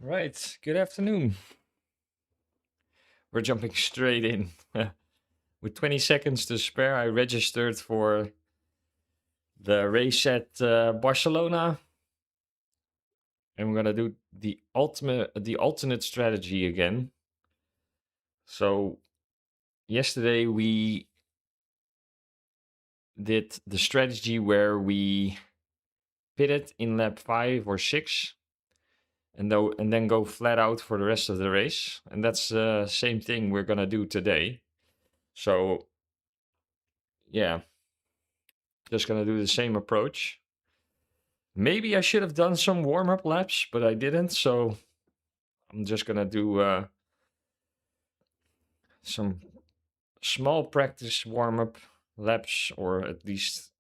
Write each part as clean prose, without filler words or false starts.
Right, good afternoon. We're jumping straight in. With 20 seconds to spare, I registered for the race at Barcelona. And we're gonna do the alternate strategy again. So yesterday we did the strategy where we pitted in lap 5 or 6 and then go flat out for the rest of the race. And that's the same thing we're gonna do today. So yeah, just gonna do the same approach. Maybe I should have done some warm-up laps, but I didn't, so I'm just gonna do some small practice warm-up laps, or at least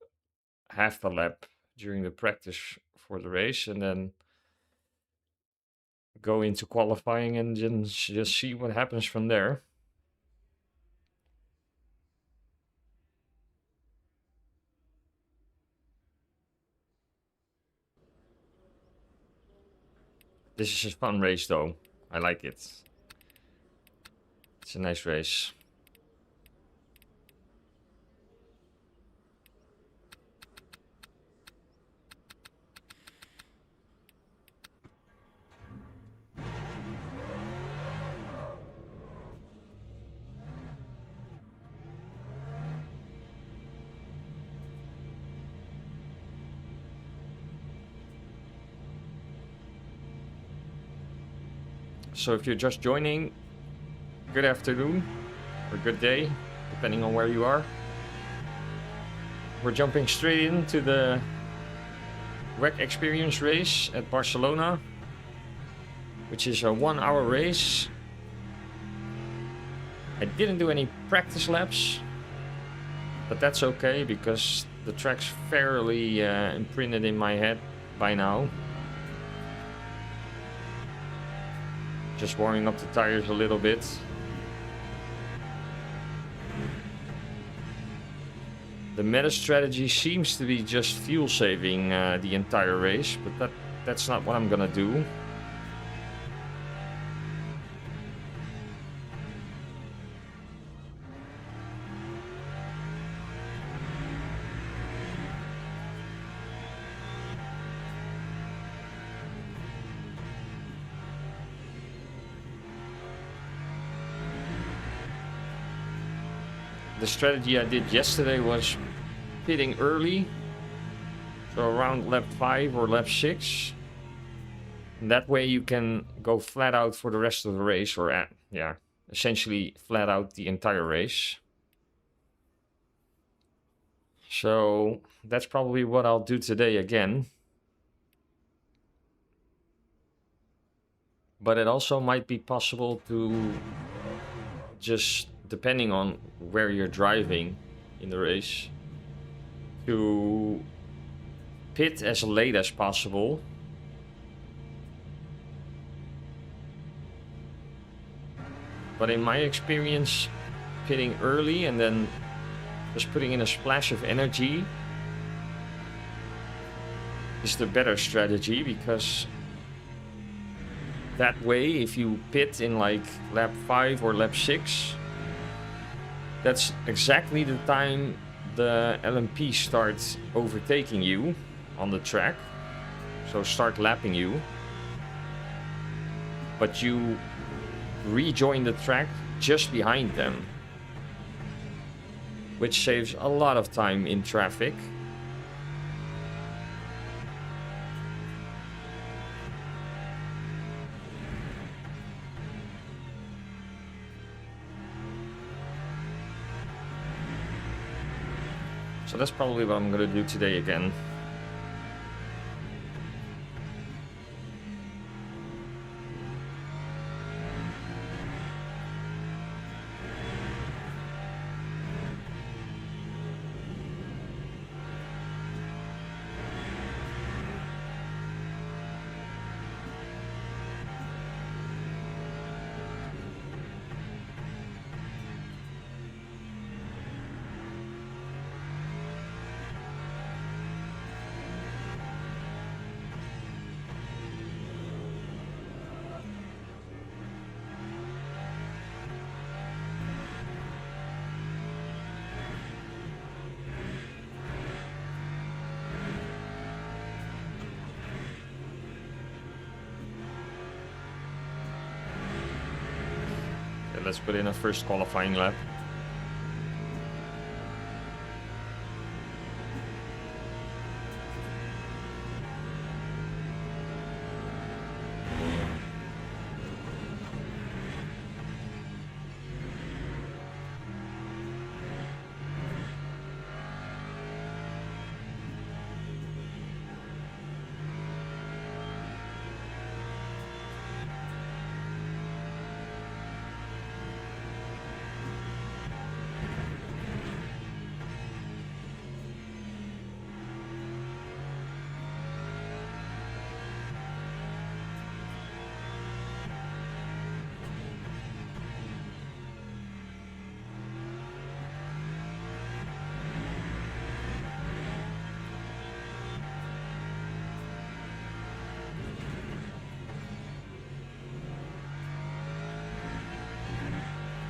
half a lap during the practice for the race, and then go into qualifying and then just see what happens from there. This is a fun race though. I like it. It's a nice race. So if you're just joining, good afternoon or good day, depending on where you are. We're jumping straight into the WEC Experience race at Barcelona, which is a 1-hour race. I didn't do any practice laps, but that's okay because the track's fairly imprinted in my head by now. Just warming up the tires a little bit. The meta strategy seems to be just fuel saving the entire race, but that's not what I'm gonna do. The strategy I did yesterday was pitting early, so around lap 5 or lap 6. And that way you can go flat out for the rest of the race, or yeah, essentially flat out the entire race. So that's probably what I'll do today again. But it also might be possible to just, depending on where you're driving in the race, to pit as late as possible. But in my experience, pitting early and then just putting in a splash of energy is the better strategy, because that way, if you pit in like lap 5 or lap 6, that's exactly the time the LMP starts overtaking you on the track. So start lapping you. But you rejoin the track just behind them, which saves a lot of time in traffic. So that's probably what I'm gonna do today again. let's put in a first qualifying lap.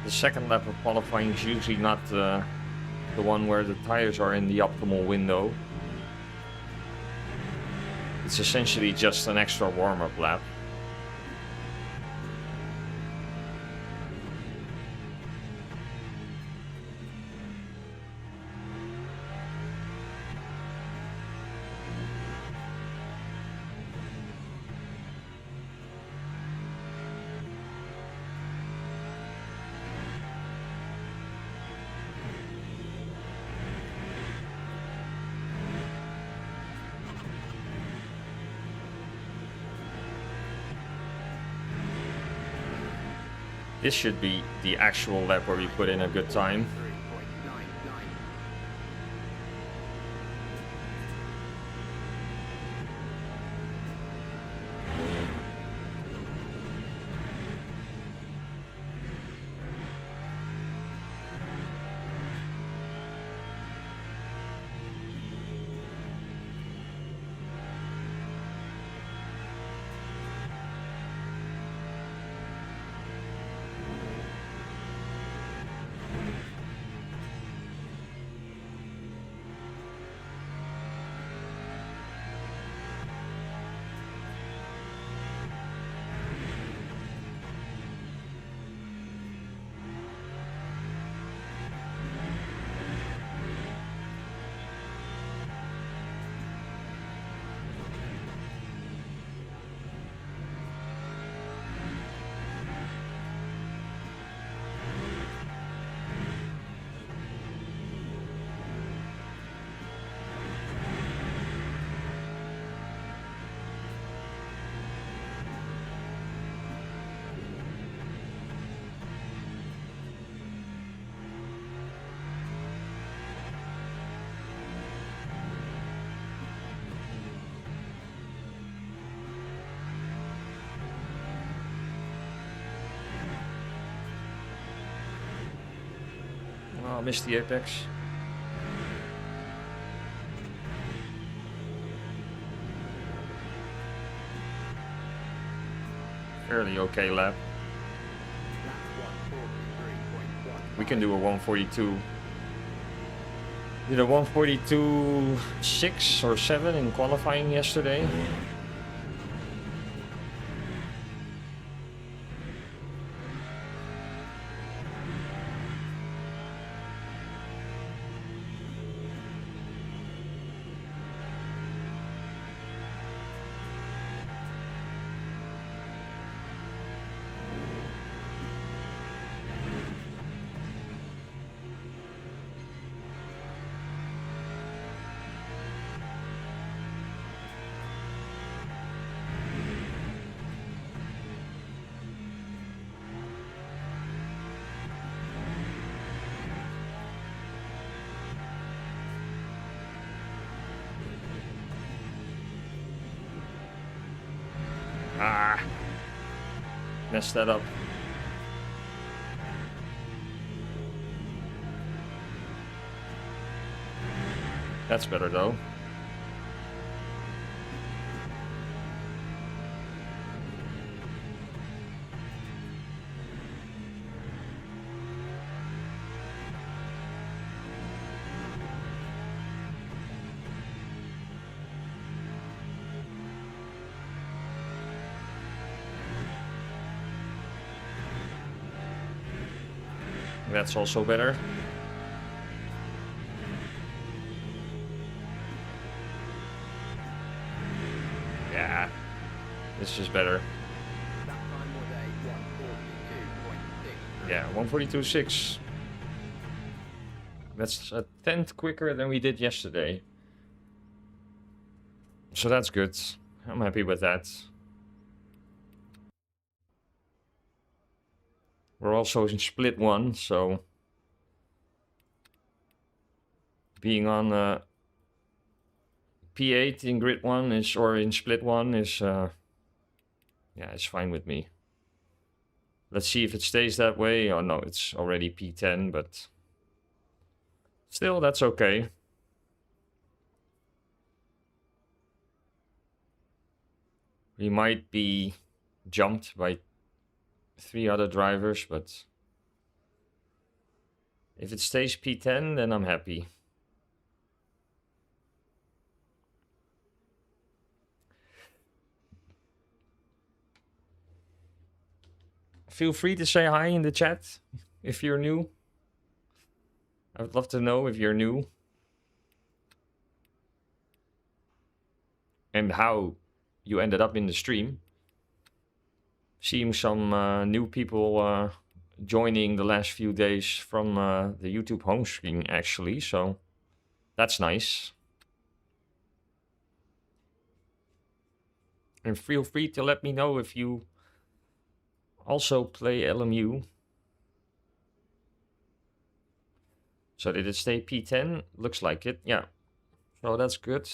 The second lap of qualifying is usually not the one where the tires are in the optimal window. It's essentially just an extra warm-up lap. This should be the actual lap where we put in a good time. Oh, missed the apex. Fairly okay lap. We can do a 142. Did a 142.6 or 7 in qualifying yesterday. Ah, messed that up. That's better though. That's also better. Yeah, this is better. Yeah, 142.6. That's a tenth quicker than we did yesterday. So that's good. I'm happy with that. We're also in split 1, so being on P8 in grid 1 is, or in split 1 is, yeah, it's fine with me. Let's see if it stays that way. Oh no, it's already P10, but still, that's okay. We might be jumped by 3 other drivers, but if it stays P10, then I'm happy. Feel free to say hi in the chat if you're new. I would love to know if you're new. And how you ended up in the stream. Seeing some new people joining the last few days from the YouTube home screen, actually, so that's nice. And feel free to let me know if you also play LMU. So did it stay P10? Looks like it, yeah. So that's good.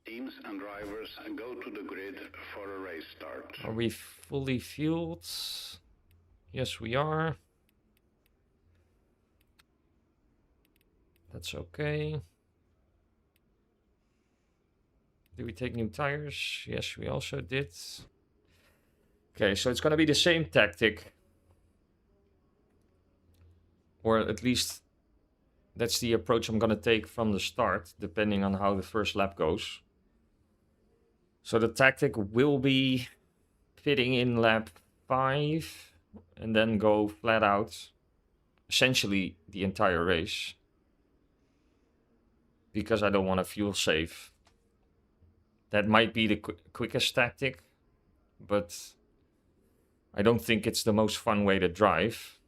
Teams and drivers go to the grid for a race start. Are we fully fueled? Yes, we are. That's okay. Did we take new tires? Yes, we also did. Okay, so it's gonna be the same tactic. Or at least that's the approach I'm gonna take from the start, depending on how the first lap goes. So the tactic will be fitting in lap 5 and then go flat out, essentially the entire race. Because I don't want to fuel save. That might be the quickest tactic, but I don't think it's the most fun way to drive.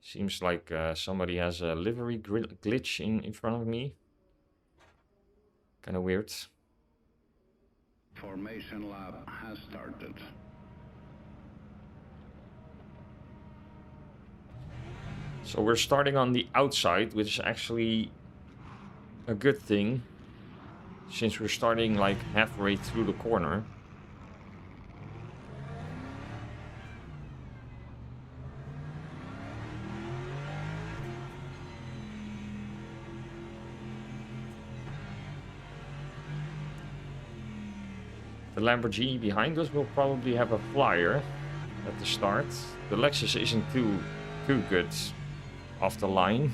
Seems like somebody has a livery glitch in front of me. Kind of weird. Formation lap has started. So we're starting on the outside, which is actually a good thing, since we're starting like halfway through the corner. The Lamborghini behind us will probably have a flyer at the start. The Lexus isn't too good off the line.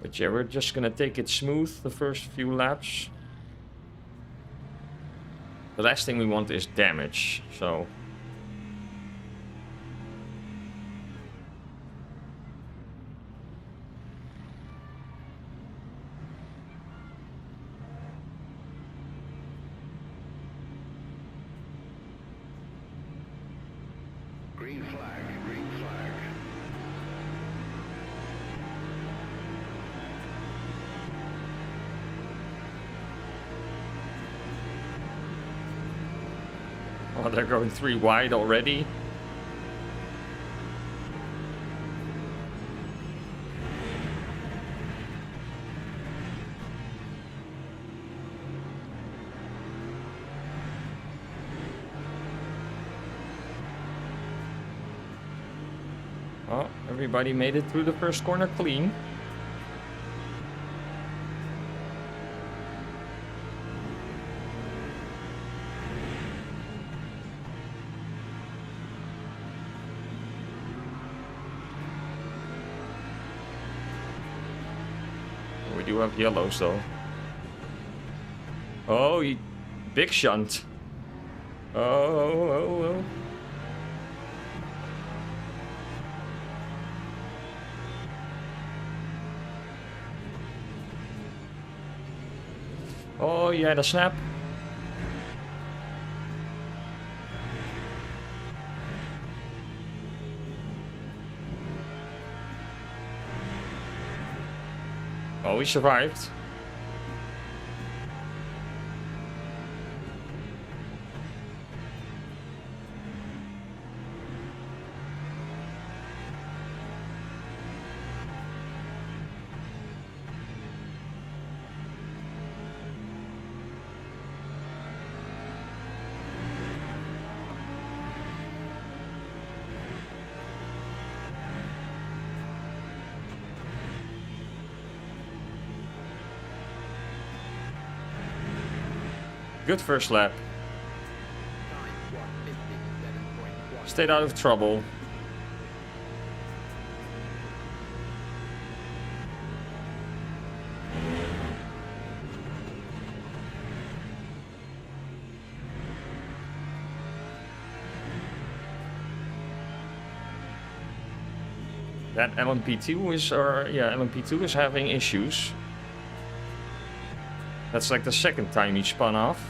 But yeah, we're just gonna take it smooth the first few laps. The last thing we want is damage, so... Green flag, green flag. Oh, they're going 3 wide already. Oh, everybody made it through the first corner clean. have yellows though. Oh, big shunt. Oh. Oh, you had a snap. Oh, we survived. Good first lap. Stayed out of trouble. That LMP2 is, LMP2 is having issues. That's like the second time he spun off.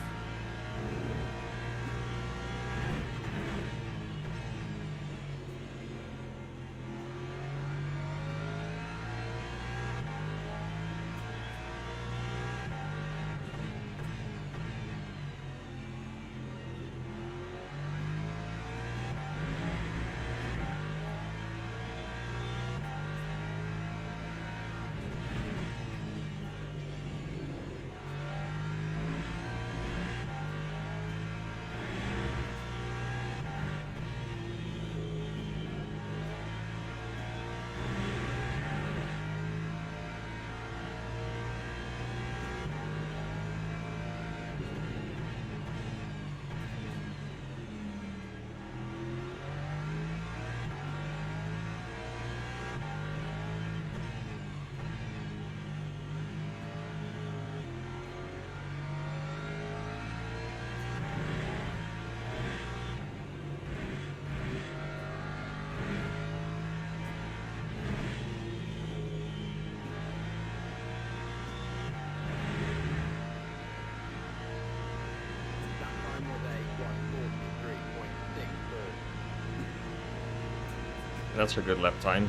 That's a good lap time.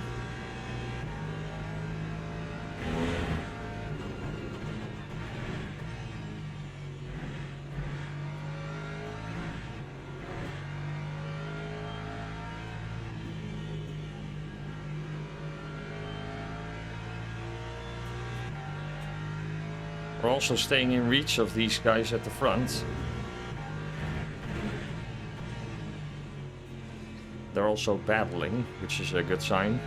We're also staying in reach of these guys at the front. They're also battling, which is a good sign.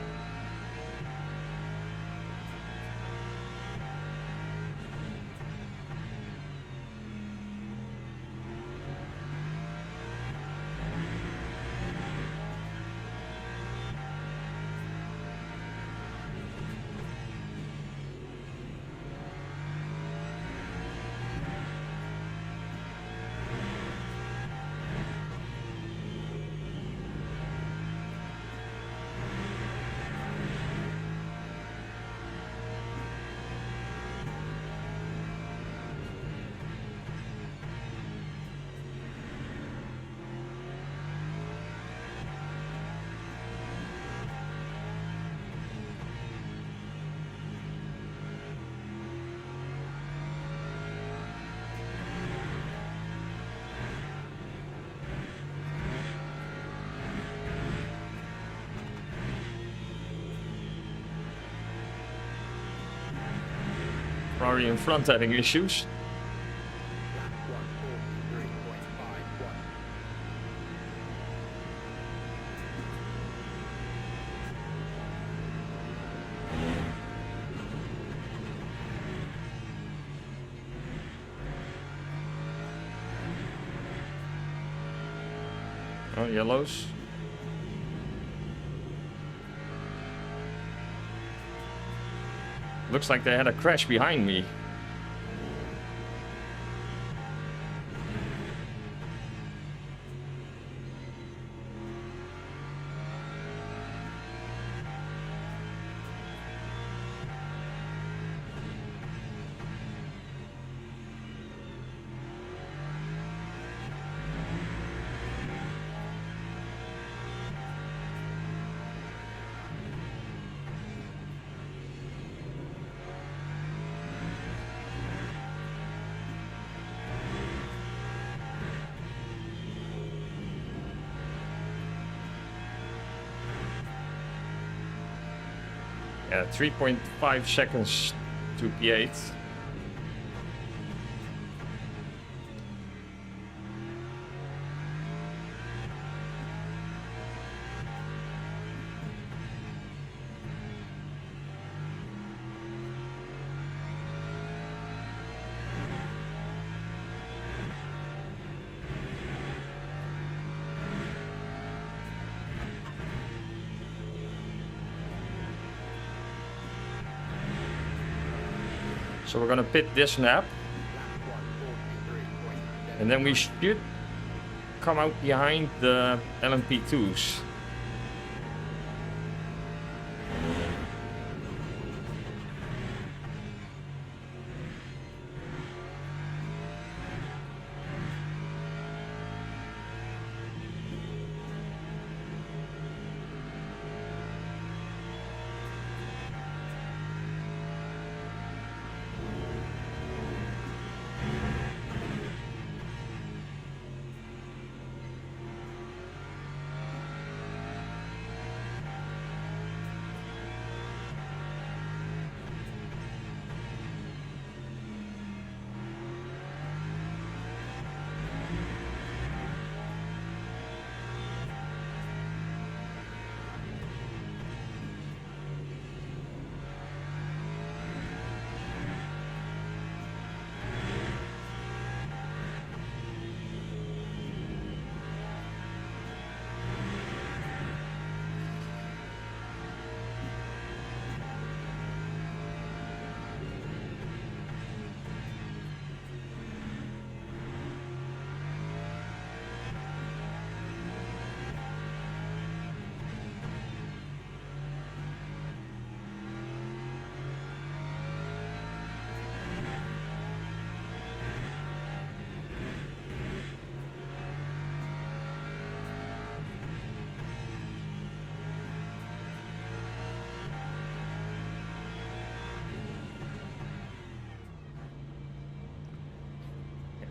Ferrari in front having issues. Oh, yellows. Looks like they had a crash behind me. Yeah, 3.5 seconds to P8. So we're gonna pit this lap, and then we should come out behind the LMP2s.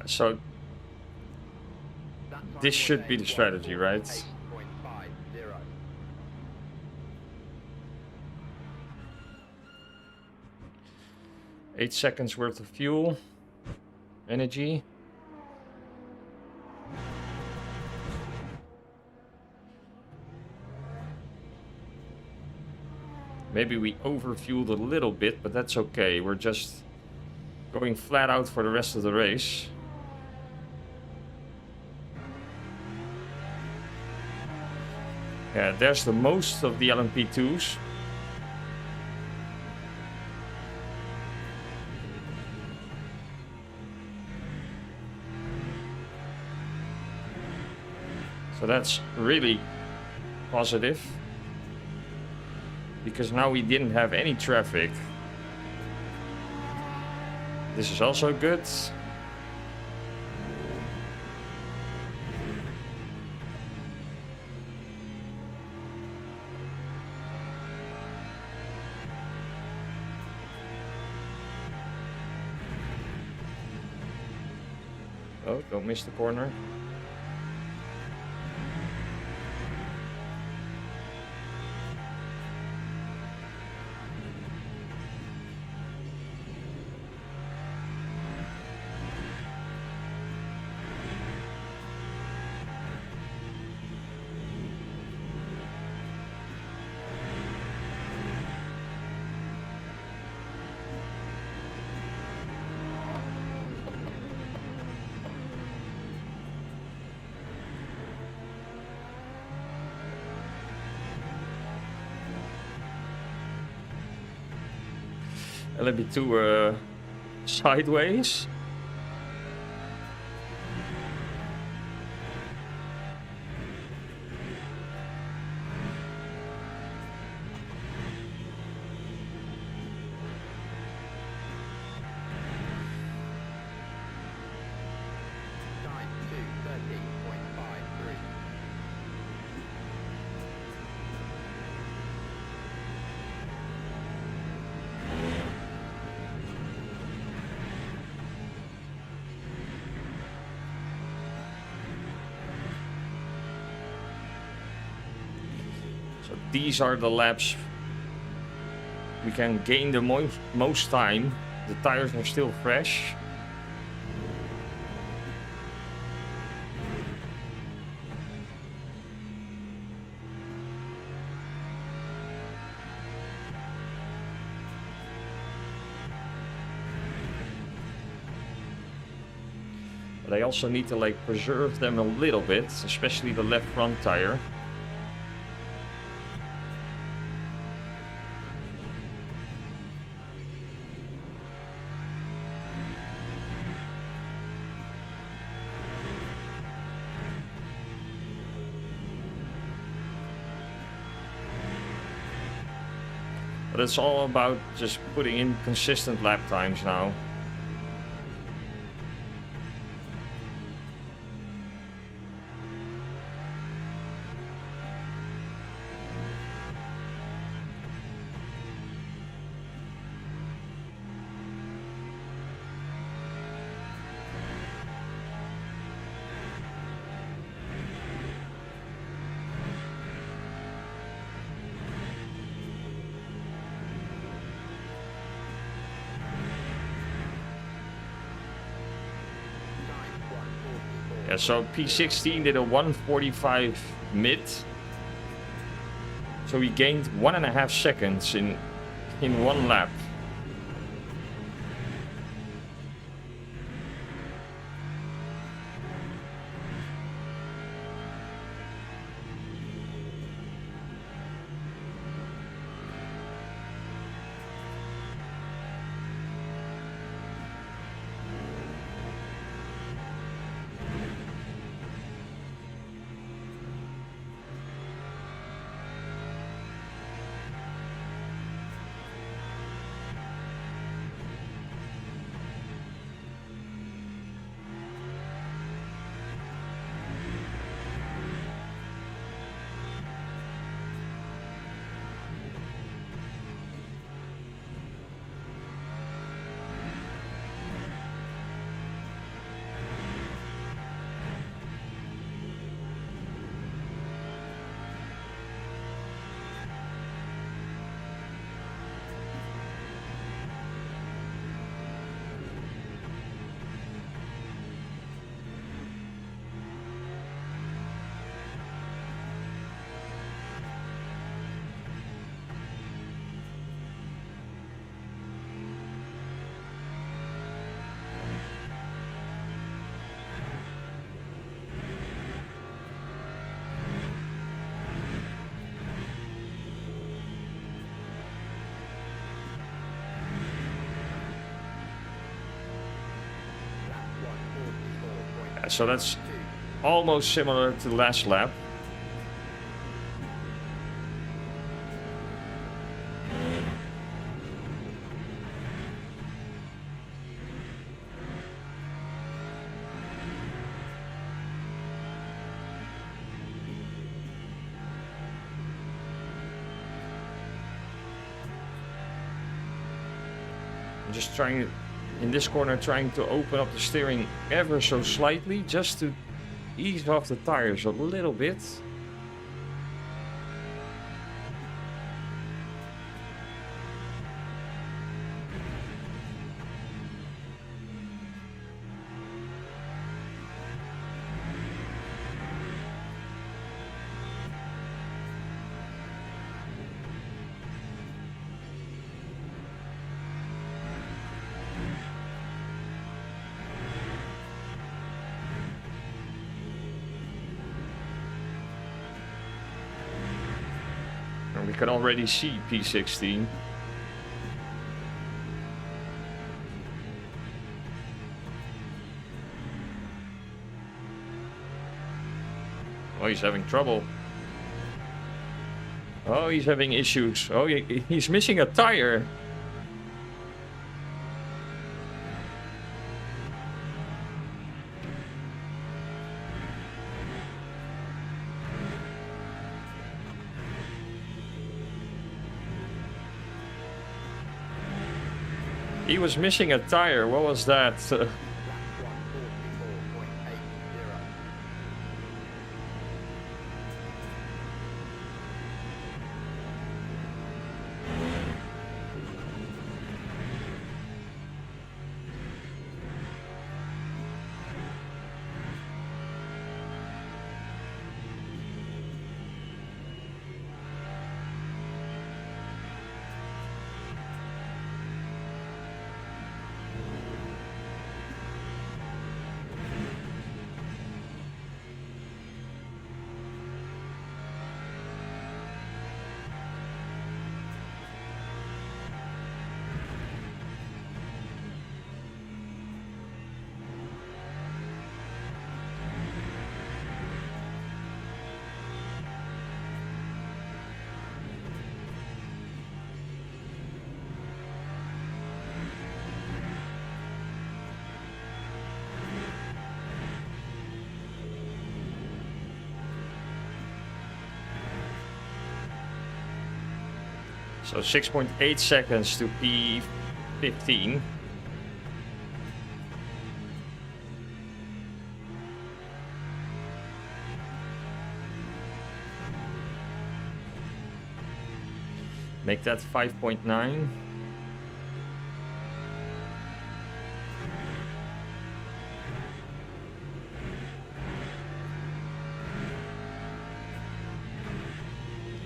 So this should be the strategy, right? 8 seconds worth of fuel, energy. Maybe we overfueled a little bit, but that's okay. We're just going flat out for the rest of the race. Yeah, there's the most of the LMP2s. So that's really positive, because now we didn't have any traffic. This is also good. Oh, don't miss the corner. a little bit too sideways. So these are the laps we can gain the most time. The tires are still fresh. But I also need to like preserve them a little bit, especially the left front tire. But it's all about just putting in consistent lap times now. Yeah, so P16 did a 1:45 mid. So he gained 1.5 seconds in one lap. So that's almost similar to the last lap. I'm just trying in this corner, trying to open up the steering ever so slightly, just to ease off the tires a little bit. We can already see P16. Oh, he's having trouble. Oh, he's having issues. Oh, he's missing a tire. He was missing a tire. What was that? So 6.8 seconds to P15. Make that 5.9.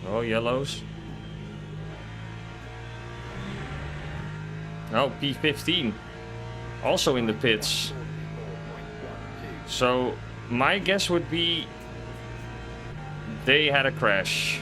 Oh, yellows. Oh, P15. Also in the pits. So my guess would be they had a crash.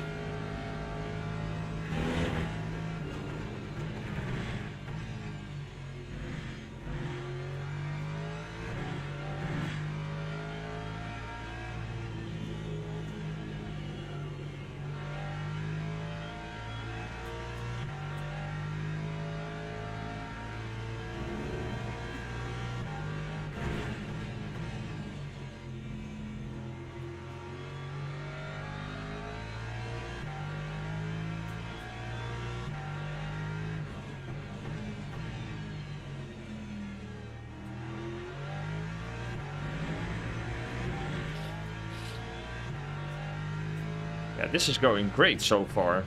Yeah, this is going great so far.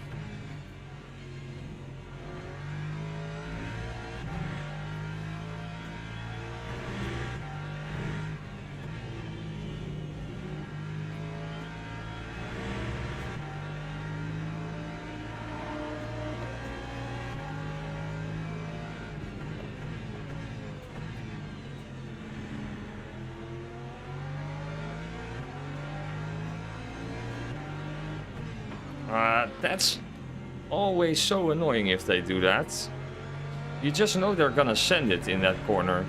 That's always so annoying if they do that. You just know they're gonna send it in that corner.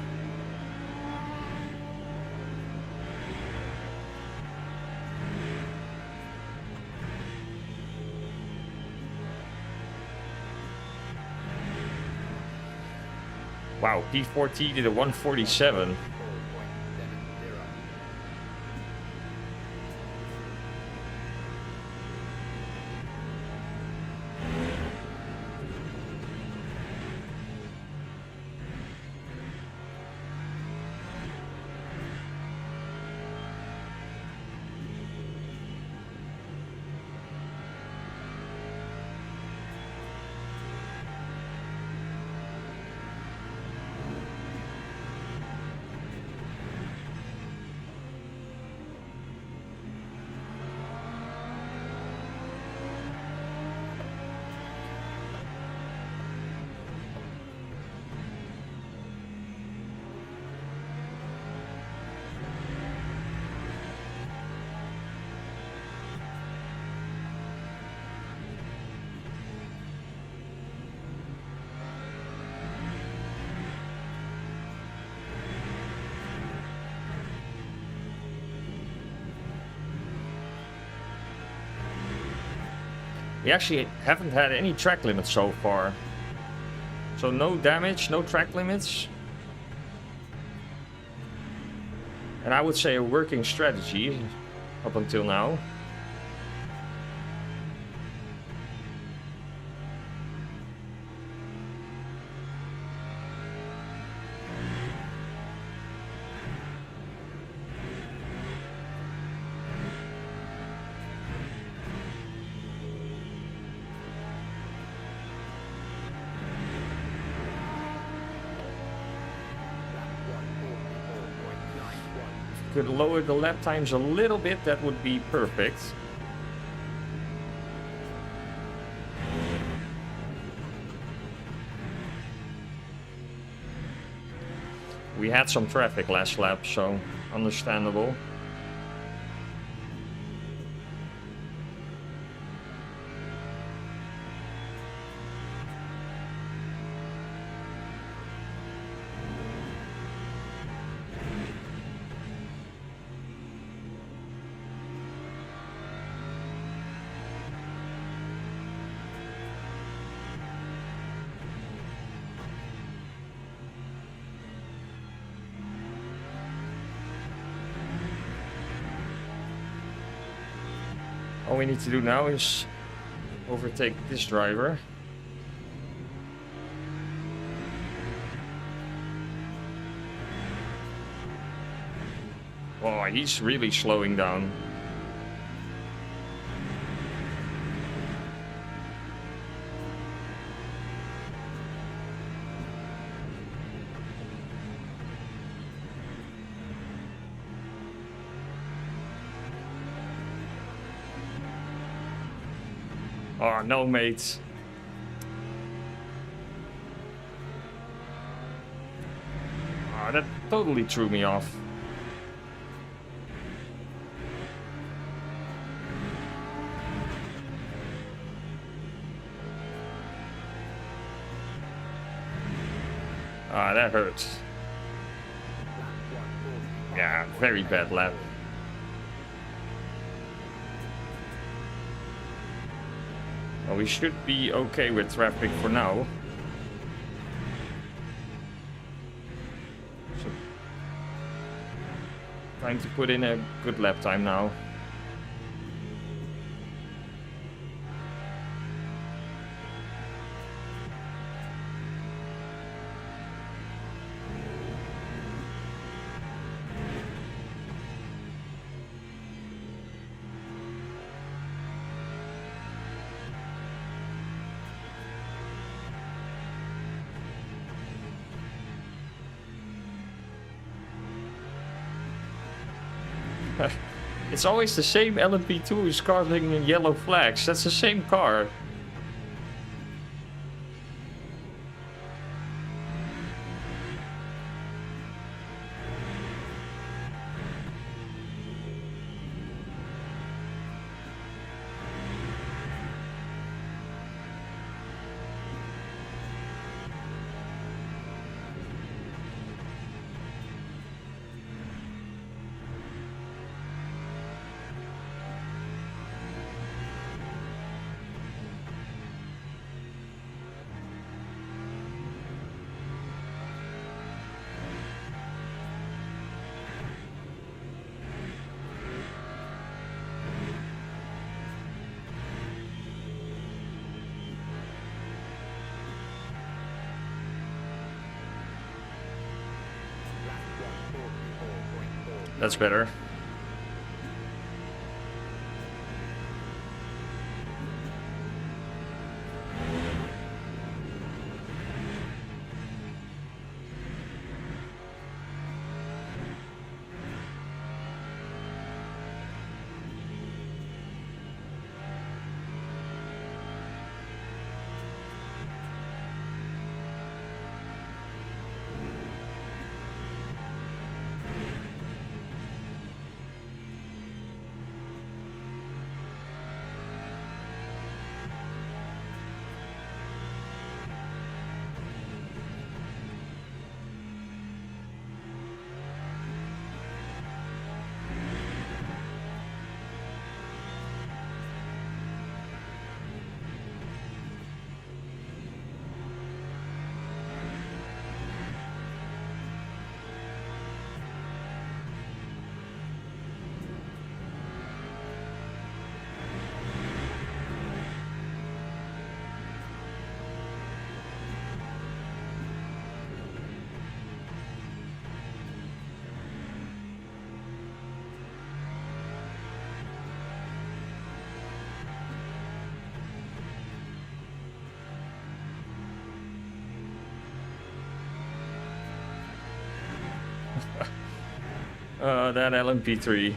Wow, P14 did a 147. We actually haven't had any track limits so far. So no damage, no track limits. And I would say a working strategy up until now. Could lower the lap times a little bit, that would be perfect. We had some traffic last lap, so understandable. All we need to do now is overtake this driver. Oh, he's really slowing down. Oh, no, mate. Oh, that totally threw me off. Ah, that hurts. Yeah, very bad lap. Well, we should be okay with traffic for now. So, time to put in a good lap time now. It's always the same LMP2 who's causing yellow flags. That's the same car. That's better. That LMP3.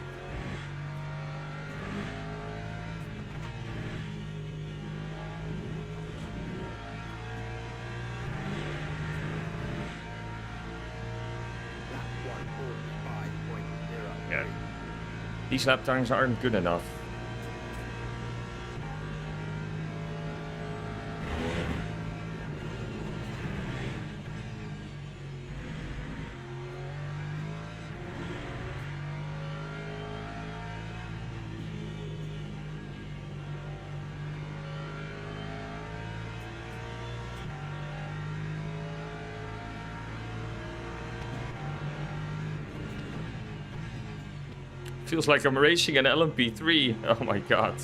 Yeah. These lap times aren't good enough. Feels like I'm racing an LMP3. Oh my god.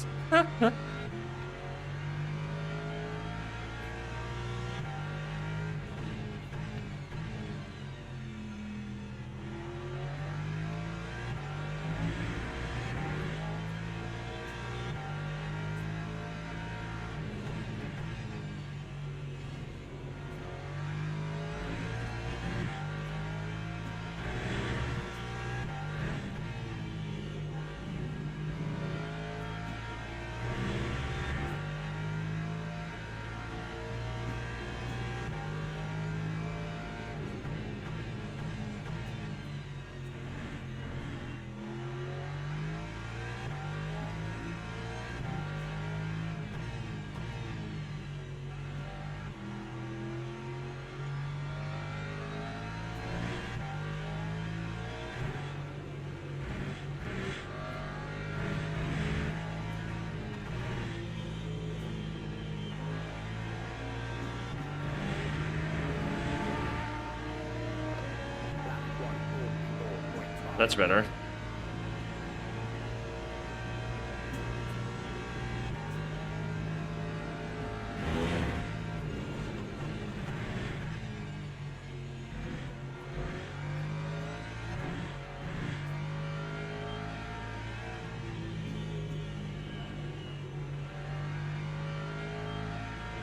That's better.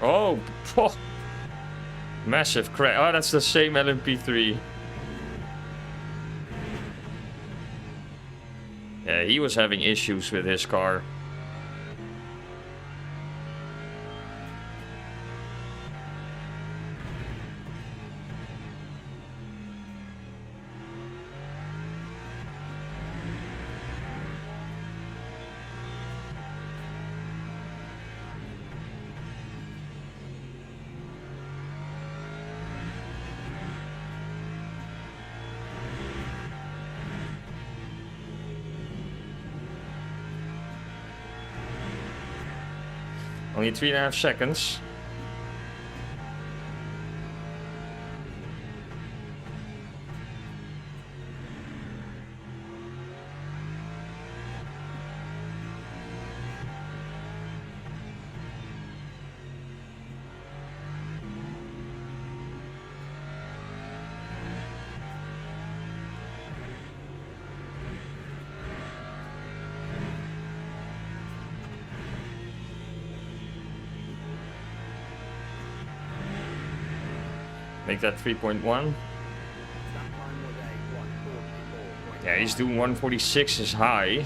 Oh, massive crash. Oh, that's the same LMP3. Yeah, he was having issues with his car. Only 3.5 seconds. Make that 3.1. Yeah, he's doing 146 is high.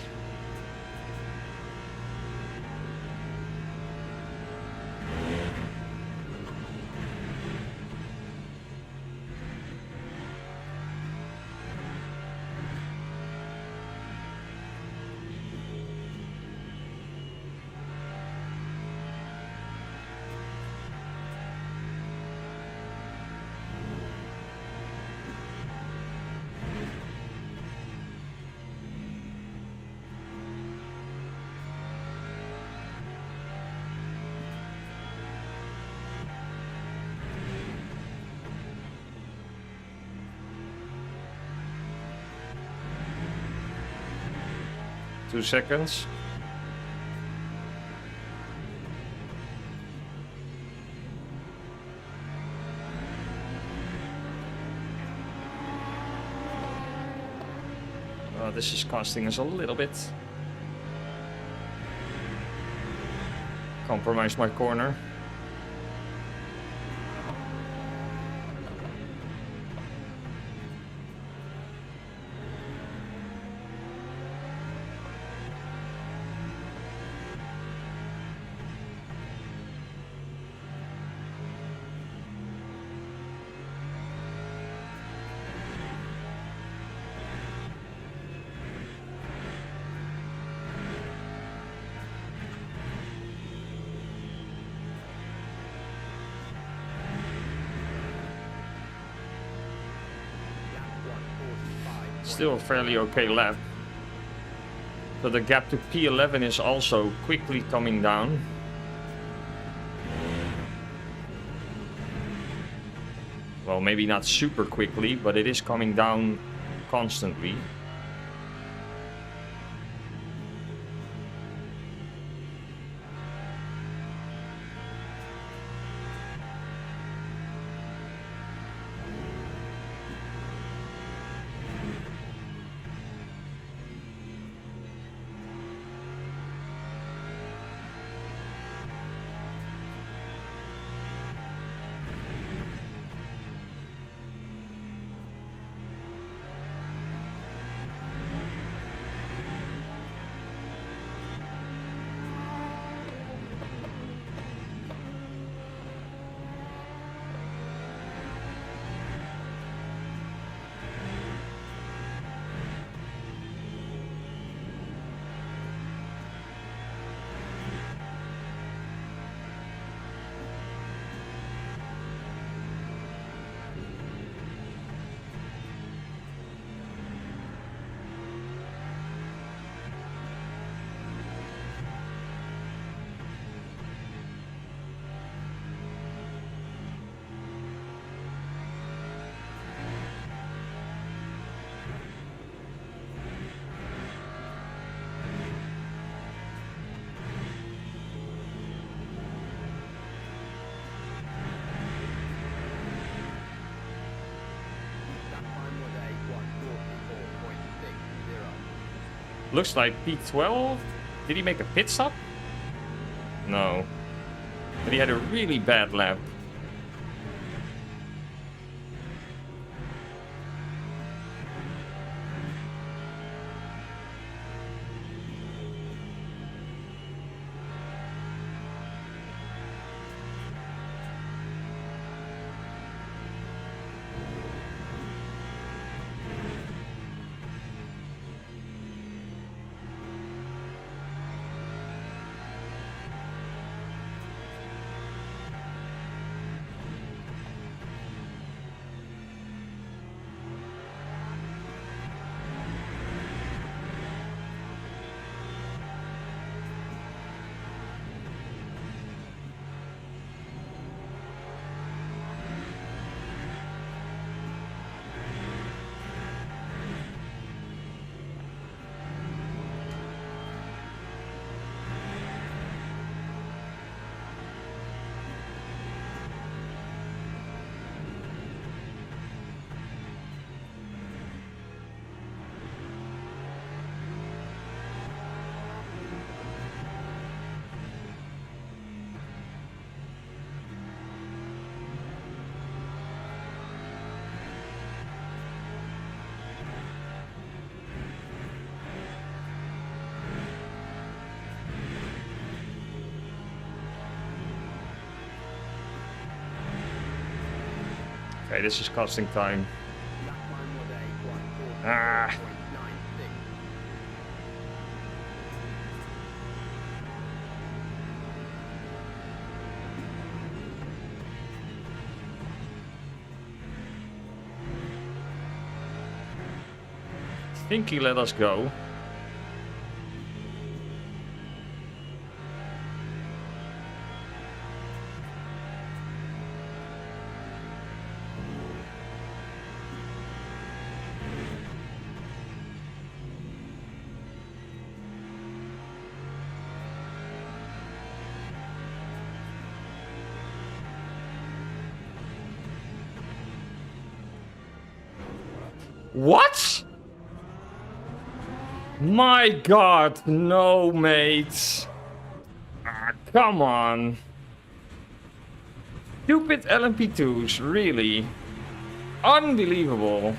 Two seconds. Oh, this is costing us a little bit. Compromise my corner. still a fairly okay lap. So the gap to P11 is also quickly coming down. Well, maybe not super quickly, but it is coming down constantly. Looks like P12. Did he make a pit stop? No. But he had a really bad lap. Okay, this is costing time. Ah. I think he let us go. What? My god, no, mate. Ah, come on. Stupid LMP2s, really. Unbelievable.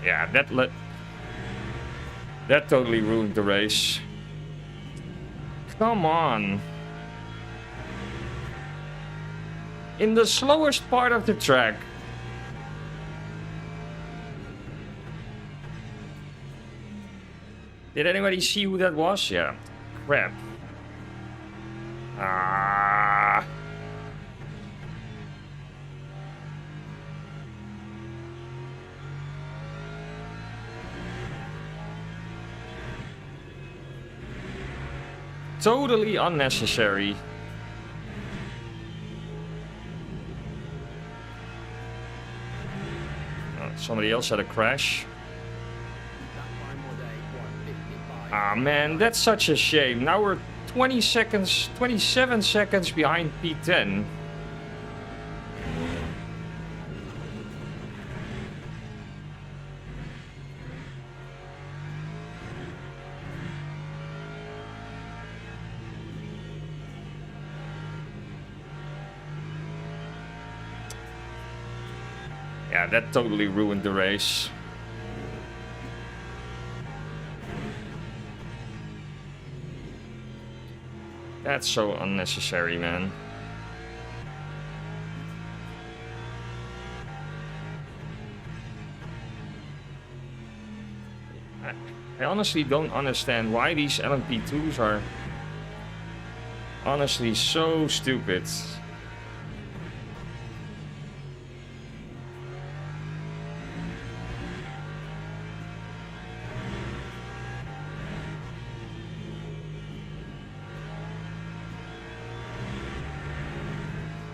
Yeah, that totally ruined the race. Come on. In the slowest part of the track. Did anybody see who that was? Yeah. Crap. Ah. Totally unnecessary. Somebody else had a crash. Ah man, that's such a shame. Now we're 20 seconds, 27 seconds behind P10. Yeah, that totally ruined the race. That's so unnecessary, man. I honestly don't understand why these LMP2s are honestly so stupid.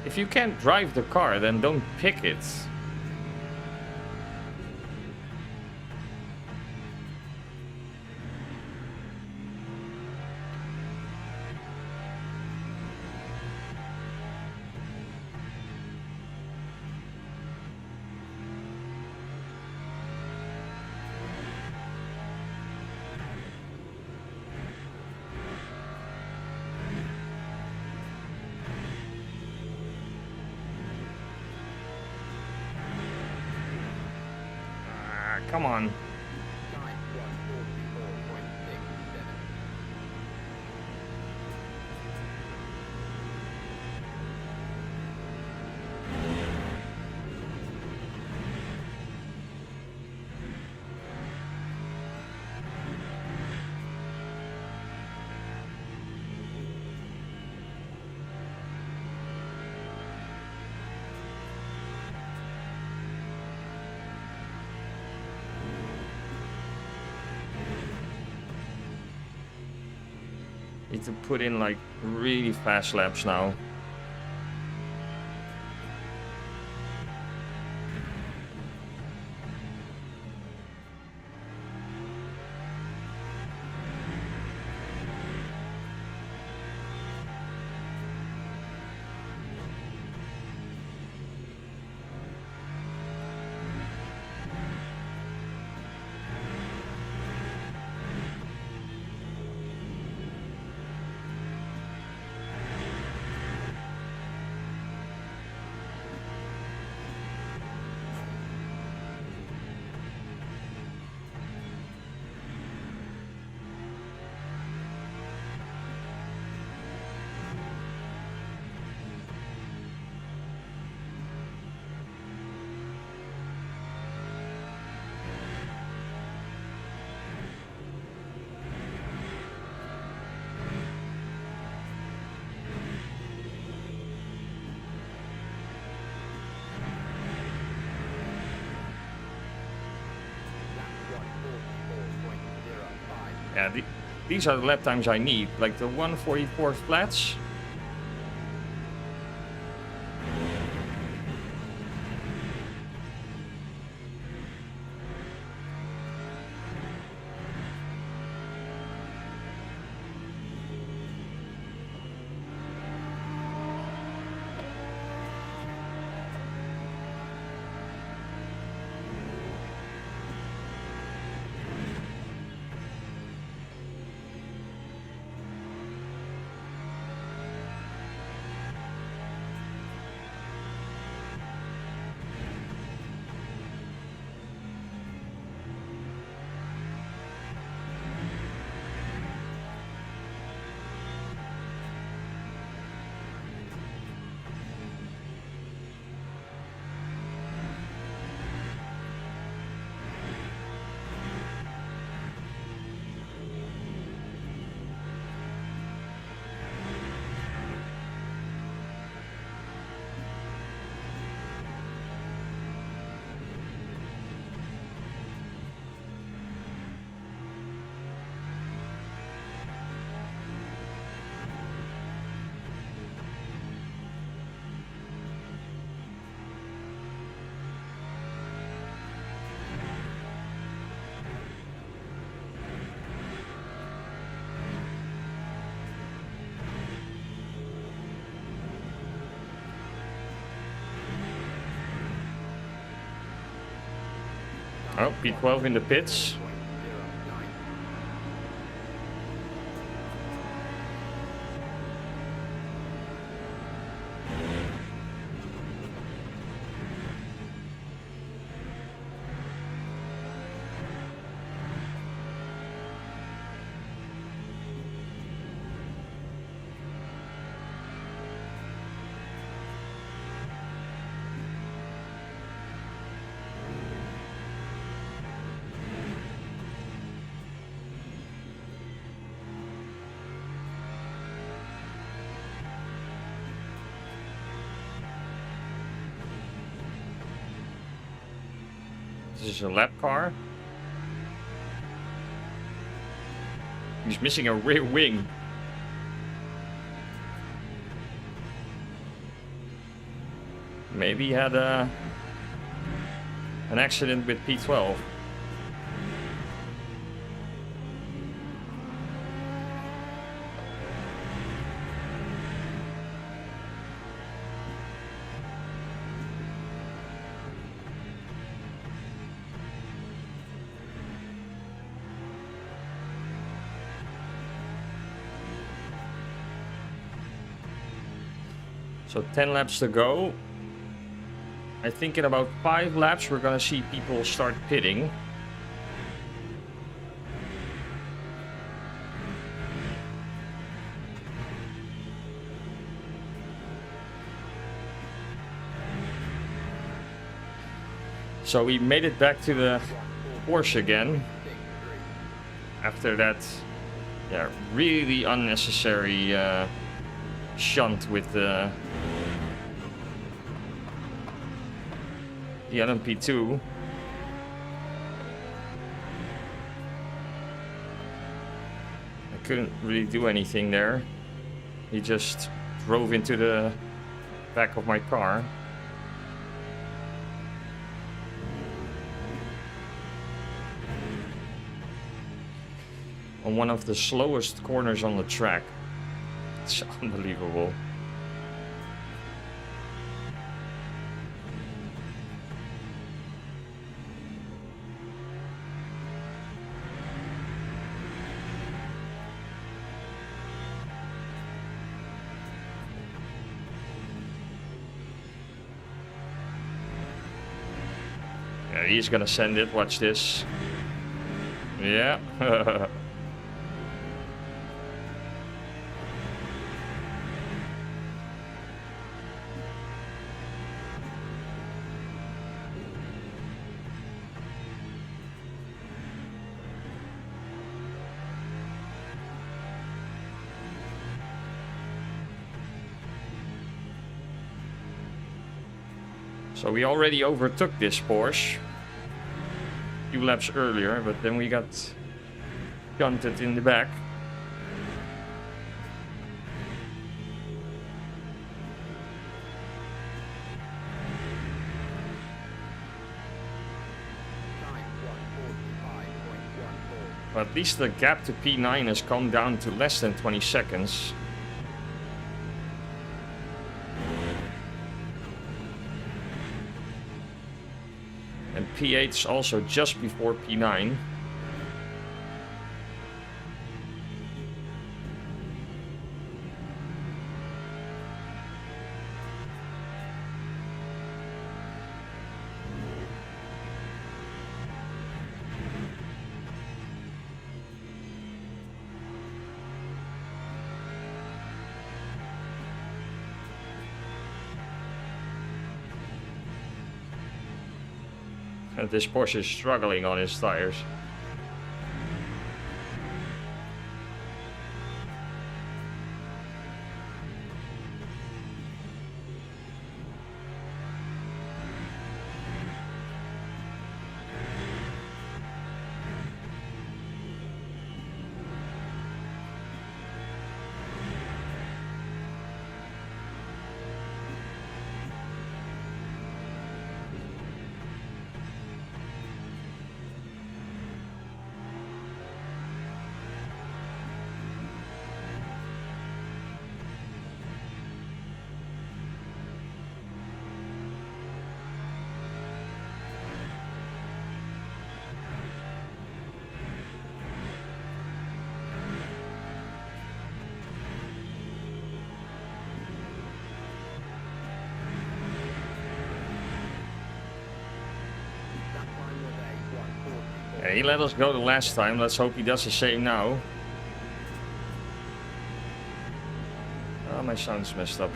If you can't drive the car, then don't pick it. Come on. Need to put in like really fast laps now. Yeah, these are the lap times I need, like the 144 flats. Oh, P12 in the pits. This is a lap car. He's missing a rear wing. Maybe he had an accident with P12. So 10 laps to go. I think in about 5 laps we're gonna see people start pitting. So we made it back to the Porsche again. After that, yeah, really unnecessary shunt with the LMP2. I couldn't really do anything there. He just drove into the back of my car. On one of the slowest corners on the track. It's unbelievable. Yeah, he's gonna send it. Watch this. Yeah. So we already overtook this Porsche a few laps earlier, but then we got shunted in the back. But at least the gap to P9 has come down to less than 20 seconds. And P8 is also just before P9. And this Porsche is struggling on his tires. Yeah, he let us go the last time. Let's hope he does the same now. Oh, my sound's messed up.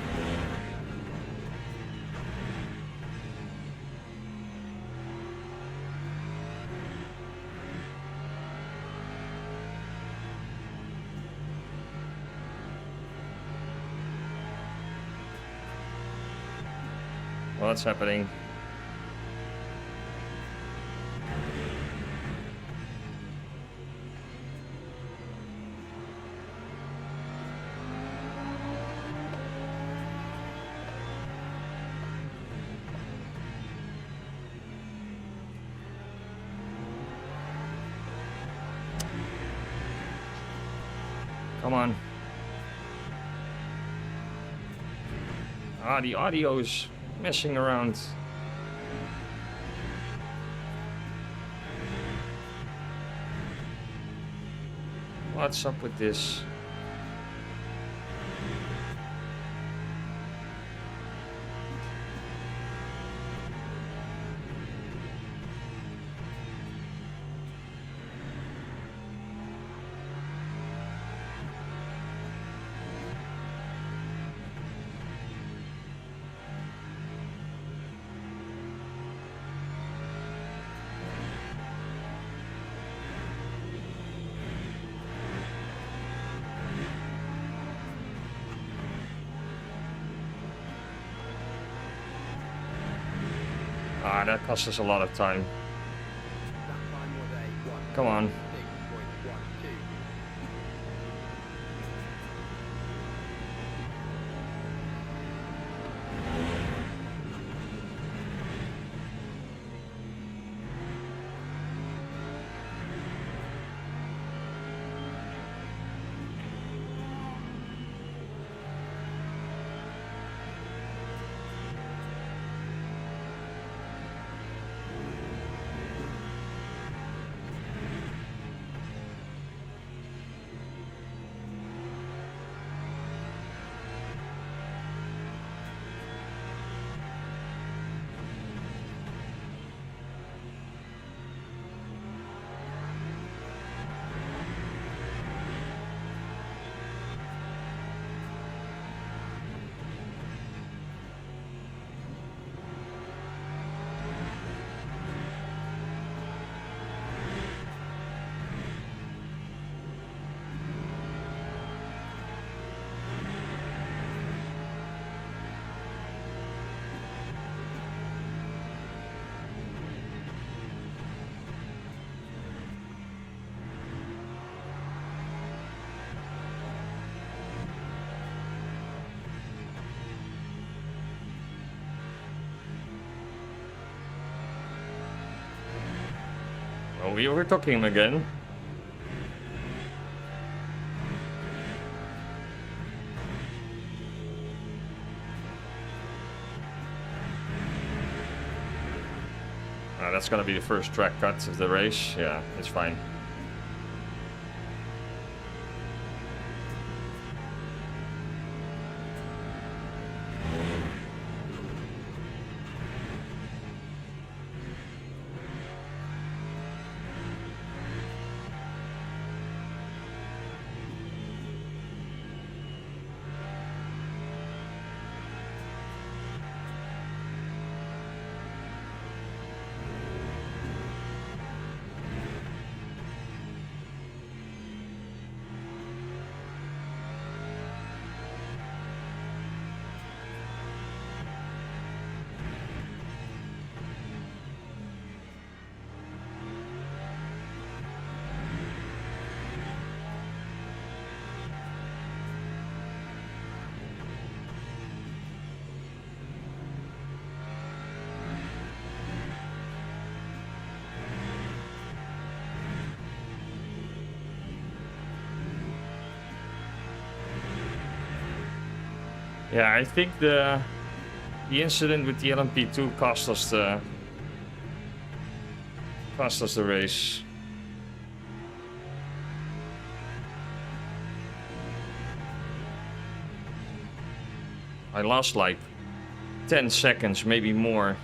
What's happening? Come on. Ah, the audio's messing around. What's up with this? Ah, that cost us a lot of time. Come on. Oh, we overtook him again. That's gonna be the first track cut of the race. Yeah, it's fine. Yeah, I think the incident with the LMP2 cost us the race. I lost like 10 seconds, maybe more.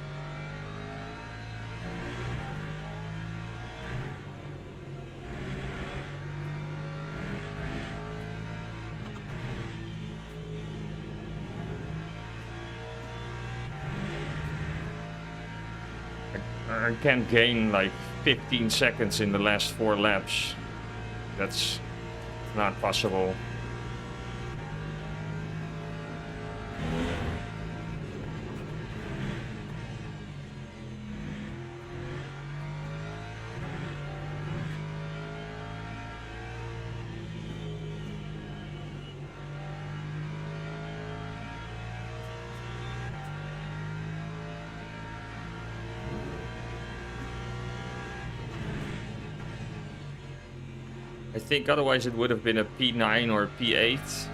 I can't gain like 15 seconds in the last 4 laps. That's not possible. I think otherwise it would have been a P9 or a P8.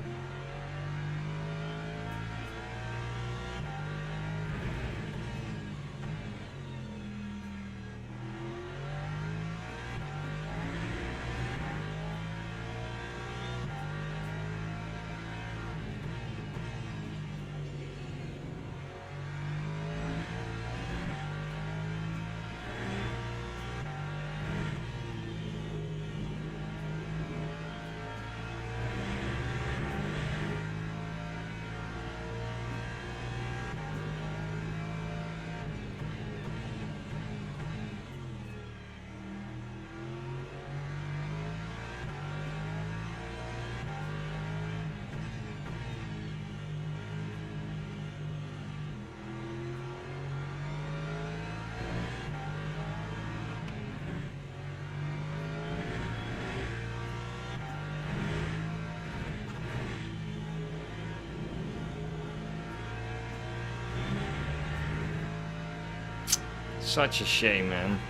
Such a shame, man.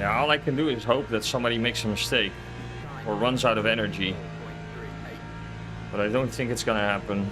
Yeah, all I can do is hope that somebody makes a mistake or runs out of energy. But I don't think it's gonna happen.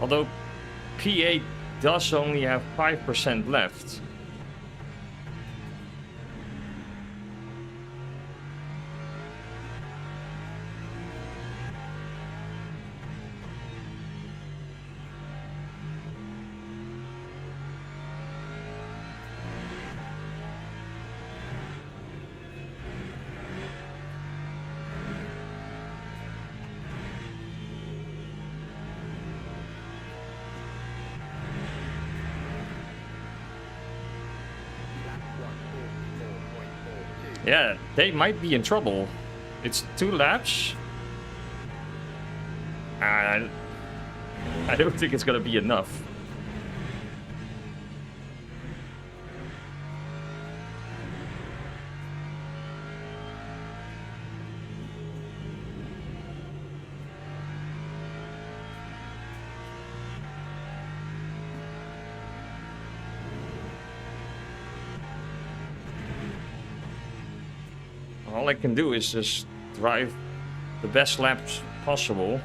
Although P8 does only have 5% left. Yeah, they might be in trouble. It's 2 laps. I don't think it's gonna be enough. All I can do is just drive the best laps possible.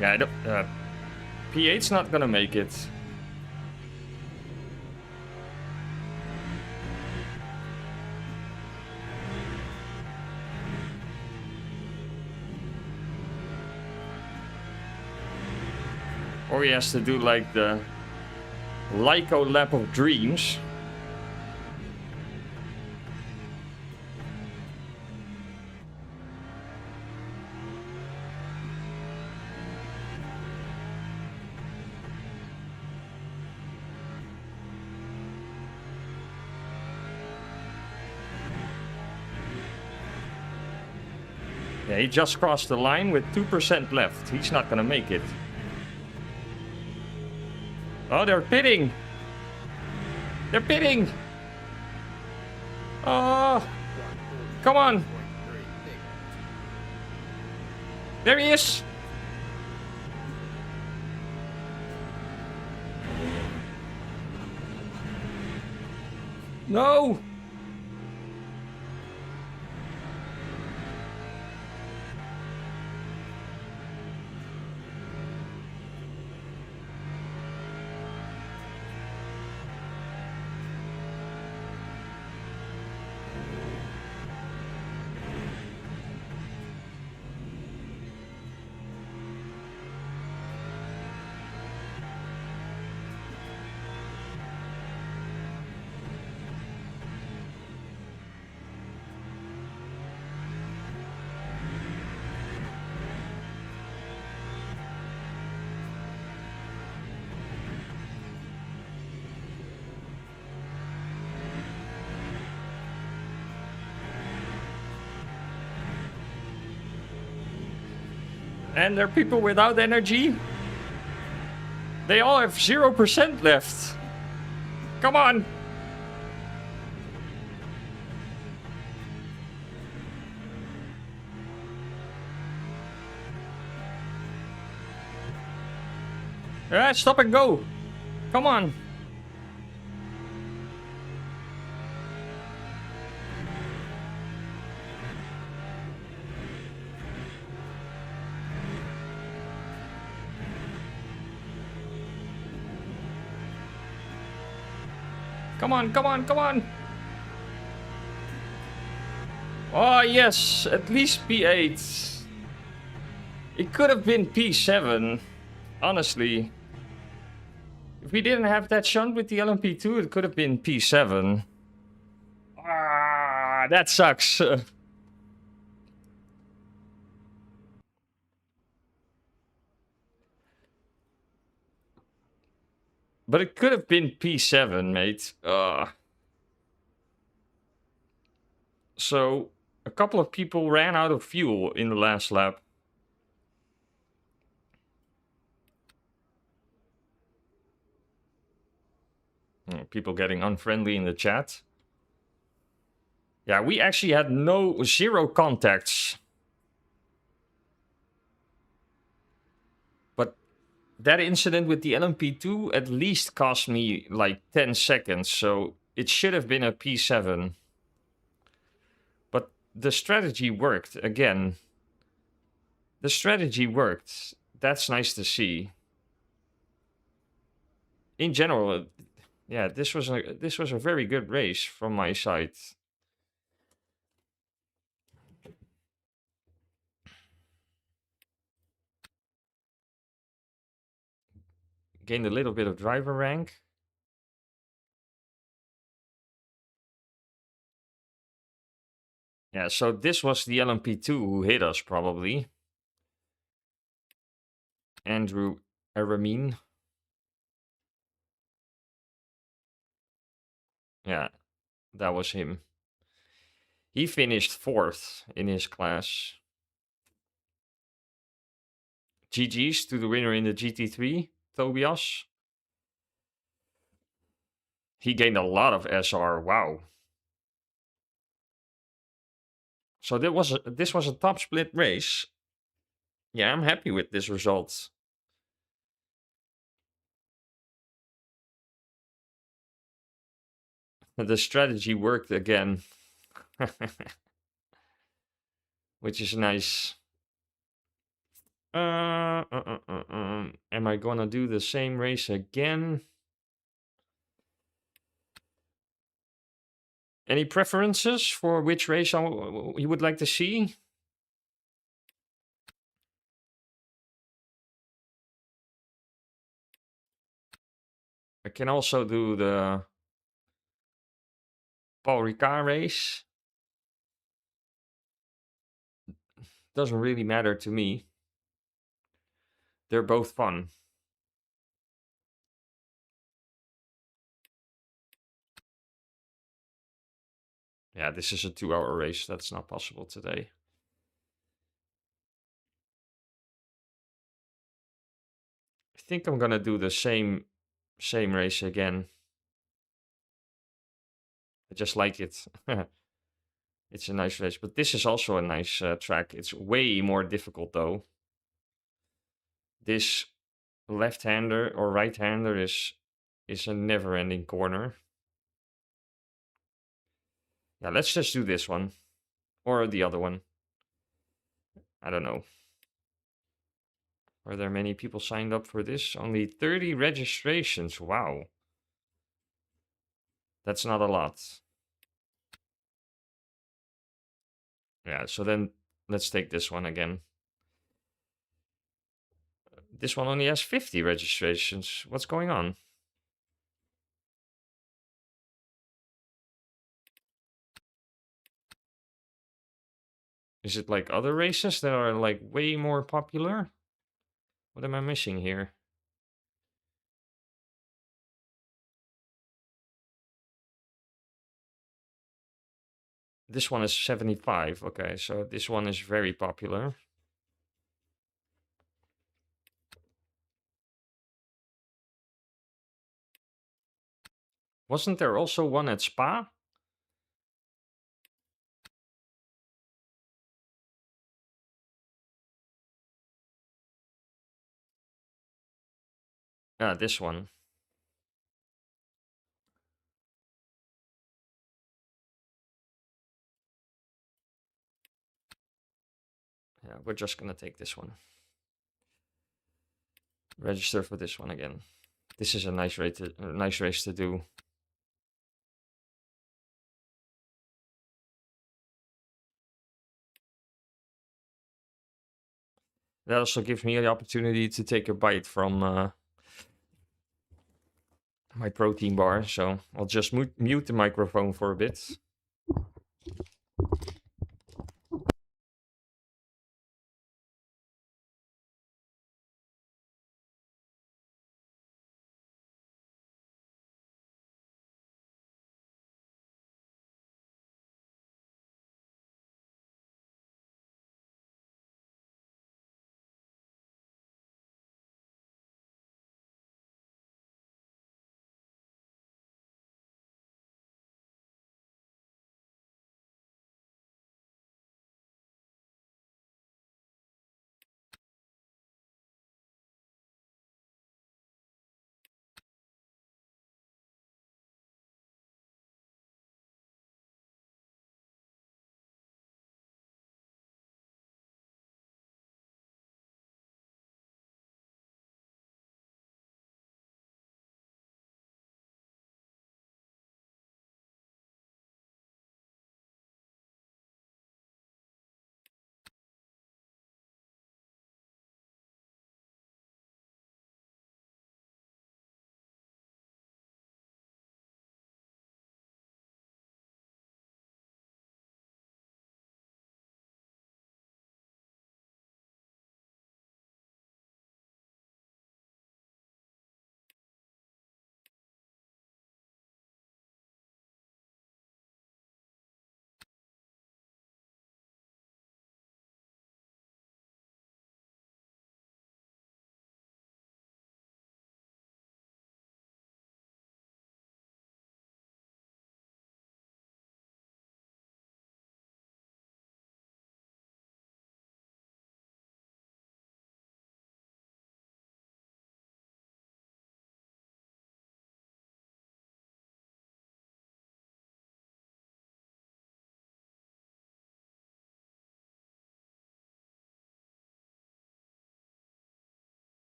Yeah, I don't, P8's not gonna make it. Or he has to do like the Lyco lap of dreams. Yeah, he just crossed the line with 2% left. He's not gonna make it. Oh, they're pitting! They're pitting! Oh! Come on! There he is! No! And there are people without energy. They all have 0% left. Come on. Stop and go. Come on. Come on, come on, come on. Oh, yes. At least P8. It could have been P7. Honestly. If we didn't have that shunt with the LMP2, it could have been P7. Ah, that sucks. But it could have been P7, mate. So, a couple of people ran out of fuel in the last lap. People getting unfriendly in the chat. Yeah, we actually had zero contacts. But that incident with the LMP2 at least cost me like 10 seconds, so it should have been a P7. But the strategy worked, again. The strategy worked. That's nice to see. In general, yeah, this was a very good race from my side. Gained a little bit of driver rank. Yeah, so this was the LMP2 who hit us, probably. Andrew Aramin. Yeah, that was him. He finished 4th in his class. GG's to the winner in the GT3, Tobias. He gained a lot of SR, wow. So this was a top split race. Yeah, I'm happy with this result. The strategy worked again. Which is nice. Am I gonna do the same race again? Any preferences for which race you would like to see? I can also do the Paul Ricard race. Doesn't really matter to me. They're both fun. Yeah, this is a 2-hour race. That's not possible today. I think I'm gonna do the same race again. I just like it. It's a nice race, but this is also a nice track. It's way more difficult though. This left-hander or right-hander is a never-ending corner. Yeah, let's just do this one. Or the other one. I don't know. Are there many people signed up for this? Only 30 registrations. Wow. That's not a lot. Yeah, so then let's take this one again. This one only has 50 registrations. What's going on? Is it like other races that are like way more popular? What am I missing here? This one is 75. Okay, so this one is very popular. Wasn't there also one at Spa? Ah, this one. Yeah, we're just gonna take this one. Register for this one again. This is a nice race to do. That also gives me the opportunity to take a bite from my protein bar. So I'll just mute the microphone for a bit.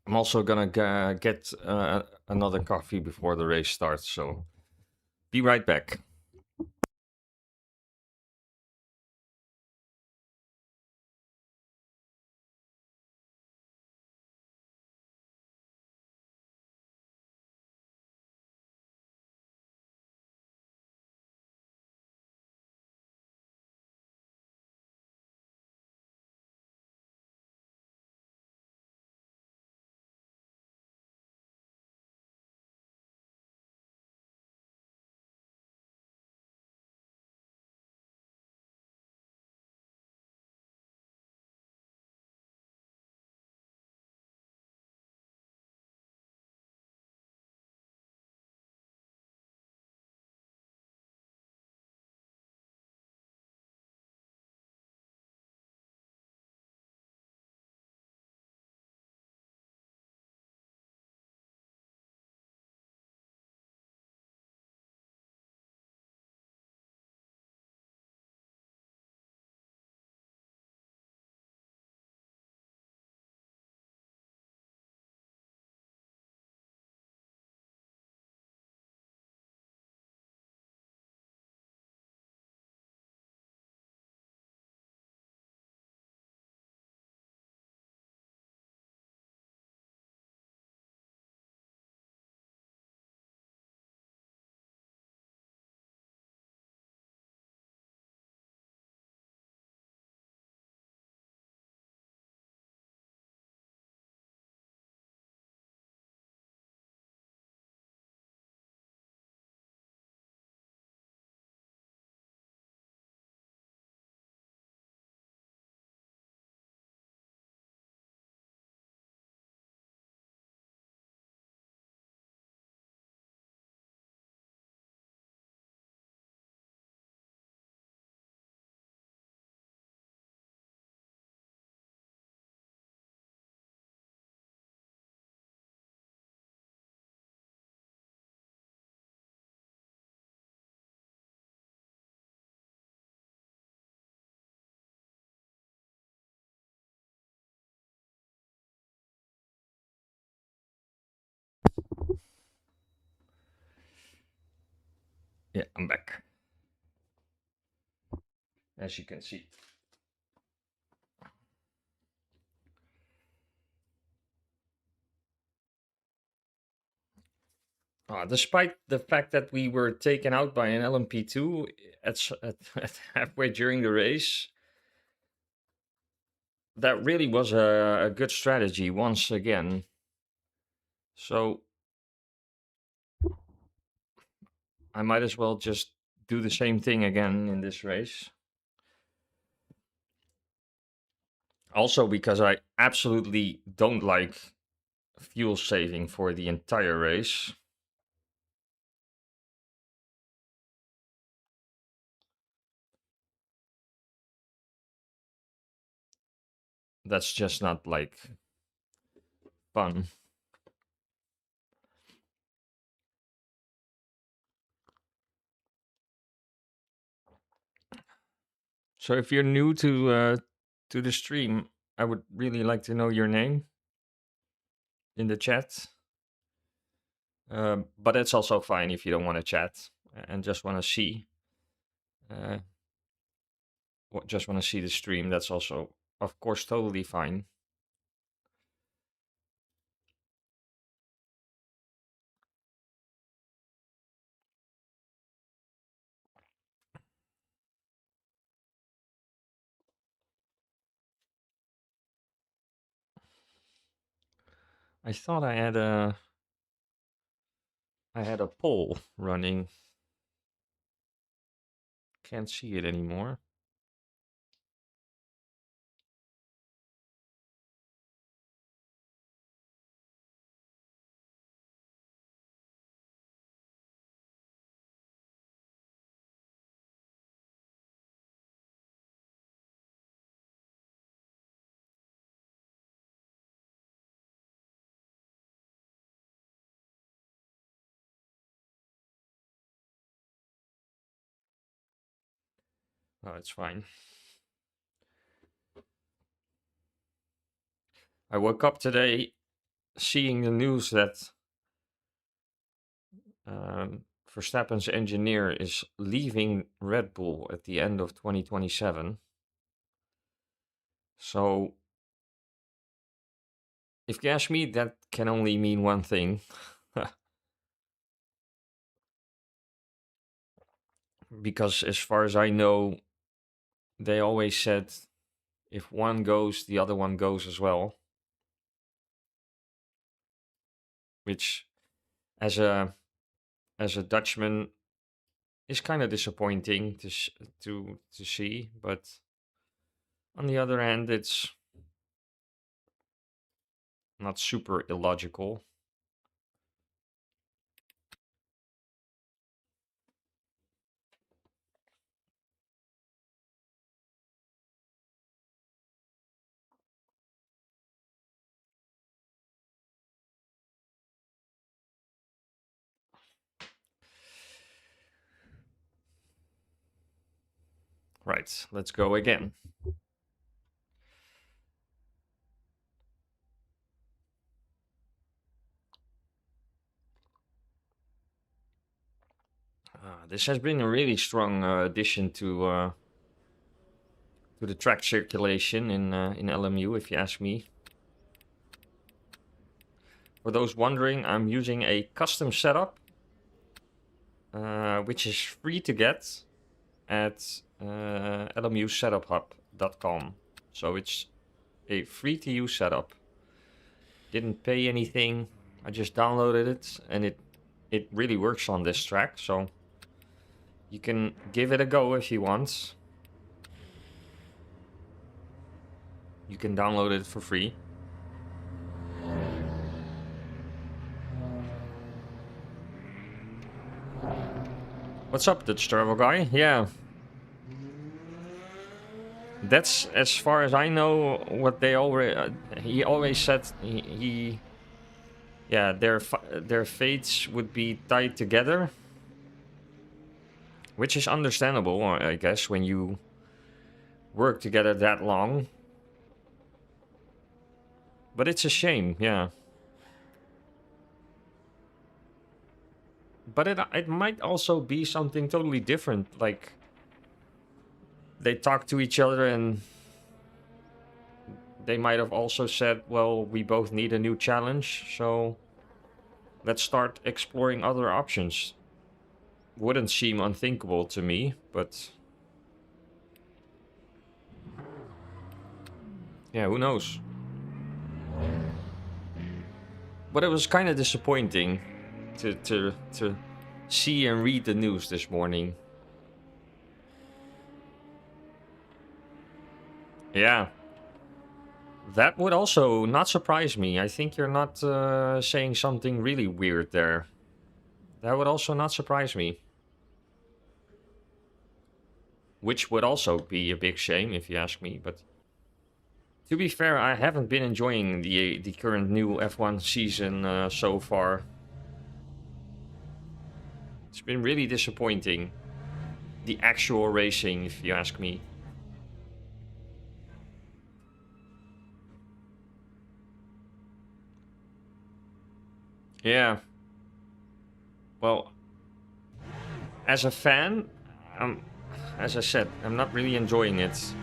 I'm also gonna get another coffee before the race starts, so be right back. Yeah, I'm back. As you can see. Despite the fact that we were taken out by an LMP2 at halfway during the race, that really was a good strategy once again. So I might as well just do the same thing again in this race. Also, because I absolutely don't like fuel saving for the entire race. That's just not like fun. So if you're new to the stream, I would really like to know your name in the chat. But it's also fine if you don't want to chat and just want to see. Uh, just want to see the stream. That's also, of course, totally fine. I thought I had a poll running. Can't see it anymore. Oh, it's fine. I woke up today seeing the news that Verstappen's engineer is leaving Red Bull at the end of 2027. So, if you ask me, that can only mean one thing. Because as far as I know, they always said if one goes, the other one goes as well. Which, as a Dutchman, is kind of disappointing to see. But on the other hand, it's not super illogical. Right, let's go again. This has been a really strong addition to the track circulation in LMU, if you ask me. For those wondering, I'm using a custom setup, which is free to get at lmussetuphub.com. So it's a free-to-use setup. Didn't pay anything. I just downloaded it, and it really works on this track. So you can give it a go if you want. You can download it for free. What's up, Dutch travel guy? Yeah. That's as far as I know what they already. He always said yeah, their fates would be tied together, which is understandable, I guess, when you work together that long. But it's a shame, yeah. But it might also be something totally different, like they talk to each other and they might have also said, well, we both need a new challenge, so let's start exploring other options. Wouldn't seem unthinkable to me, but yeah, who knows? But it was kind of disappointing to see and read the news this morning. Yeah. That would also not surprise me. I think you're not saying something really weird there. That would also not surprise me. Which would also be a big shame if you ask me, but to be fair, I haven't been enjoying the current new F1 season so far. It's been really disappointing. The actual racing, if you ask me. Yeah. Well, as a fan, as I said, I'm not really enjoying it.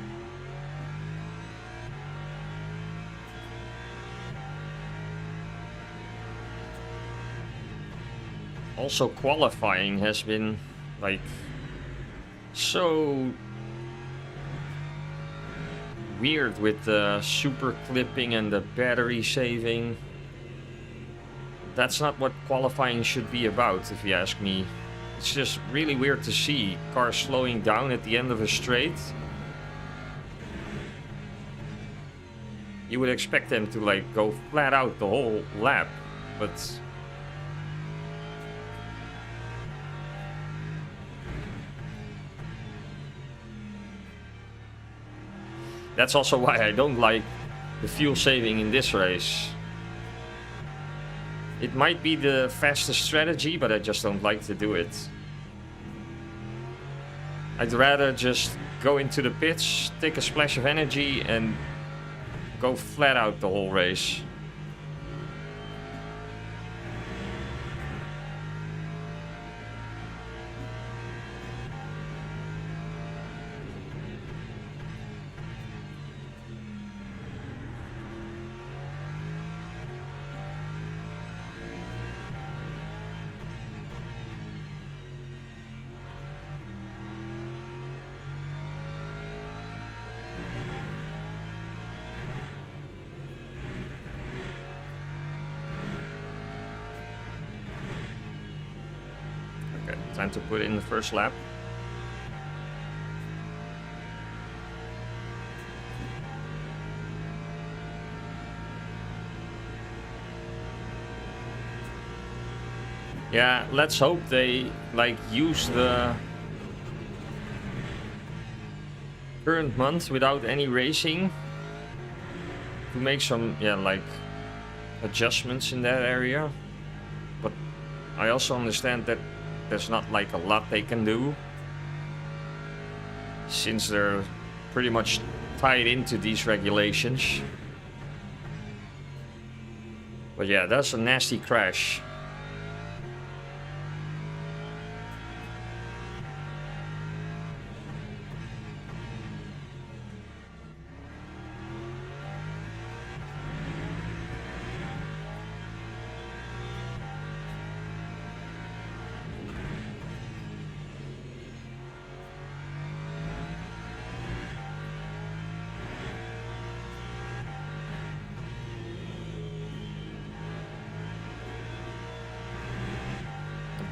Also, qualifying has been, like, so weird with the super clipping and the battery saving. That's not what qualifying should be about, if you ask me. It's just really weird to see cars slowing down at the end of a straight. You would expect them to, like, go flat out the whole lap, but that's also why I don't like the fuel saving in this race. It might be the fastest strategy, but I just don't like to do it. I'd rather just go into the pits, take a splash of energy, and go flat out the whole race. Time to put in the first lap. Yeah, let's hope they like use the current month without any racing to make some like adjustments in that area. But I also understand that there's not like a lot they can do since they're pretty much tied into these regulations. But yeah, that's a nasty crash.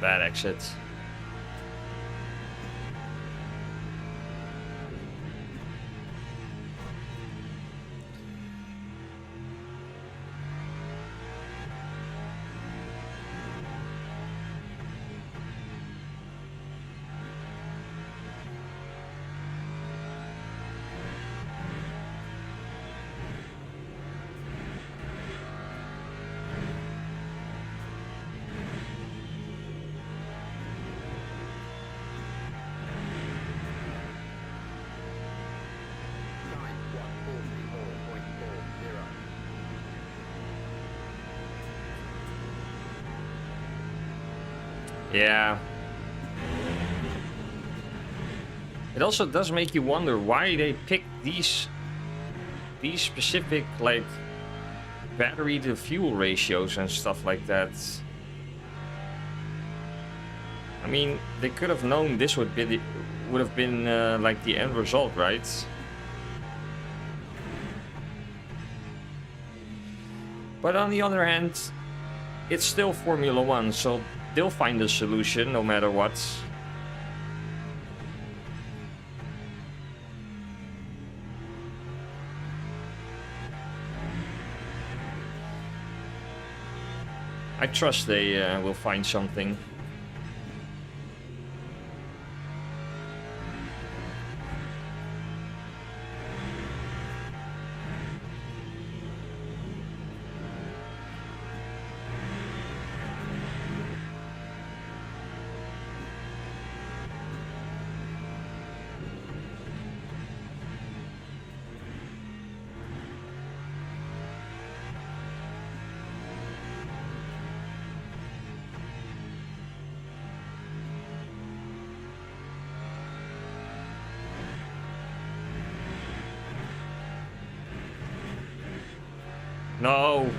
Bad exit. Yeah. It also does make you wonder why they pick these specific like battery to fuel ratios and stuff like that. I mean, they could have known this would have been like the end result, right? But on the other hand, it's still Formula One, so they'll find a solution no matter what. I trust they will find something. No.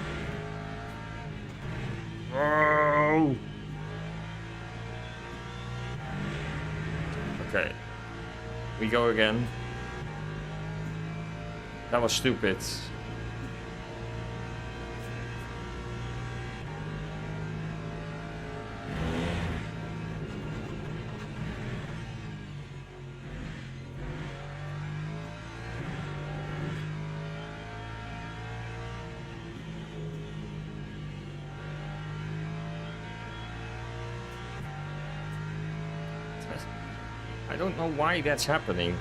Oh. Okay. We go again. That was stupid. I don't know why that's happening.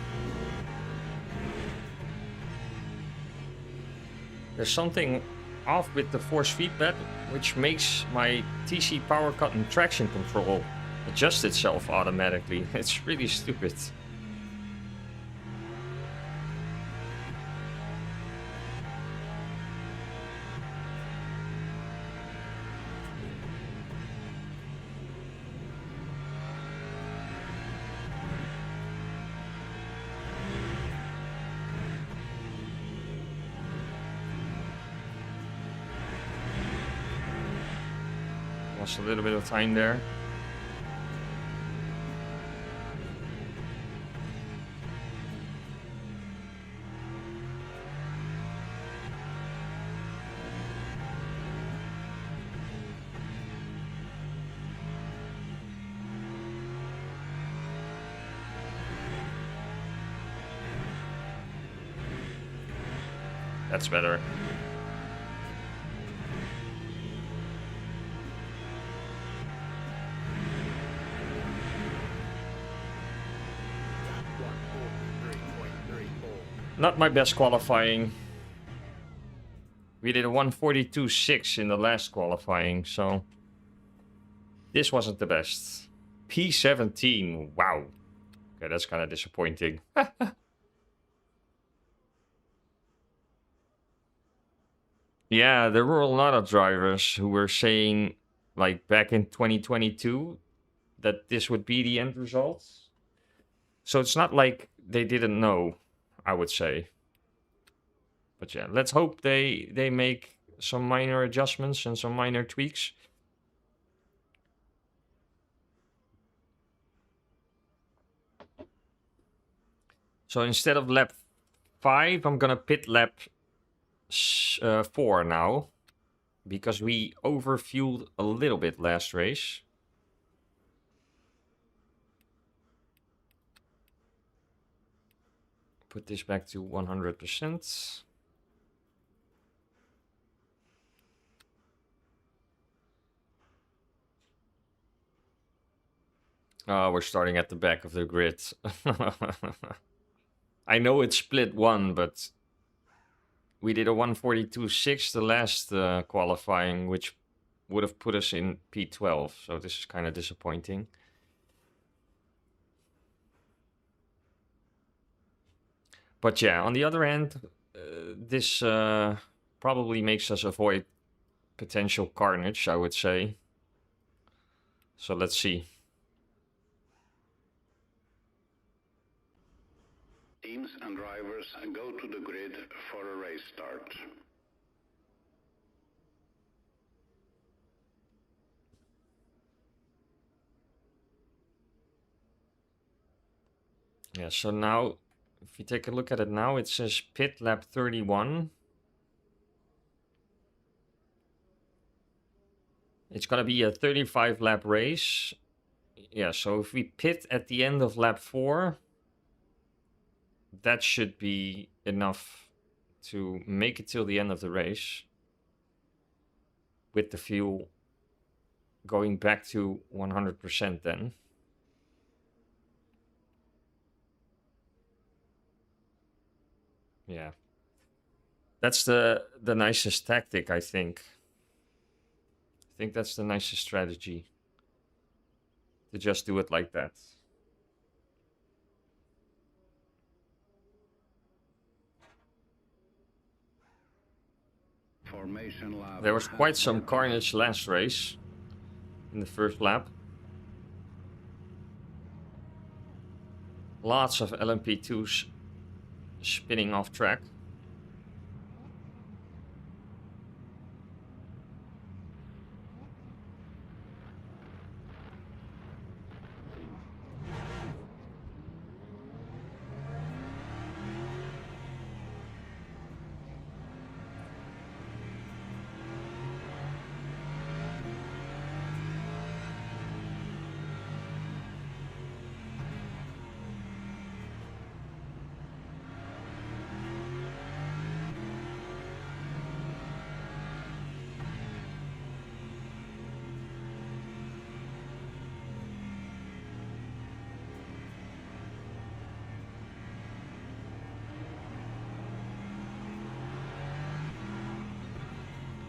There's something off with the force feedback, which makes my TC power cut and traction control adjust itself automatically. It's really stupid. Lost a little bit of time there. That's better. Not my best qualifying. We did a 142.6 in the last qualifying, so this wasn't the best. P17, wow. Okay, that's kind of disappointing. Yeah, there were a lot of drivers who were saying, like back in 2022, that this would be the end result. So it's not like they didn't know, I would say. But yeah, let's hope they make some minor adjustments and some minor tweaks. So instead of lap 5, I'm gonna pit lap 4 now. Because we overfueled a little bit last race. Put this back to 100%. Oh, we're starting at the back of the grid. I know it's split 1, but we did a 142.6 the last qualifying, which would have put us in P12. So this is kind of disappointing. But yeah, on the other hand, this probably makes us avoid potential carnage, I would say. So let's see. Teams and drivers go to the grid for a race start. Yeah, so now, if you take a look at it now, it says pit lap 31. It's going to be a 35 lap race. Yeah, so if we pit at the end of lap 4, that should be enough to make it till the end of the race. With the fuel going back to 100% then. Yeah. That's the nicest tactic, I think. I think that's the nicest strategy. To just do it like that. Formation lap. There was quite some carnage last race. In the first lap. Lots of LMP2s spinning off track.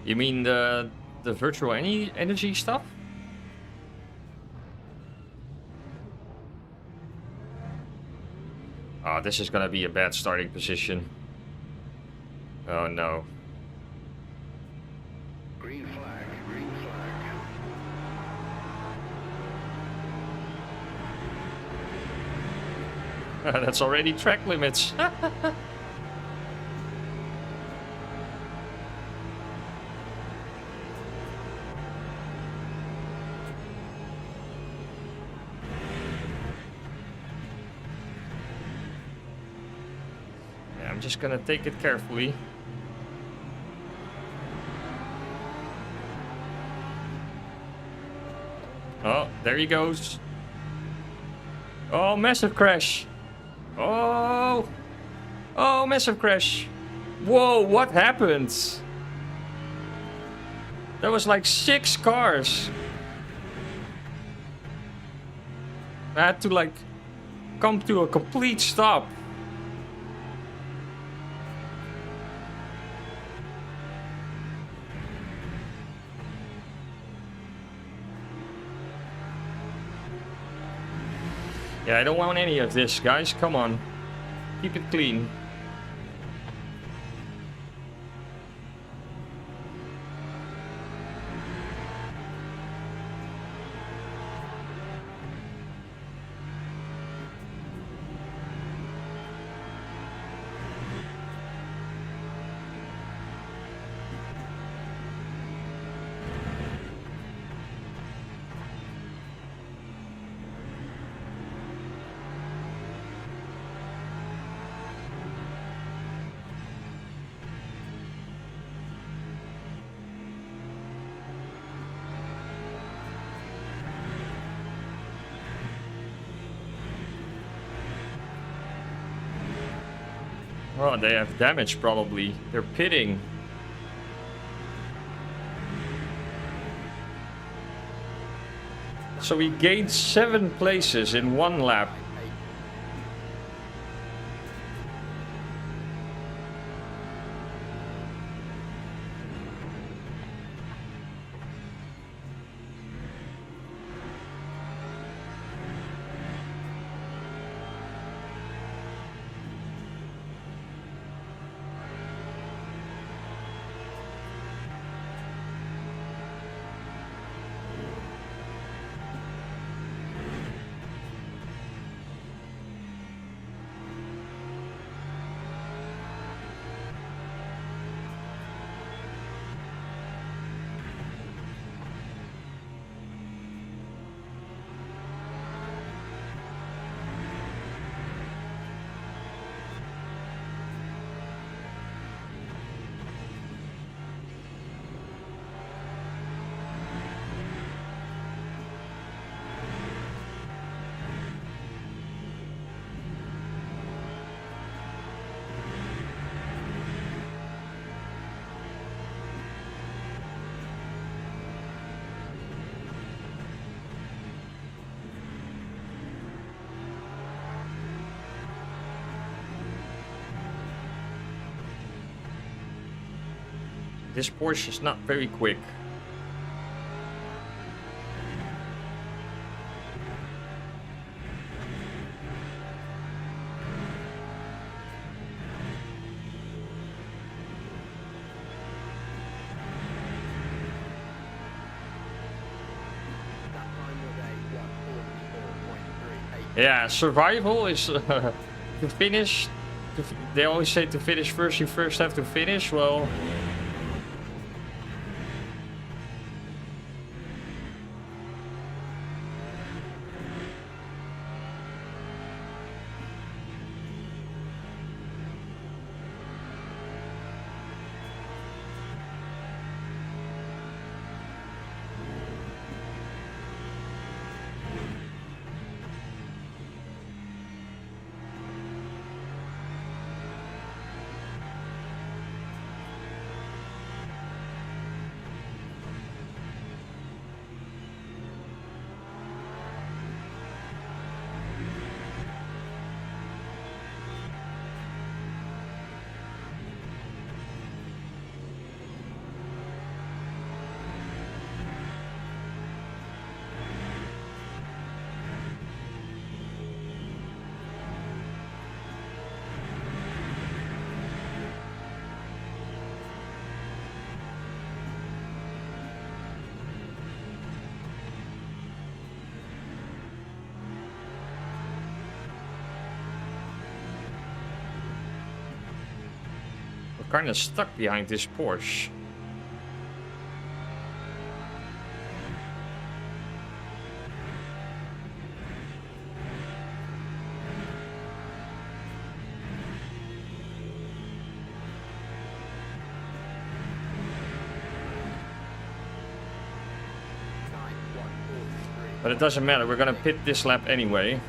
You mean the virtual energy stuff? Oh, this is gonna be a bad starting position. Oh no. Green flag, green flag. That's already track limits. Just gonna take it carefully. Oh, there he goes. Oh, massive crash. Oh, massive crash. Whoa, what happened? There was like 6 cars. I had to like come to a complete stop. Yeah, I don't want any of this, guys. Come on. Keep it clean. Oh, they have damage probably. They're pitting. So we gained 7 places in 1 lap. This Porsche is not very quick. Yeah, survival is to finish. They always say to finish first, you first have to finish. Well, kind of stuck behind this Porsche. But it doesn't matter, we're gonna pit this lap anyway.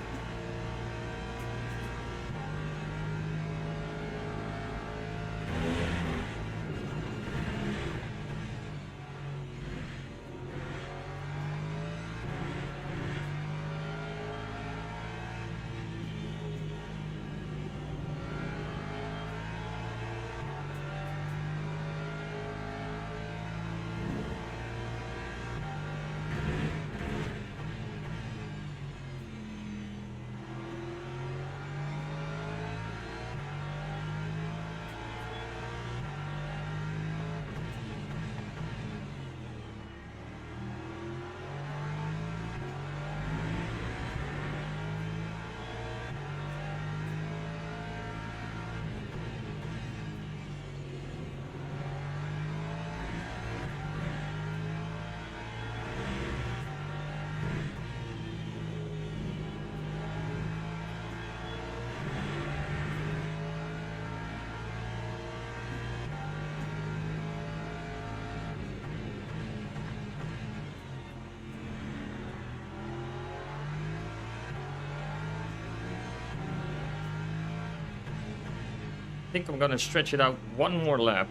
think I'm gonna stretch it out one more lap.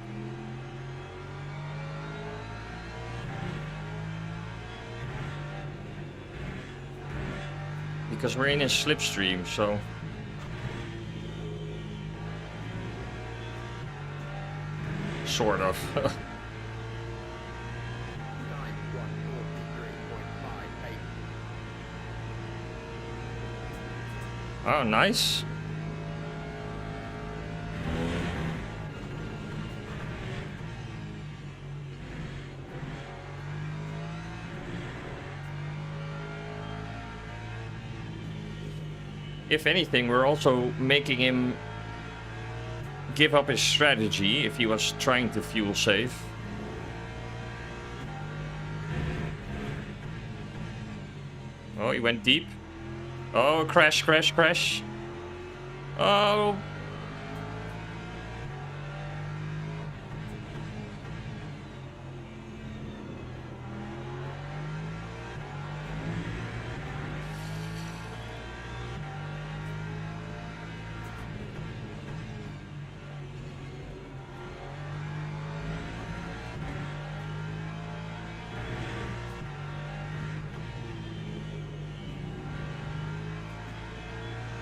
Because we're in a slipstream, so... Sort of. Oh, nice. If anything, we're also making him give up his strategy if he was trying to fuel save. Oh, he went deep. Oh, crash, crash, crash. Oh.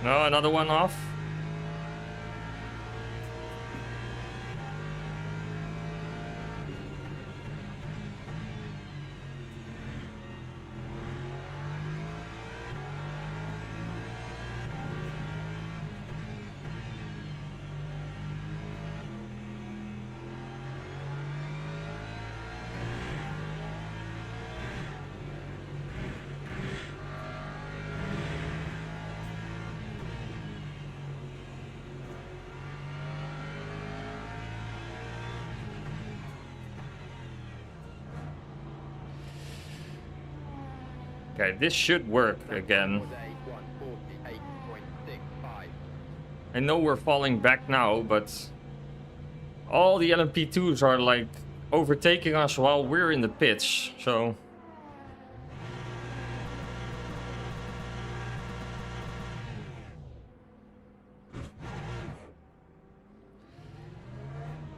No, another one off. Okay, this should work again. I know we're falling back now, but all the LMP2s are like overtaking us while we're in the pits, so...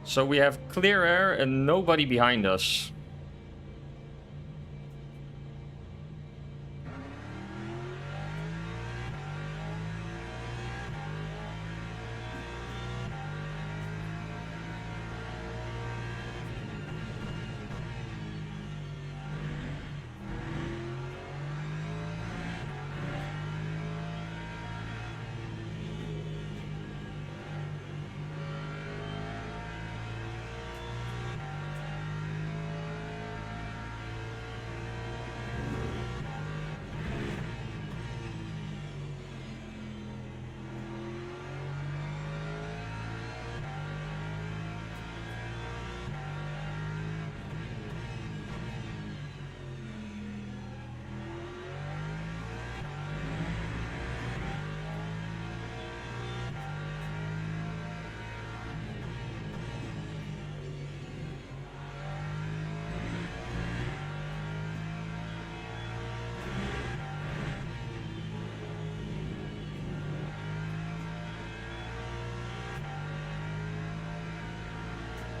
So we have clear air and nobody behind us.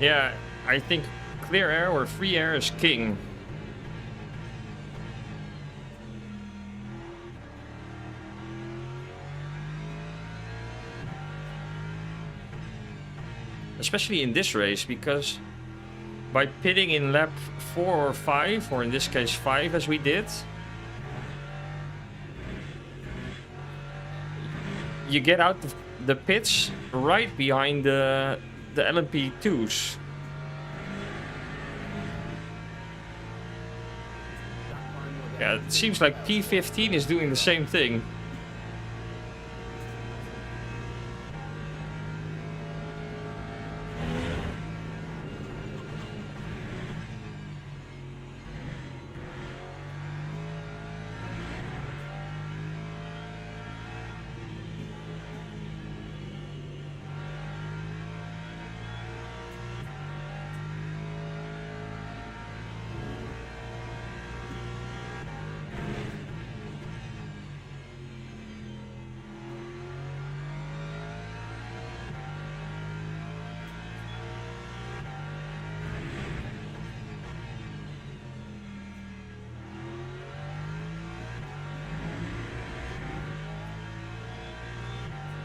Yeah, I think clear air or free air is king. Especially in this race, because by pitting in lap 4 or 5, or in this case 5 as we did, you get out the pits right behind the LMP2s. Yeah, it seems like P15 is doing the same thing.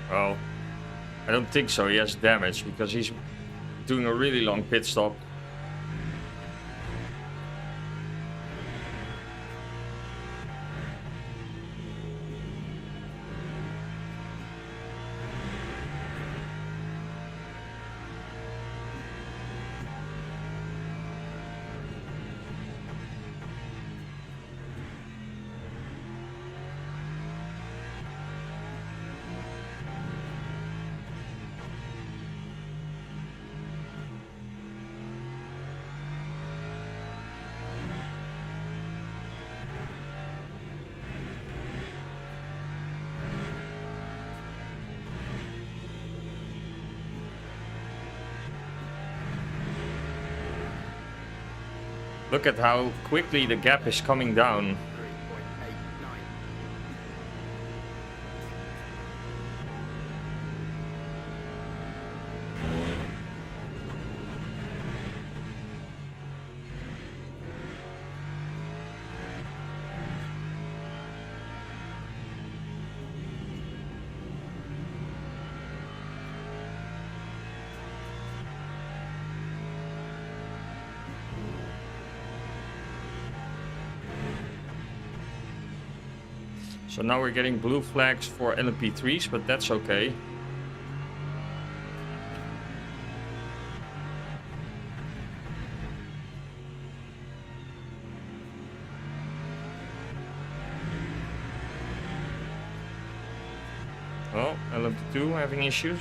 Well, I don't think so. He has damage because he's doing a really long pit stop. Look at how quickly the gap is coming down. 3.89. So now we're getting blue flags for LMP3s, but that's okay. Oh, LMP2 having issues.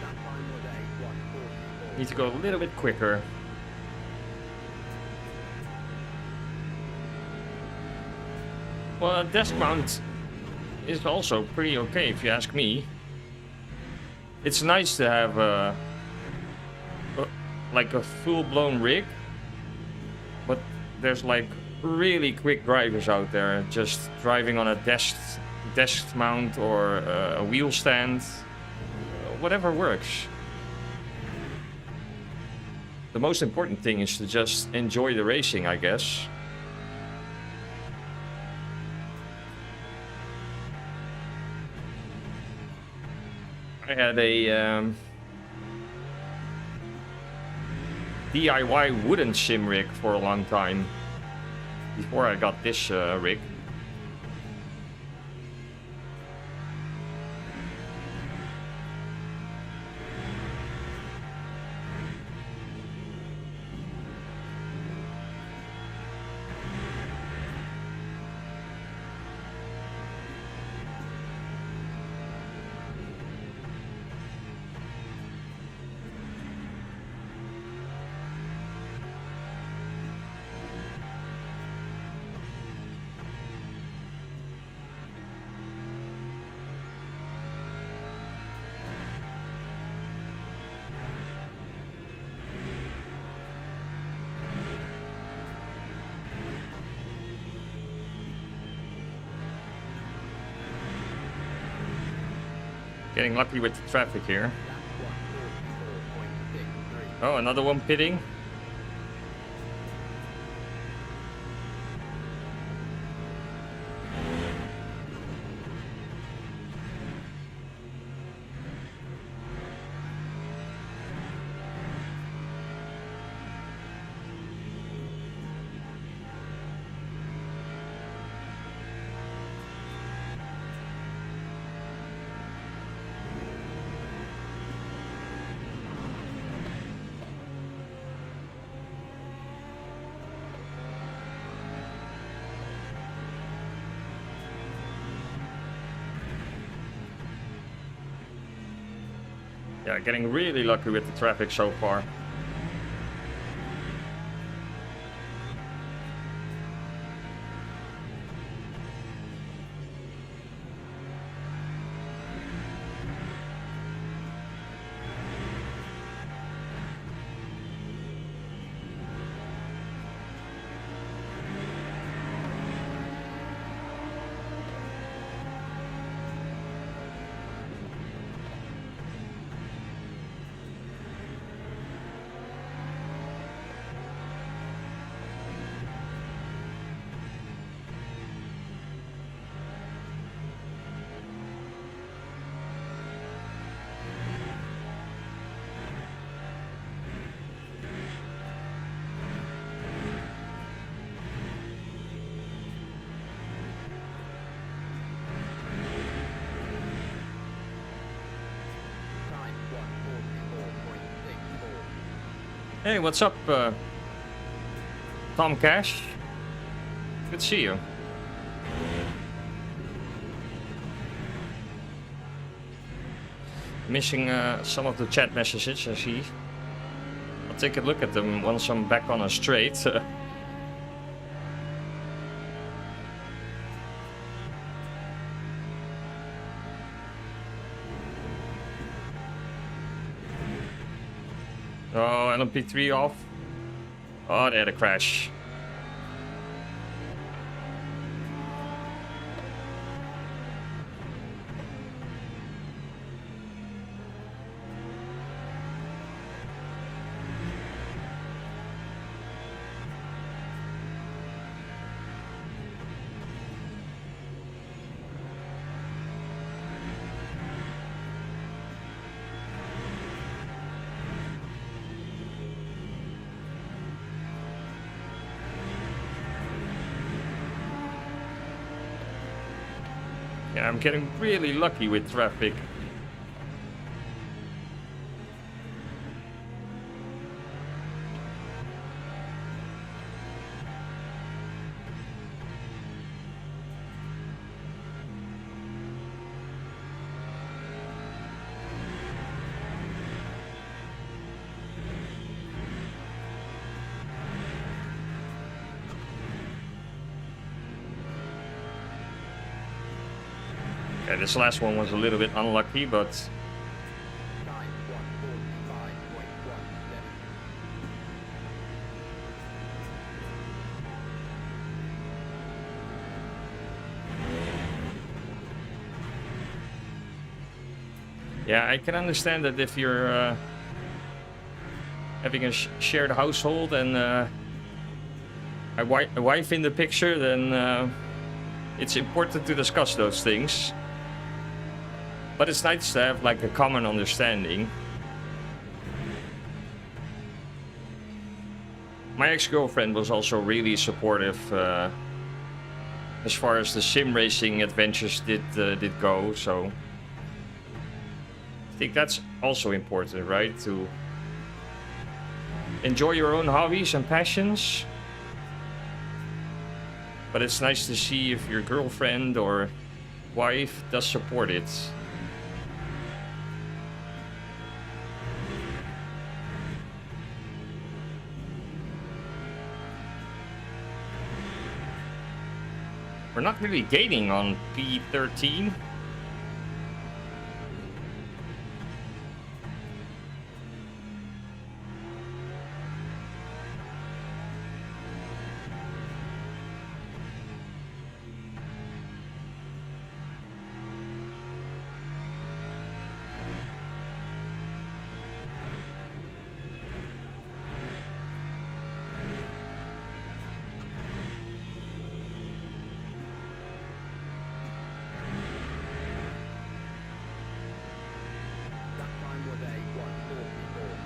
That time was a 1:44. Need to go a little bit quicker. Well, desk mount is also pretty okay if you ask me. It's nice to have like a full-blown rig, but there's like really quick drivers out there just driving on a desk mount or a wheel stand, whatever works. The most important thing is to just enjoy the racing, I guess. I had a DIY wooden sim rig for a long time before I got this rig. Getting lucky with the traffic here. That's 1:44.63. Oh, another one pitting. Yeah, getting really lucky with the traffic so far. Time 1:44.64. Hey, what's up, Tom Cash? Good to see you. Missing some of the chat messages, I see. I'll take a look at them once I'm back on a straight. Oh, LMP3 off. Oh, they had a crash. Yeah, I'm getting really lucky with traffic. Okay, this last one was a little bit unlucky, but Time 1:45.17. yeah, I can understand that if you're having a shared household and a wife in the picture, then it's important to discuss those things. But it's nice to have like a common understanding. My ex-girlfriend was also really supportive as far as the sim racing adventures did go. So I think that's also important, right? To enjoy your own hobbies and passions. But it's nice to see if your girlfriend or wife does support it. We're not really gaining on P13. That time was a 1:44.57.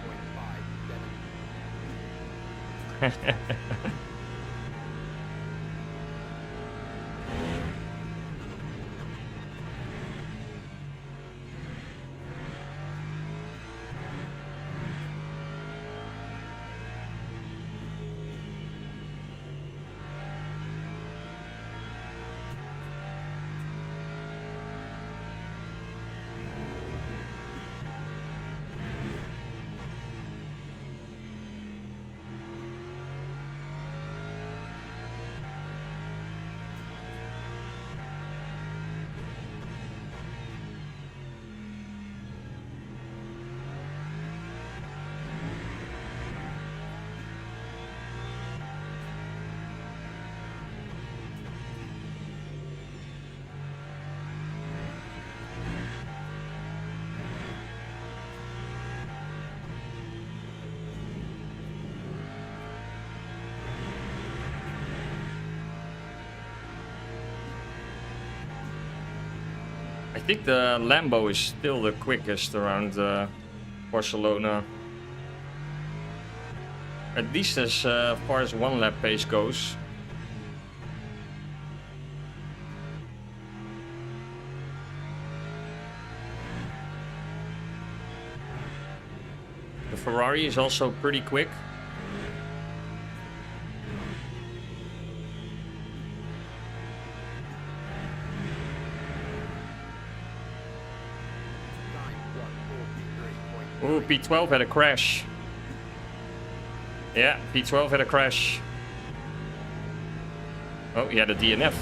think the Lambo is still the quickest around Barcelona. At least as far as one lap pace goes. The Ferrari is also pretty quick. Ooh, P12 had a crash. Yeah, P12 had a crash. Oh, he had a DNF.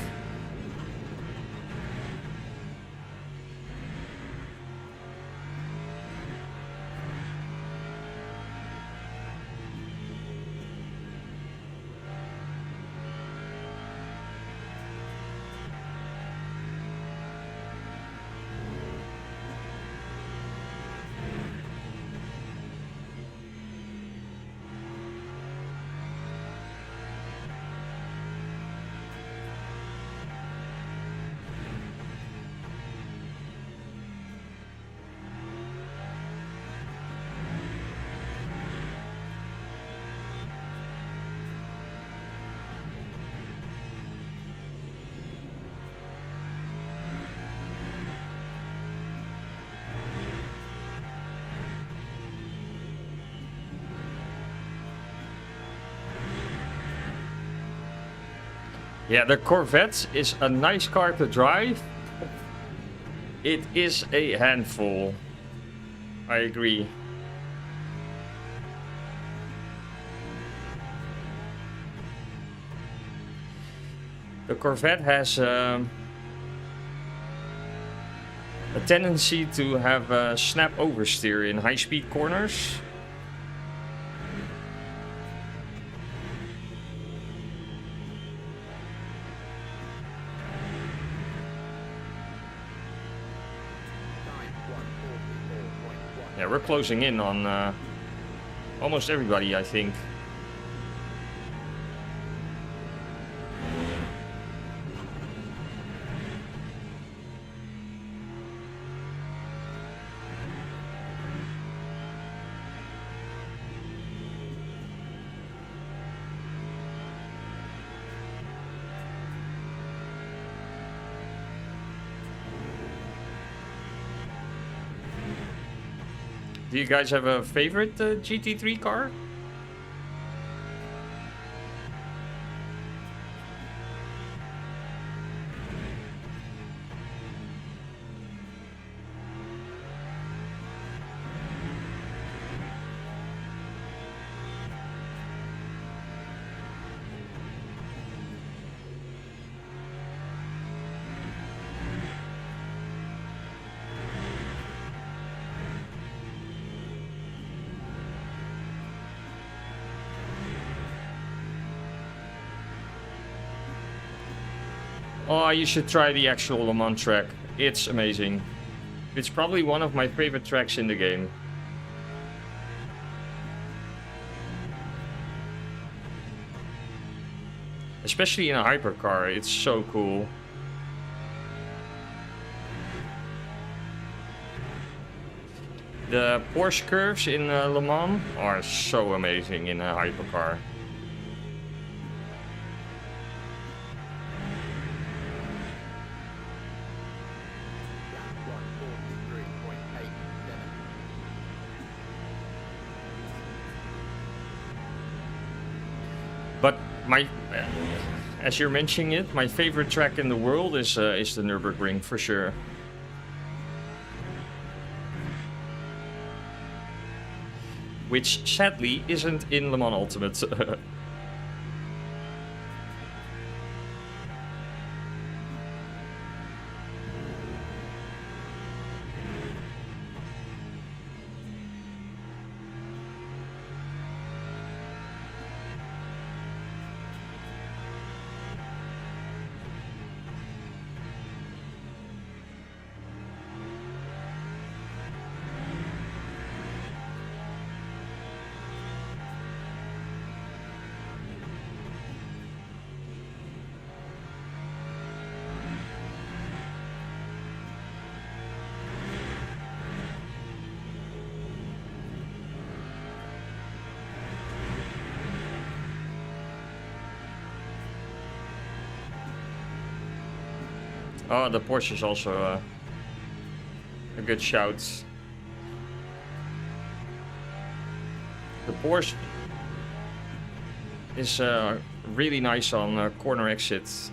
Yeah, the Corvette is a nice car to drive. It is a handful. I agree. The Corvette has a tendency to have a snap oversteer in high-speed corners. Yeah, we're closing in on almost everybody, I think. Do you guys have a favorite GT3 car? Oh, you should try the actual Le Mans track. It's amazing. It's probably one of my favorite tracks in the game. Especially in a hypercar, it's so cool. The Porsche curves in Le Mans are so amazing in a hypercar. But as you're mentioning it, my favorite track in the world is the Nürburgring for sure. Which sadly isn't in Le Mans Ultimate. Oh, the Porsche is also a good shout. The Porsche is really nice on corner exits.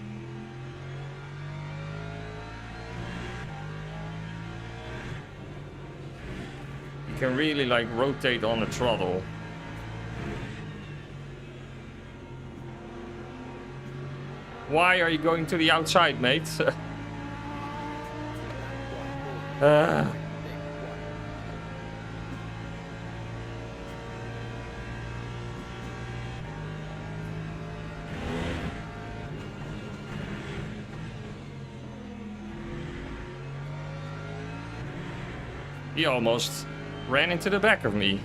You can really like rotate on the throttle. Why are you going to the outside, mate? He almost ran into the back of me.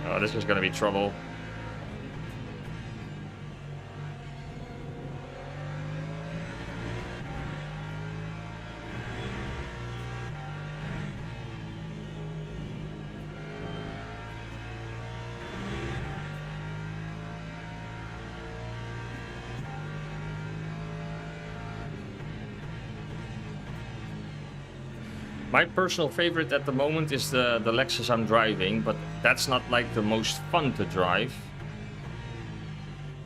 Oh, this is gonna be trouble. My personal favorite at the moment is the Lexus I'm driving, but that's not like the most fun to drive.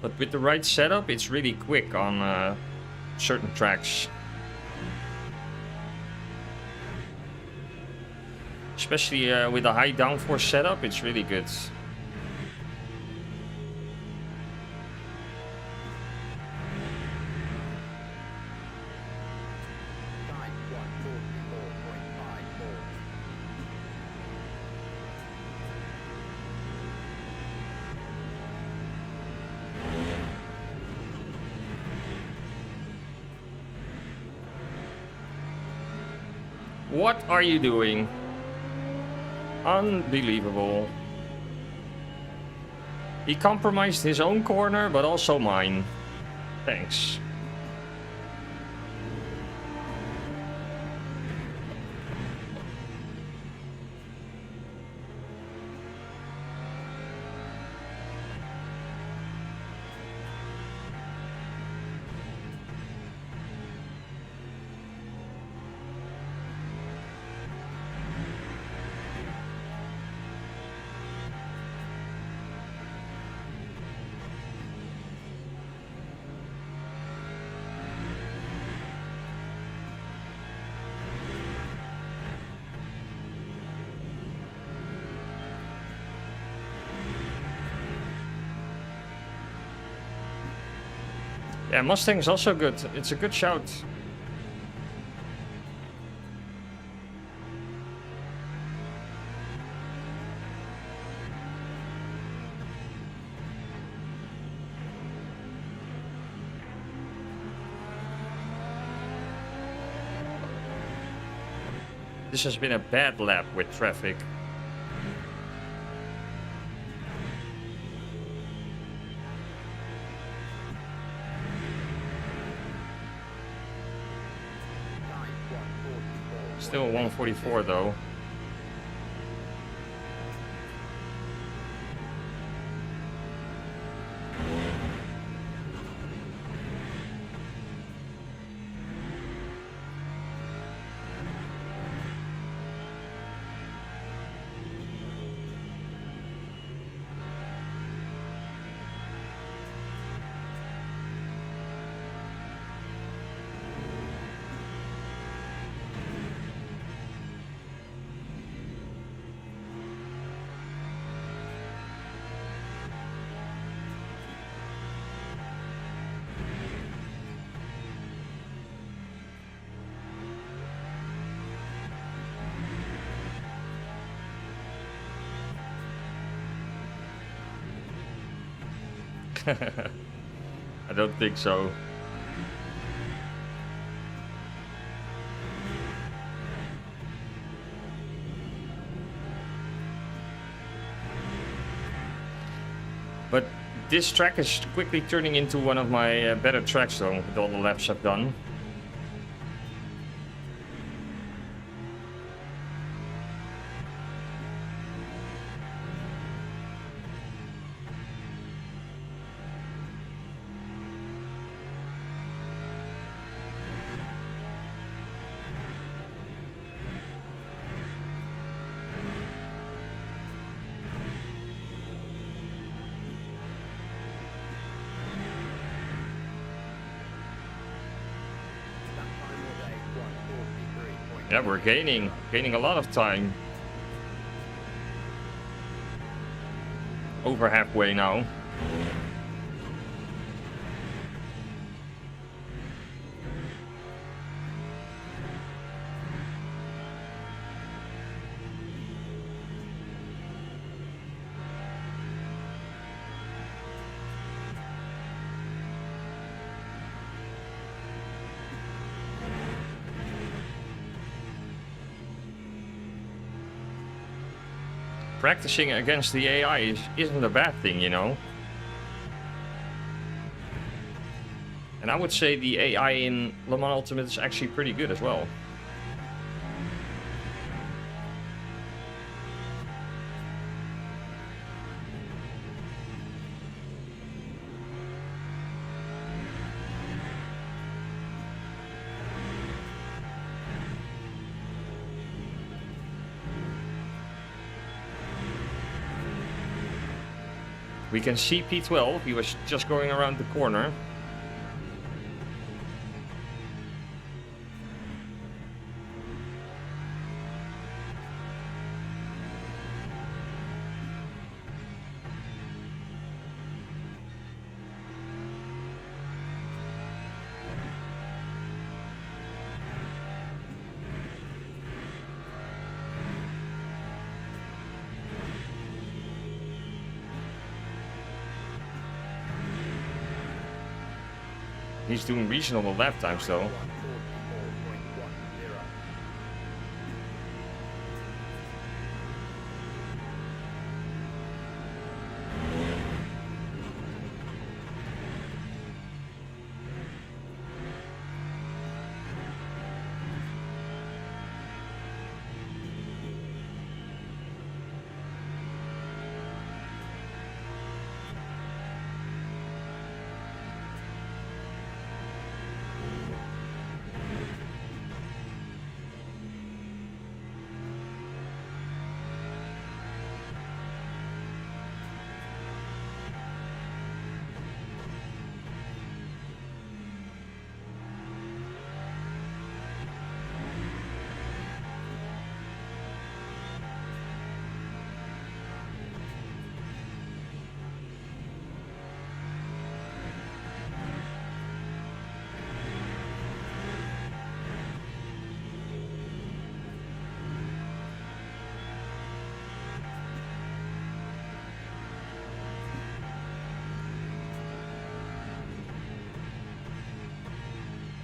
But with the right setup, it's really quick on certain tracks. Especially with a high downforce setup, it's really good. Time 1:44.54. What are you doing? Unbelievable. He compromised his own corner, but also mine. Thanks. Yeah, Mustang is also good. It's a good shout. This has been a bad lap with traffic. Time 1:44. Still 144 though. I don't think so. But this track is quickly turning into one of my better tracks though, with all the laps I've done. Yeah, we're gaining a lot of time. Over halfway now. Practicing against the AI isn't a bad thing, you know. And I would say the AI in Le Mans Ultimate is actually pretty good as well. We can see P12, he was just going around the corner. He's doing reasonable lap times though.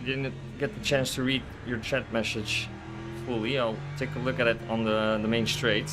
Didn't get the chance to read your chat message fully. I'll take a look at it on the main straight.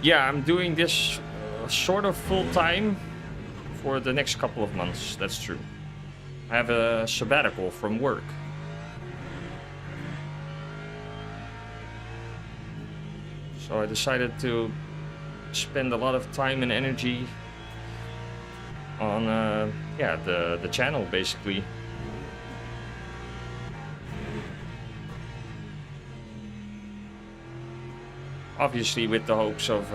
Yeah, I'm doing this sort of full time for the next couple of months, that's true. I have a sabbatical from work. So I decided to spend a lot of time and energy on yeah, the channel basically. Obviously with the hopes of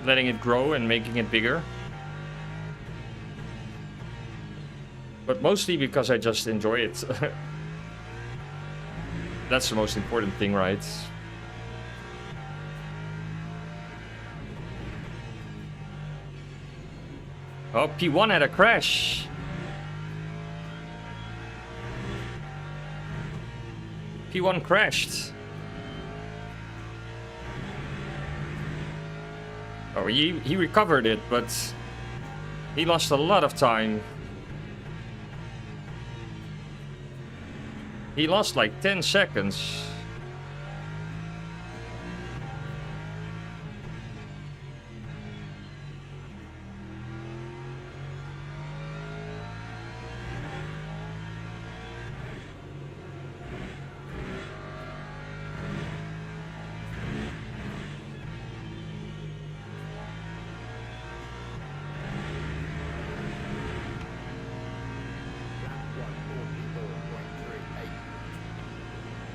letting it grow and making it bigger. But mostly because I just enjoy it. That's the most important thing, right? Oh, P1 had a crash. P1 crashed. Oh, he recovered it, but he lost a lot of time. He lost like 10 seconds.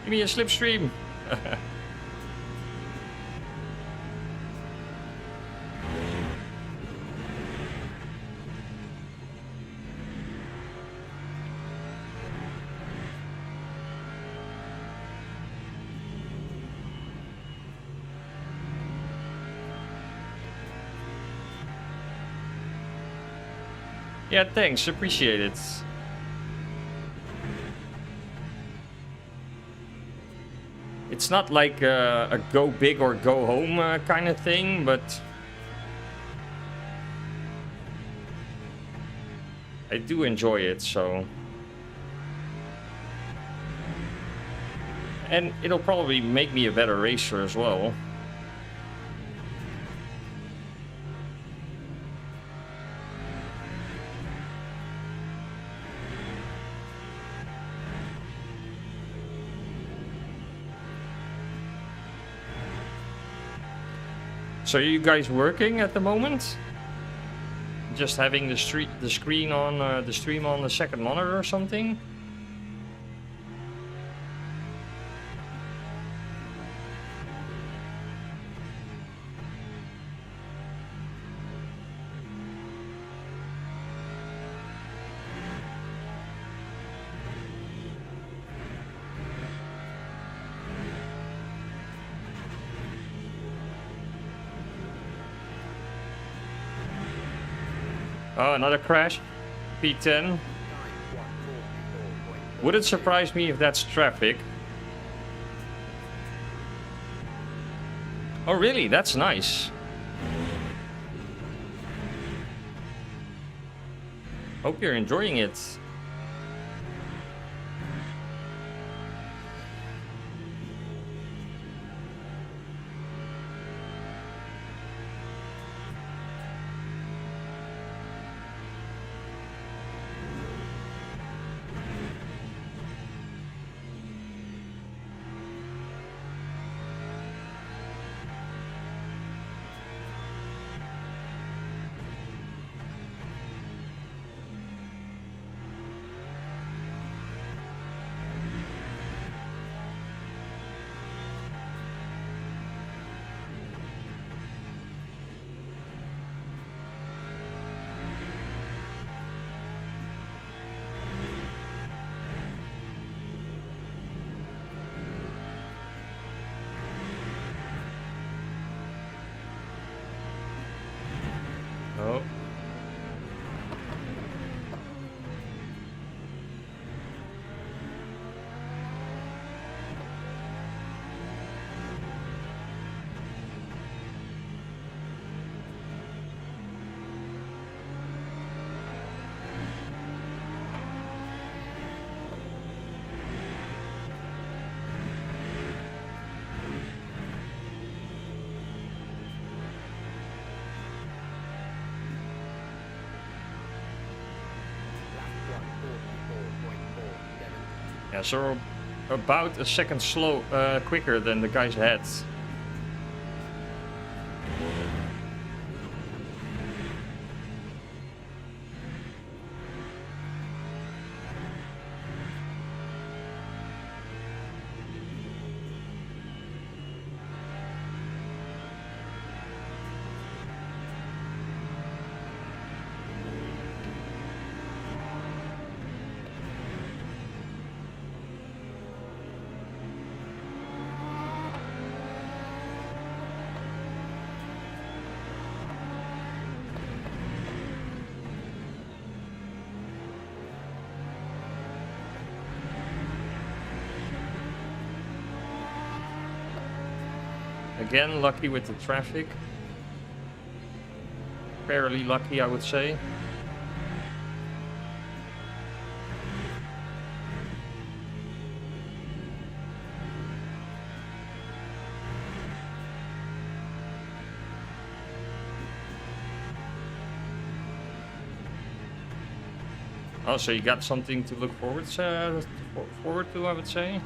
Give me a slipstream. Yeah, thanks. Appreciate it. It's not like a go big or go home kind of thing, but I do enjoy it, so. And it'll probably make me a better racer as well. So are you guys working at the moment? Just having the screen on the stream on the second monitor or something? Oh, another crash. P10. Would it surprise me if that's traffic? Oh, really? That's nice. Hope you're enjoying it. Oh. Yeah, so we're about a second quicker than the guys ahead. again, lucky with the traffic. Fairly lucky, I would say. Oh, so you got something to look forward to, I would say.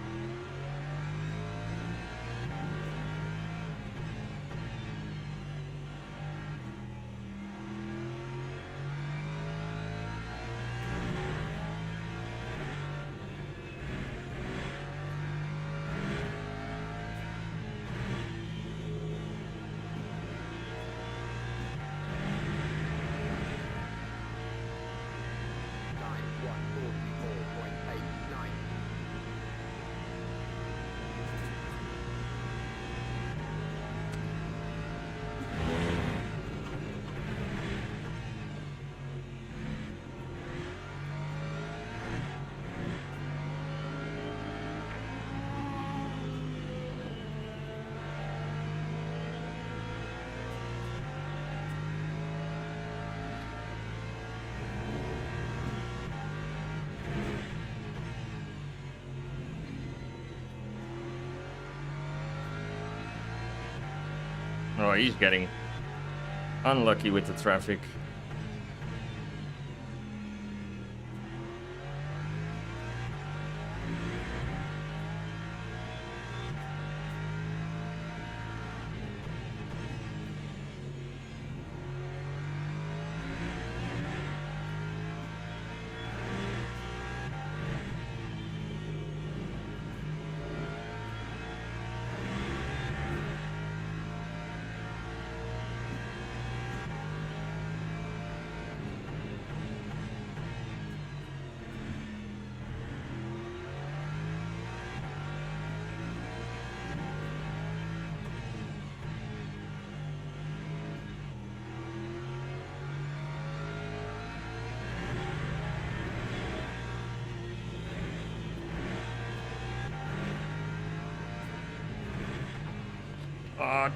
Time 1:44.89. Oh, he's getting unlucky with the traffic.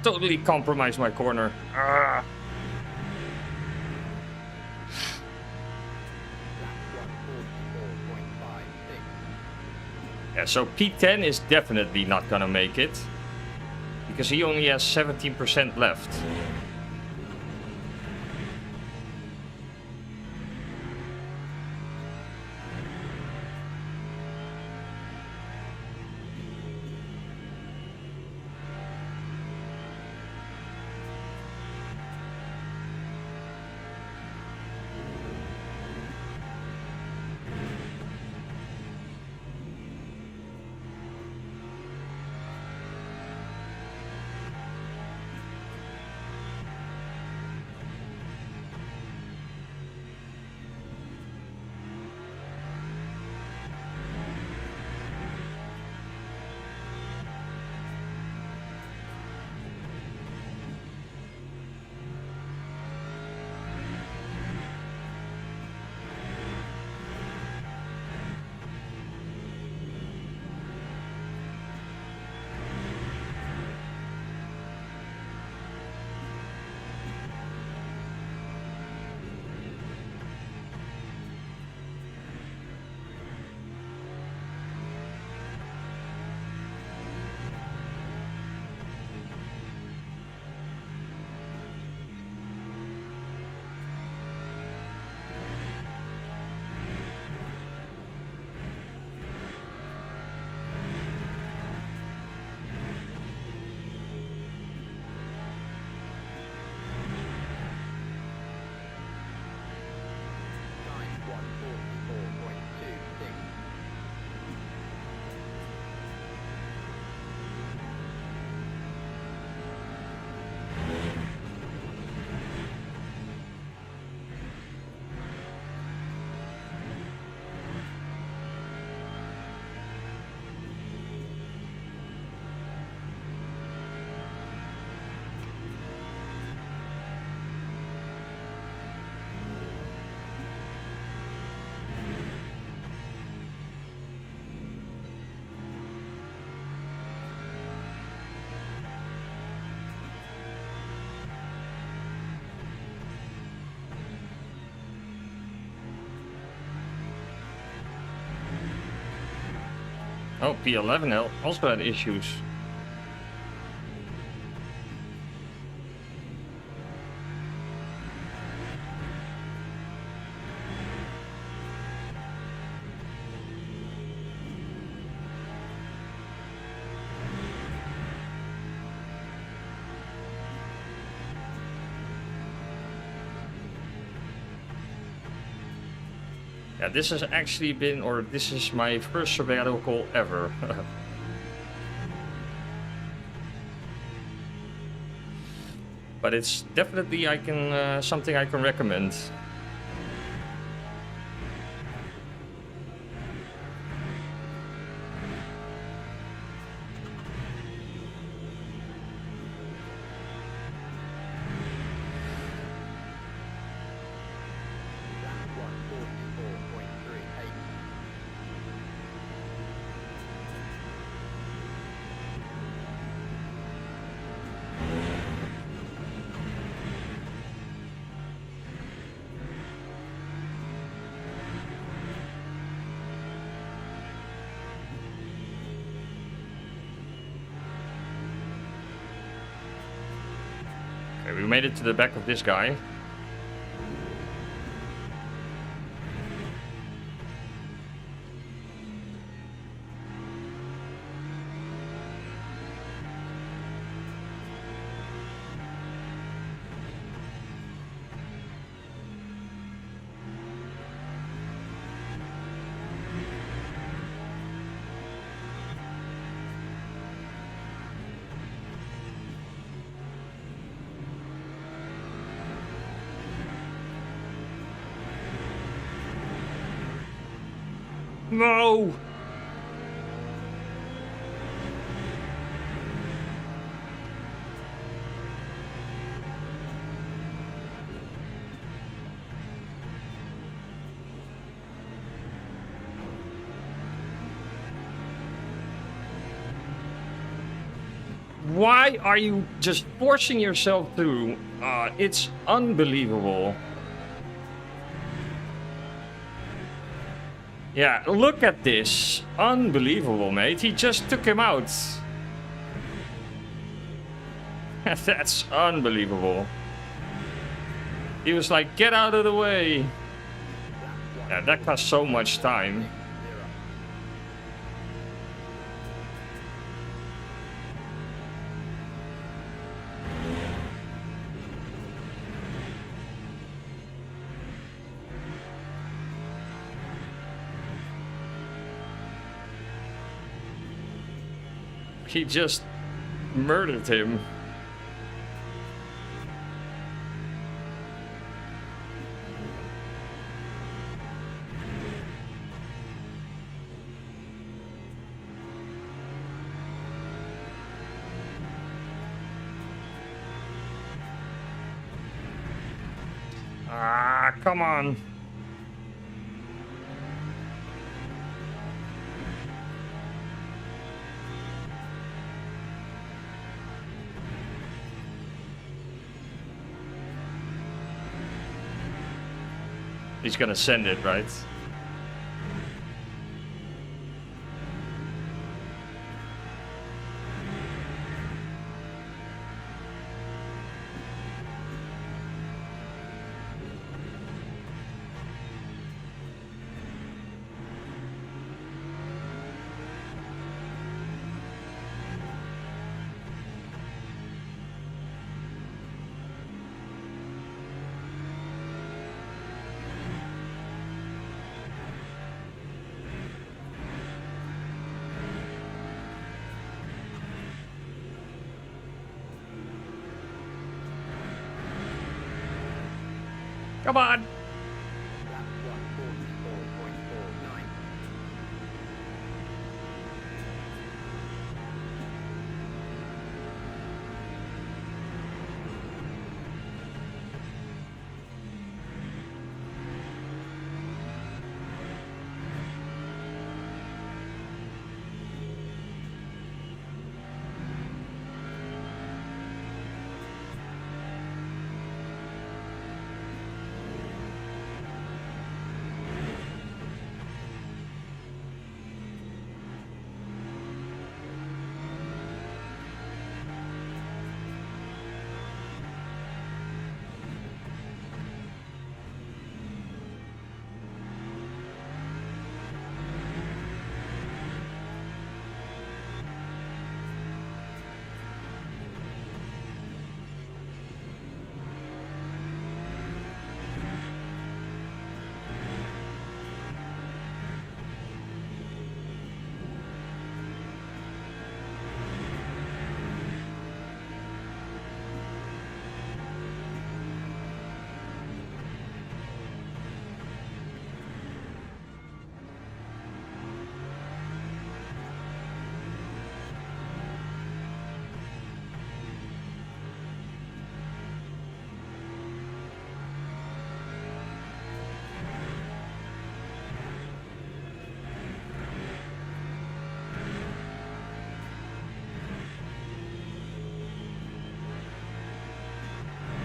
Totally compromised my corner. Lap 1:44.56. Yeah, so P10 is definitely not gonna make it. Because he only has 17% left. Oh, P11 also had issues. Yeah, this has actually been, or this is my first sabbatical ever. But it's definitely something I can recommend. Okay, we made it to the back of this guy. No! Why are you just forcing yourself through? It's unbelievable. Yeah, look at this. Unbelievable, mate. He just took him out. That's unbelievable. He was like, get out of the way. Yeah, that cost so much time. He just murdered him. Ah, come on. He's gonna send it, right? Come on.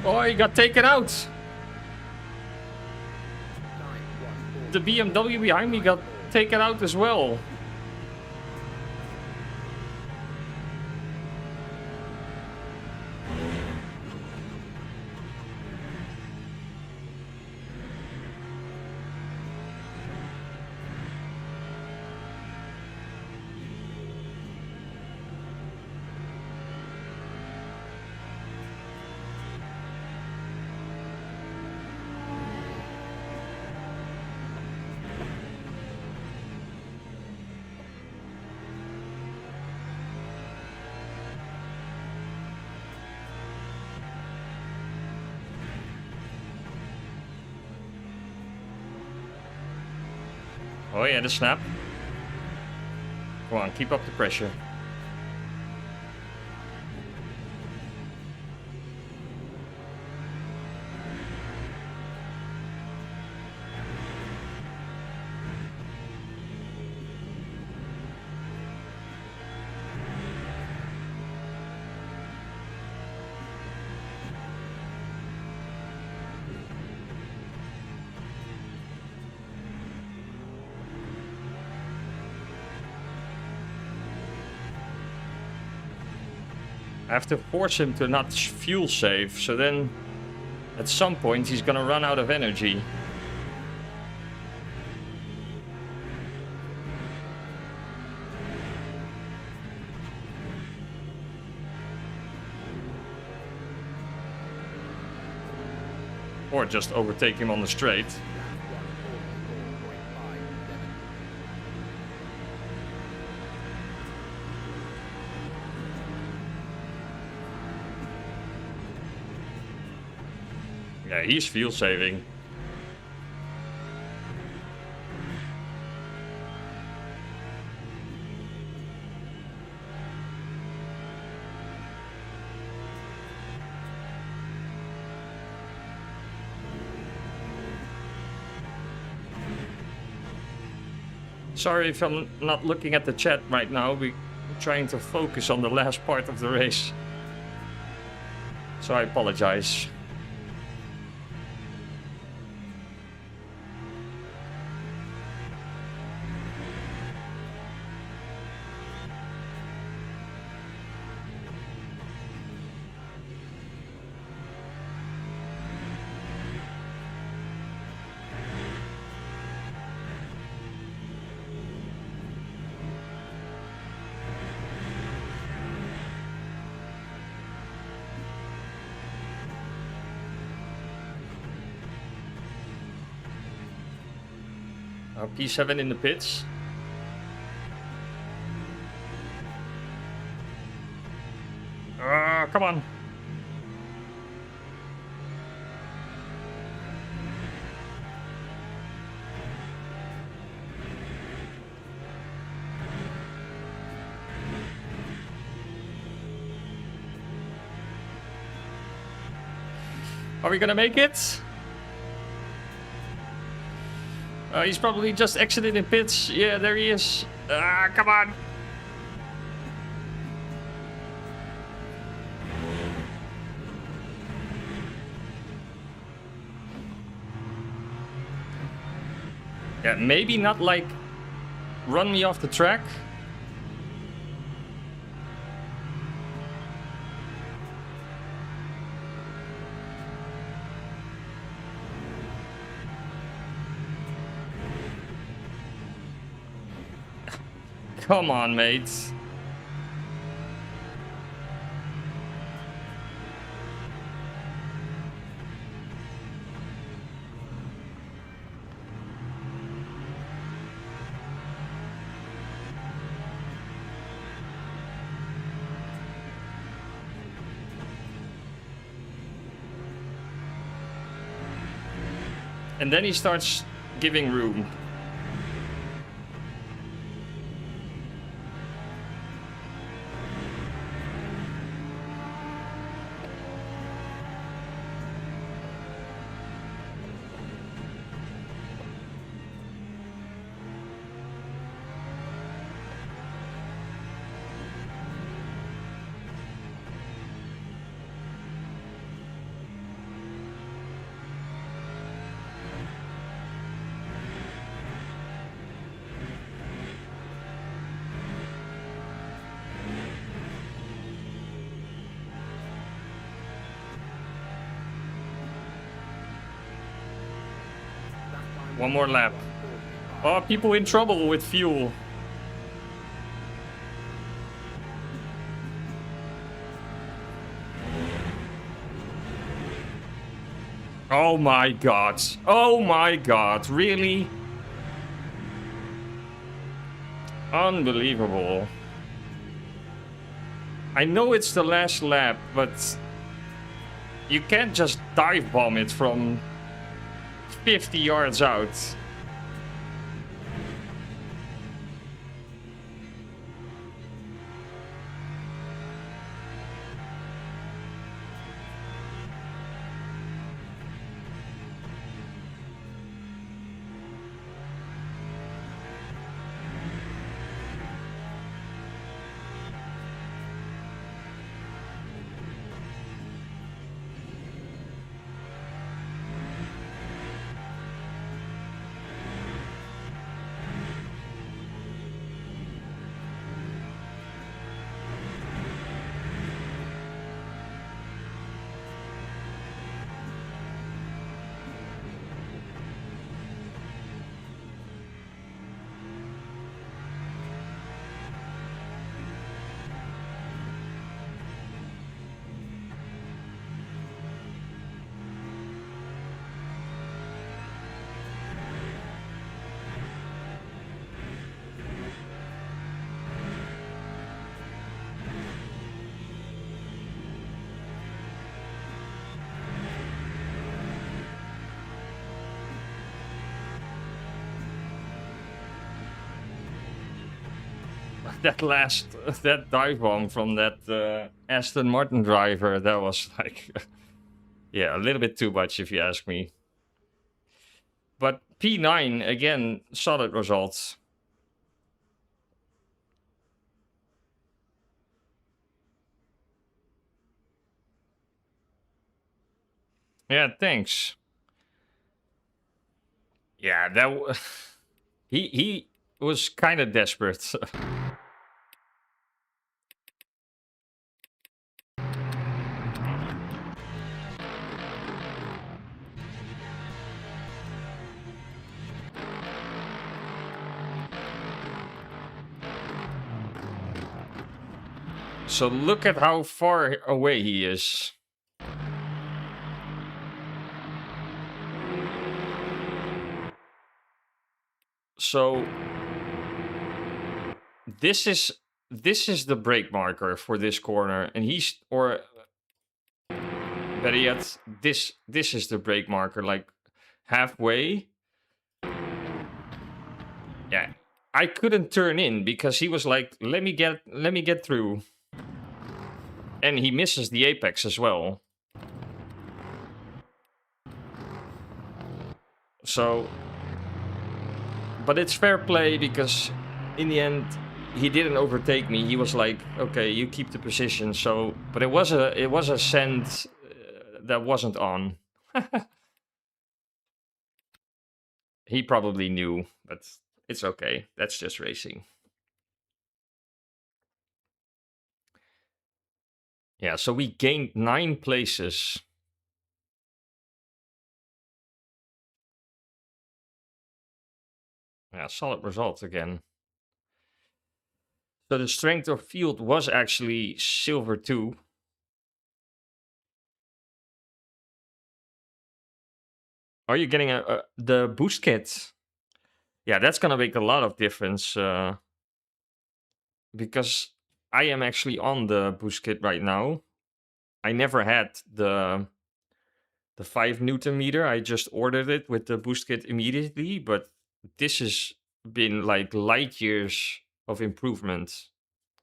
Oh, he got taken out. Time 140. The BMW behind me got taken out as well. Oh yeah, the snap. Come on, keep up the pressure. I have to force him to not fuel save, so then at some point he's gonna run out of energy. Or just overtake him on the straight. Lap 144.57. Yeah, he's fuel saving. Sorry if I'm not looking at the chat right now. We're trying to focus on the last part of the race. So I apologize. P7 in the pits. Come on. Are we gonna make it? He's probably just exited in pits. Yeah, there he is. Come on. Yeah, maybe not like run me off the track. Come on, mates. And then he starts giving room. One more lap. Oh, people in trouble with fuel. Oh my god. Oh my god. Really? Unbelievable. I know it's the last lap, but you can't just dive bomb it from 50 yards out. That dive bomb from that Aston Martin driver, that was like, yeah, a little bit too much if you ask me. But P9, again, solid results. Yeah, thanks. Yeah, he was kind of desperate. So look at how far away he is. So this is the brake marker for this corner, and better yet, this is the brake marker, like halfway. Yeah, I couldn't turn in because he was like, let me get through. And he misses the apex as well. So, but it's fair play because in the end he didn't overtake me. He was like, okay, you keep the position. So, but it was a send that wasn't on. He probably knew, but it's okay. That's just racing. Yeah, so we gained 9 places. Yeah, solid result again. So the strength of field was actually silver 2. Are you getting the boost kit? Yeah, that's gonna make a lot of difference because I am actually on the boost kit right now. I never had the 5 Newton meter. I just ordered it with the boost kit immediately, but this has been like light years of improvement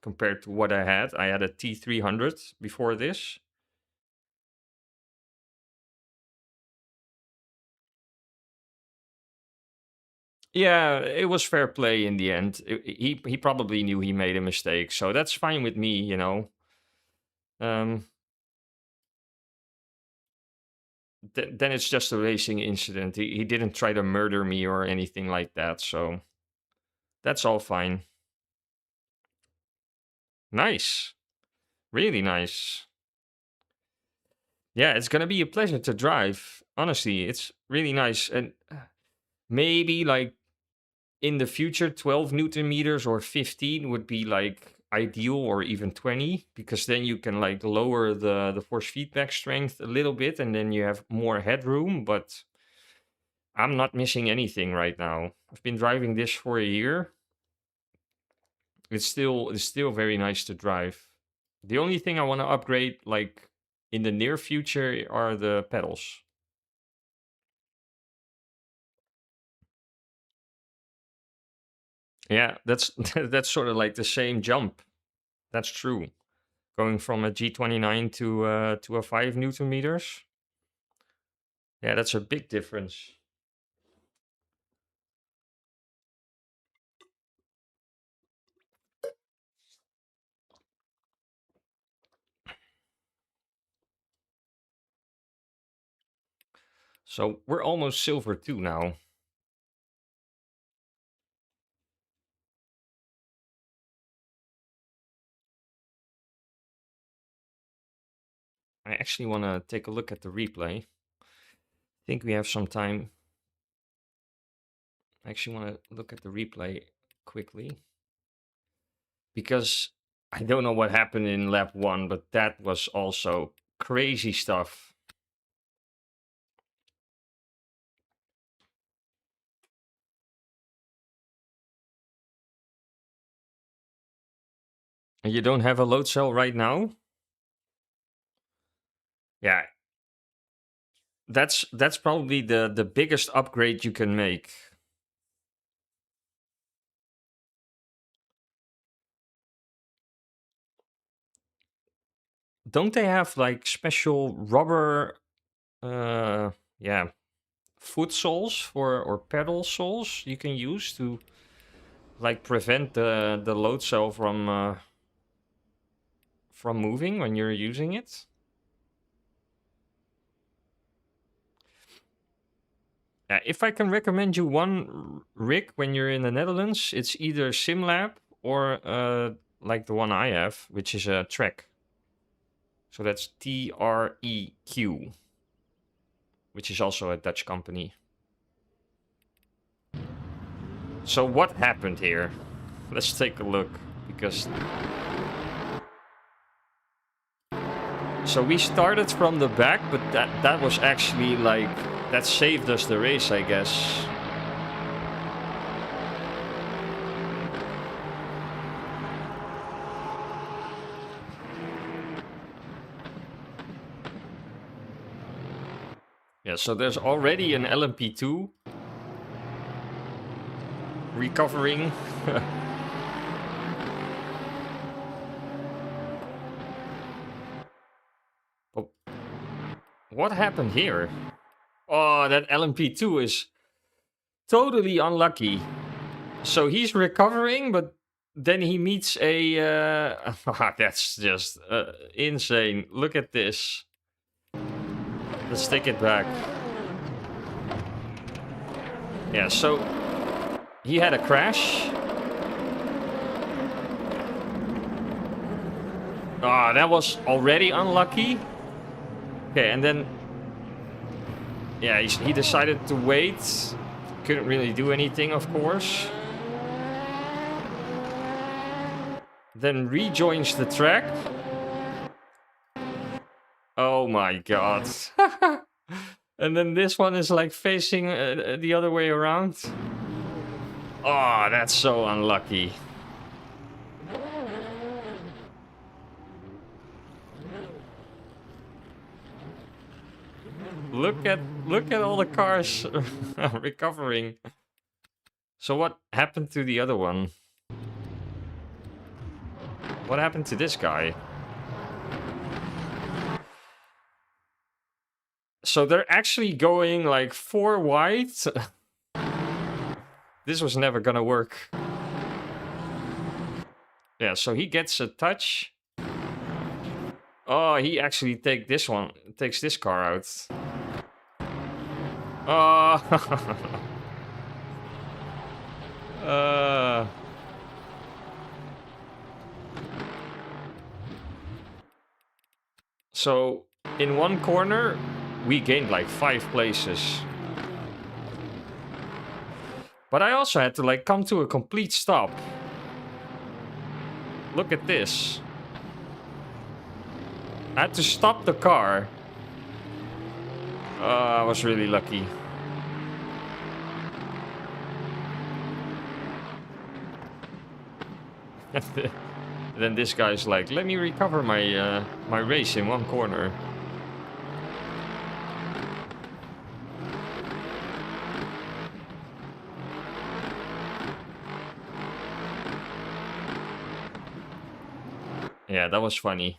compared to what I had. I had a T300 before this. Yeah, it was fair play in the end. He probably knew he made a mistake, so that's fine with me, you know. Then it's just a racing incident. He didn't try to murder me or anything like that, so that's all fine. Nice. Really nice. Yeah, it's gonna be a pleasure to drive. Honestly, it's really nice. And maybe like in the future 12 Newton meters or 15 would be like ideal, or even 20, because then you can like lower the force feedback strength a little bit and then you have more headroom. But I'm not missing anything right now. I've been driving this for a year. It's still very nice to drive. The only thing I want to upgrade like in the near future are the pedals. Yeah, that's that's sort of like the same jump. That's true. Going from a G29 to a 5 Newton meters. Yeah, that's a big difference. So we're almost silver 2 now. I actually want to take a look at the replay. I think we have some time. I actually want to look at the replay quickly, because I don't know what happened in lap 1, but that was also crazy stuff. And you don't have a load cell right now? Yeah. That's probably the biggest upgrade you can make. Don't they have like special rubber yeah, foot soles for, or pedal soles you can use to like prevent the load cell from moving when you're using it? If I can recommend you one rig when you're in the Netherlands, it's either SimLab or like the one I have, which is a Treq. So that's Treq, which is also a Dutch company. So what happened here? Let's take a look, because... So we started from the back, but that was actually like... That saved us the race, I guess. Yeah, so there's already an LMP2 recovering. Oh. What happened here? Oh, that LMP2 is totally unlucky. So he's recovering, but then he meets a... that's just insane. Look at this. Let's take it back. Yeah, so he had a crash. Ah, that was already unlucky. Okay, and then... Yeah, he decided to wait. Couldn't really do anything, of course. Then rejoins the track. Oh my god. And then this one is like facing the other way around. Oh, that's so unlucky. Look at all the cars recovering. So what happened to the other one? What happened to this guy? So they're actually going like 4 wide. This was never gonna work. Yeah, so he gets a touch. Oh, he actually takes this car out. Oh. So in one corner we gained like 5 places. But I also had to like come to a complete stop. Look at this. I had to stop the car. I was really lucky. Then this guy's like, let me recover my my race in one corner. Yeah, that was funny.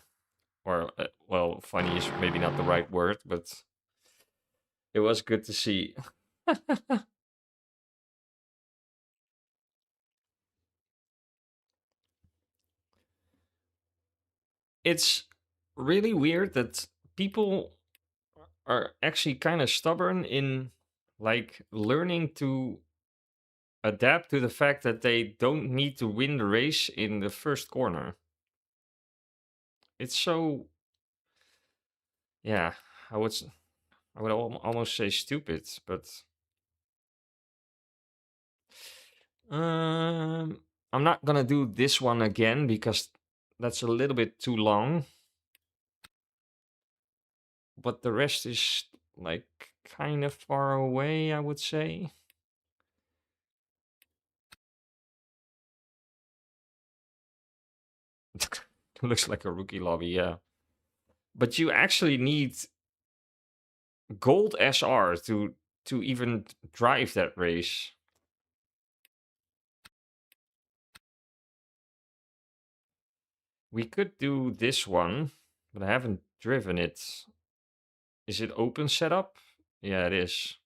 Or, well, funny is maybe not the right word, but it was good to see. It's really weird that people are actually kind of stubborn in like learning to adapt to the fact that they don't need to win the race in the first corner. It's so, yeah, I would almost say stupid, but I'm not gonna do this one again because that's a little bit too long. But the rest is like kind of far away, I would say. Looks like a rookie lobby, yeah. But you actually need gold SR to even drive that race. We could do this one, but I haven't driven it. Is it open setup? Yeah, it is.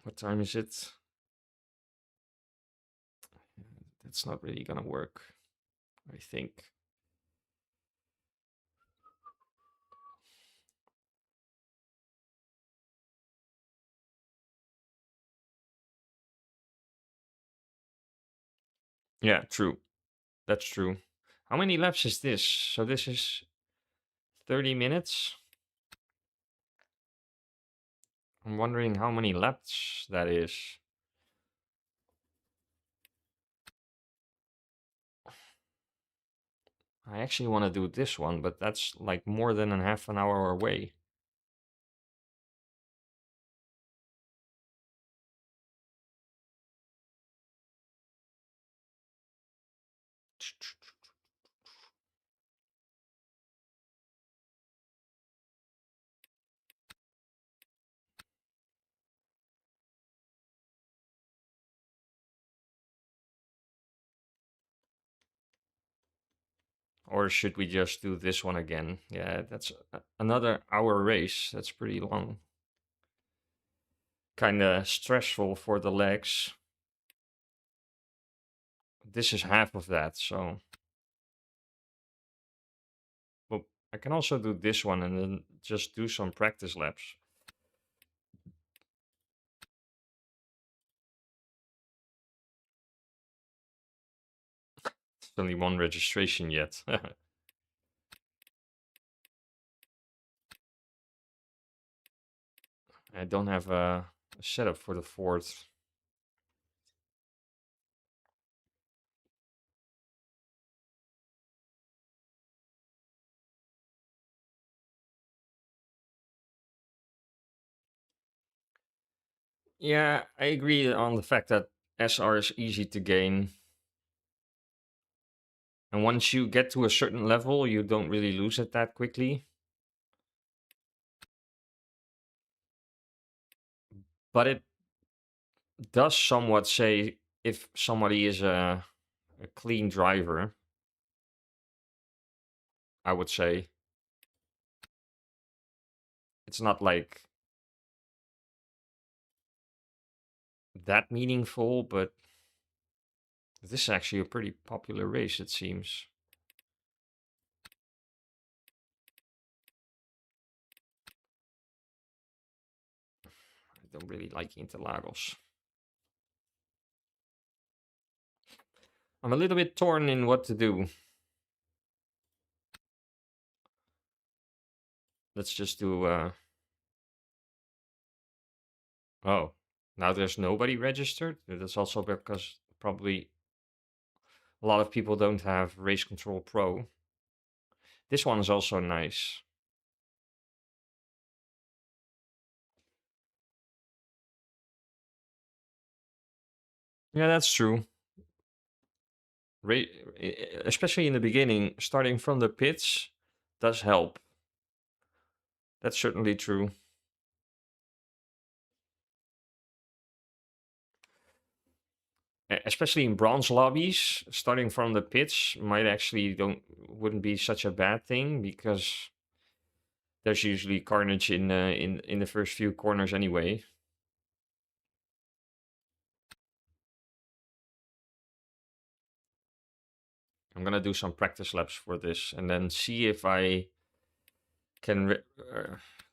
What time is it? That's not really gonna work, I think. Yeah, true. That's true. How many laps is this? So this is 30 minutes. I'm wondering how many laps that is. I actually want to do this one, but that's like more than a half an hour away. Or should we just do this one again? Yeah, that's another hour race. That's pretty long. Kind of stressful for the legs. This is half of that, so. Well, I can also do this one and then just do some practice laps. It's only one registration yet. I don't have a setup for the fourth. Yeah, I agree on the fact that SR is easy to gain. And once you get to a certain level, you don't really lose it that quickly. But it does somewhat say if somebody is a clean driver, I would say. It's not like that meaningful, but this is actually a pretty popular race, it seems. I don't really like Interlagos. I'm a little bit torn in what to do. Let's just do... Oh, now there's nobody registered. That's also because probably a lot of people don't have Race Control Pro. This one is also nice. Yeah, that's true. Especially in the beginning, starting from the pits does help. That's certainly true. Especially in bronze lobbies, starting from the pits wouldn't be such a bad thing because there's usually carnage in the first few corners anyway. I'm gonna do some practice laps for this and then see if I can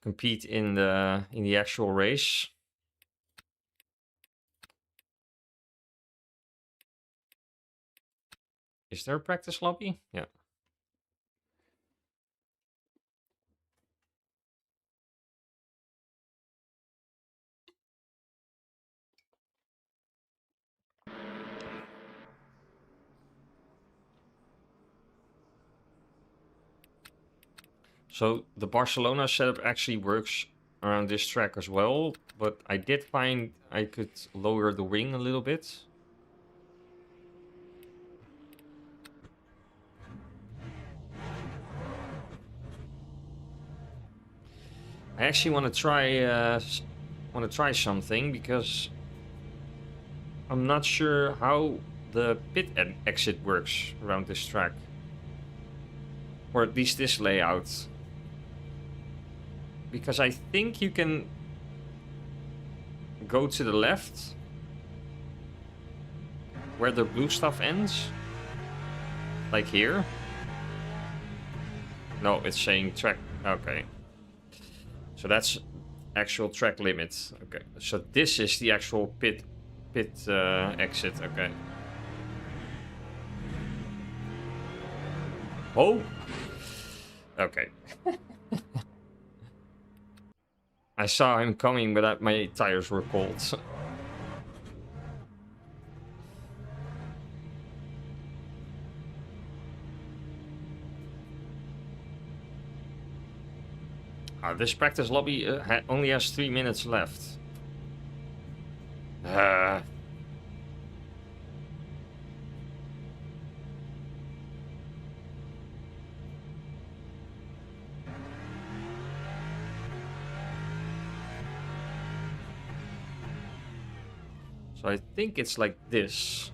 compete in the actual race. Is there a practice lobby? Yeah. So the Barcelona setup actually works around this track as well, but I did find I could lower the wing a little bit. I actually want to try something because I'm not sure how the pit exit works around this track, or at least this layout. Because I think you can go to the left where the blue stuff ends, like here. No, it's saying track. Okay. So that's actual track limit. Okay. So this is the actual pit exit. Okay. Oh. Okay. I saw him coming, but my tires were cold. This practice lobby only has 3 minutes left. So I think it's like this.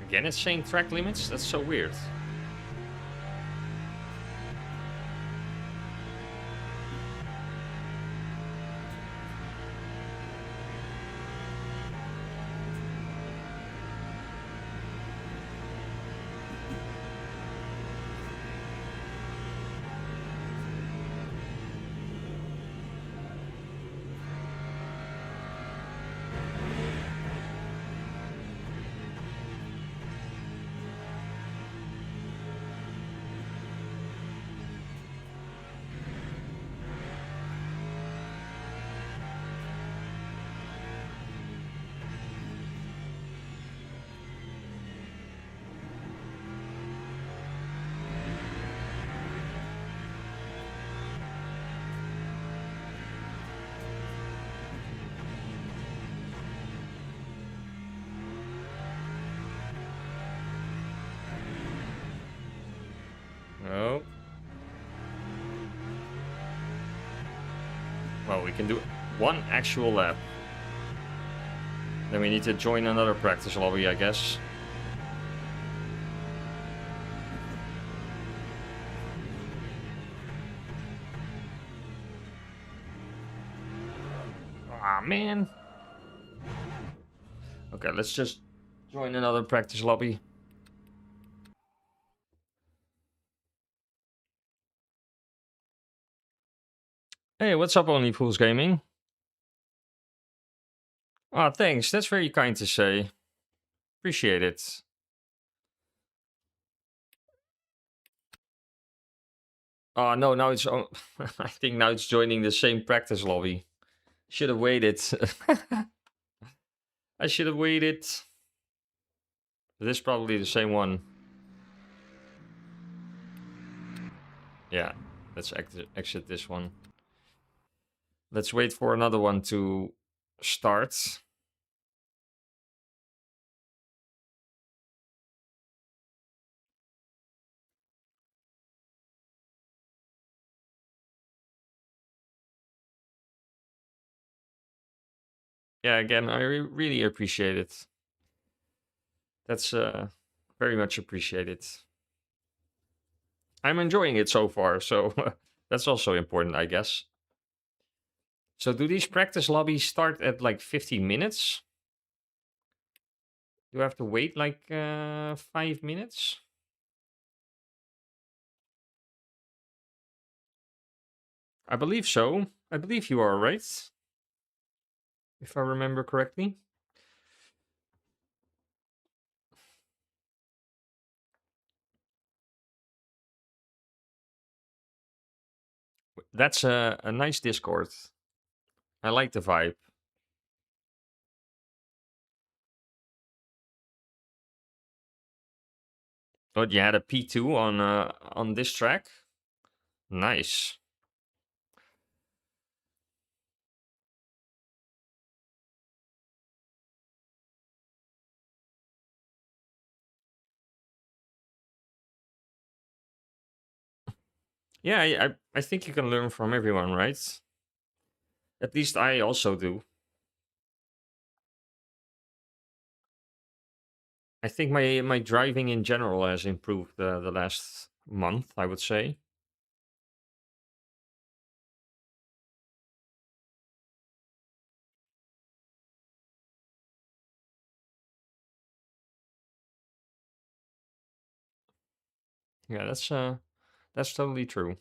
Again, it's saying track limits? That's so weird. No. Well, we can do one actual lap. Then we need to join another practice lobby, I guess. Ah, man. Okay, let's just join another practice lobby. Hey, what's up, Only Fools Gaming? Oh, thanks. That's very kind to say. Appreciate it. Oh no, now it's on. I think now it's joining the same practice lobby. Should have waited. I should have waited. This is probably the same one. Yeah, let's exit this one. Let's wait for another one to start. Yeah, again, I really appreciate it. That's very much appreciated. I'm enjoying it so far, so that's also important, I guess. So do these practice lobbies start at like 15 minutes? Do I have to wait like 5 minutes? I believe so. I believe you are right. If I remember correctly. That's a nice Discord. I like the vibe. But you had a P2 on this track? Nice. Yeah, I think you can learn from everyone, right? At least I also do. I think my driving in general has improved the last month, I would say. Yeah, that's totally true.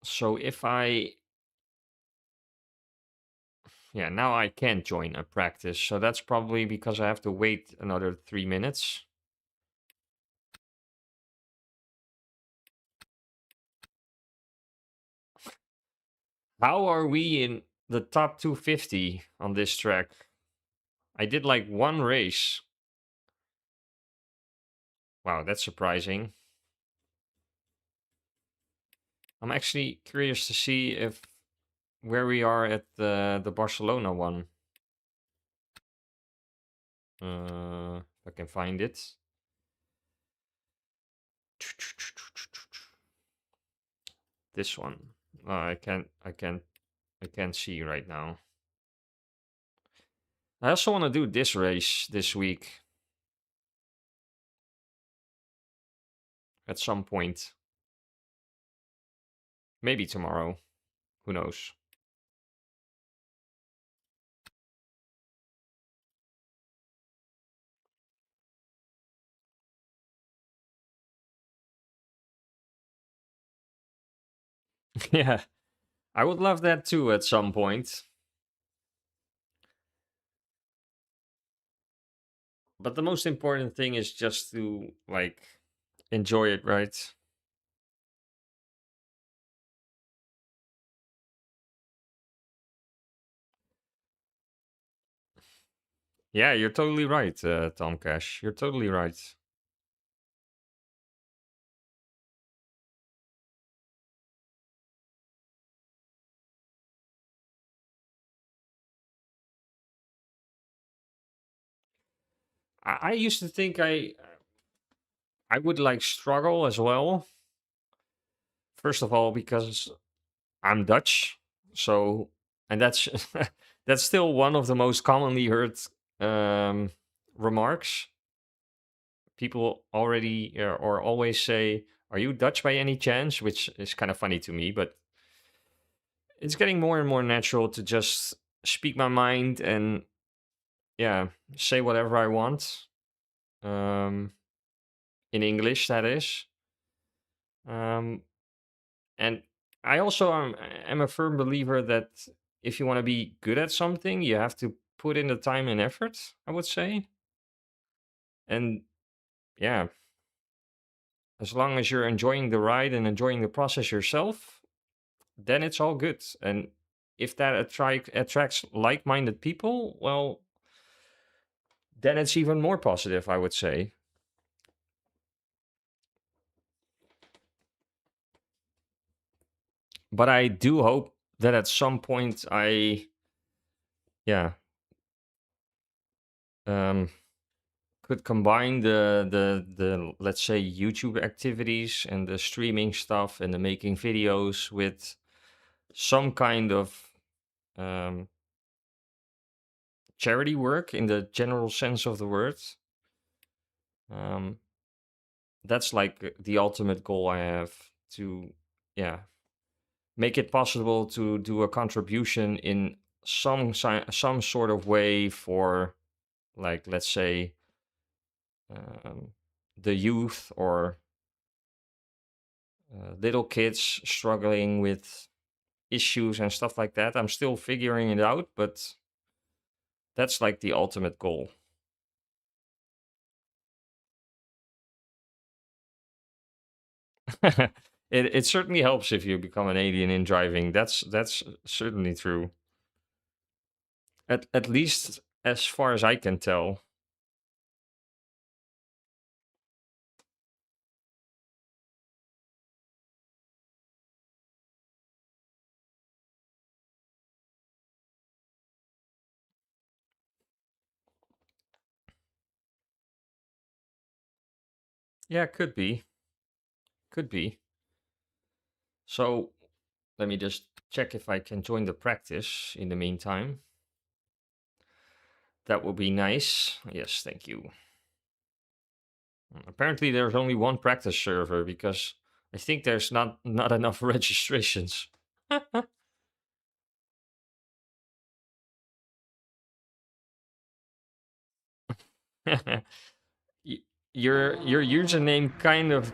So if I yeah, now I can't join a practice. So that's probably because I have to wait another 3 minutes. How are we in the top 250 on this track? I did like one race. Wow, that's surprising. I'm actually curious to see if where we are at the Barcelona one. If I can find it. This one. I can't see right now. I also want to do this race this week. At some point. Maybe tomorrow. Who knows? Yeah. I would love that too at some point. But the most important thing is just to like enjoy it, right? Yeah, you're totally right, Tom Cash. You're totally right. I used to think I would like struggle as well. First of all, because I'm Dutch, so and that's that's still one of the most commonly heard um, remarks. People already or always say, "Are you Dutch by any chance?" Which is kind of funny to me, but it's getting more and more natural to just speak my mind and yeah, say whatever I want. in English, that is. And I also am a firm believer that if you want to be good at something, you have to put in the time and effort, I would say. And yeah, as long as you're enjoying the ride and enjoying the process yourself, then it's all good. And if that attracts like-minded people, well, then it's even more positive, I would say. But I do hope that at some point yeah, could combine the let's say YouTube activities and the streaming stuff and the making videos with some kind of charity work in the general sense of the word. That's like the ultimate goal I have, to make it possible to do a contribution in some sort of way for, like, let's say, the youth or little kids struggling with issues and stuff like that. I'm still figuring it out, but that's like the ultimate goal. It certainly helps if you become an alien in driving. That's certainly true. At least as far as I can tell. Yeah, could be. Could be. So let me just check if I can join the practice in the meantime. That would be nice. Yes, thank you. Apparently there's only one practice server because I think there's not enough registrations. Your username kind of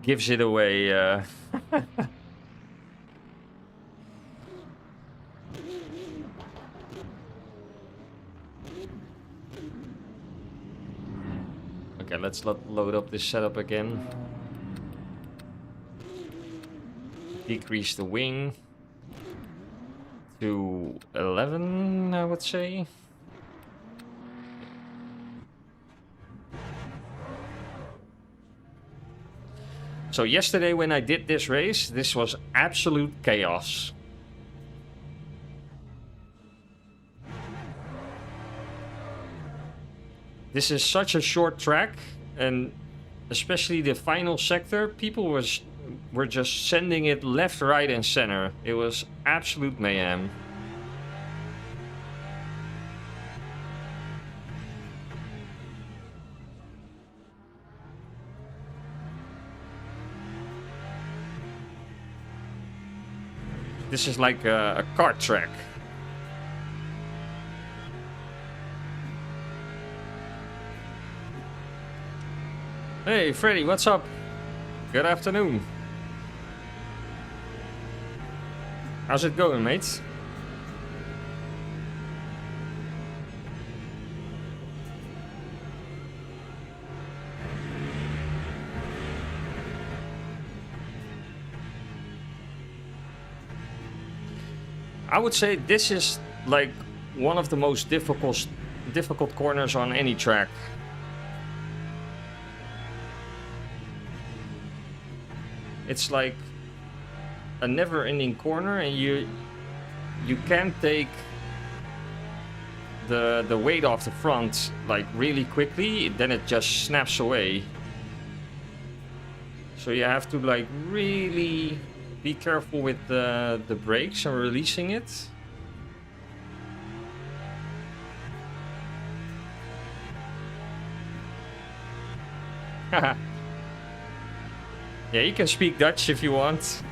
gives it away. Okay, let's load up this setup again. Decrease the wing to 11, I would say. So yesterday when I did this race, this was absolute chaos. This is such a short track, and especially the final sector, people were just sending it left, right, and center. It was absolute mayhem. This is like a kart track. Hey, Freddy, what's up? Good afternoon. How's it going, mates? I would say this is like one of the most difficult corners on any track. It's like a never-ending corner, and you can't take the weight off the front like really quickly, then it just snaps away. So you have to like really be careful with the brakes and releasing it. Haha. Yeah, you can speak Dutch if you want.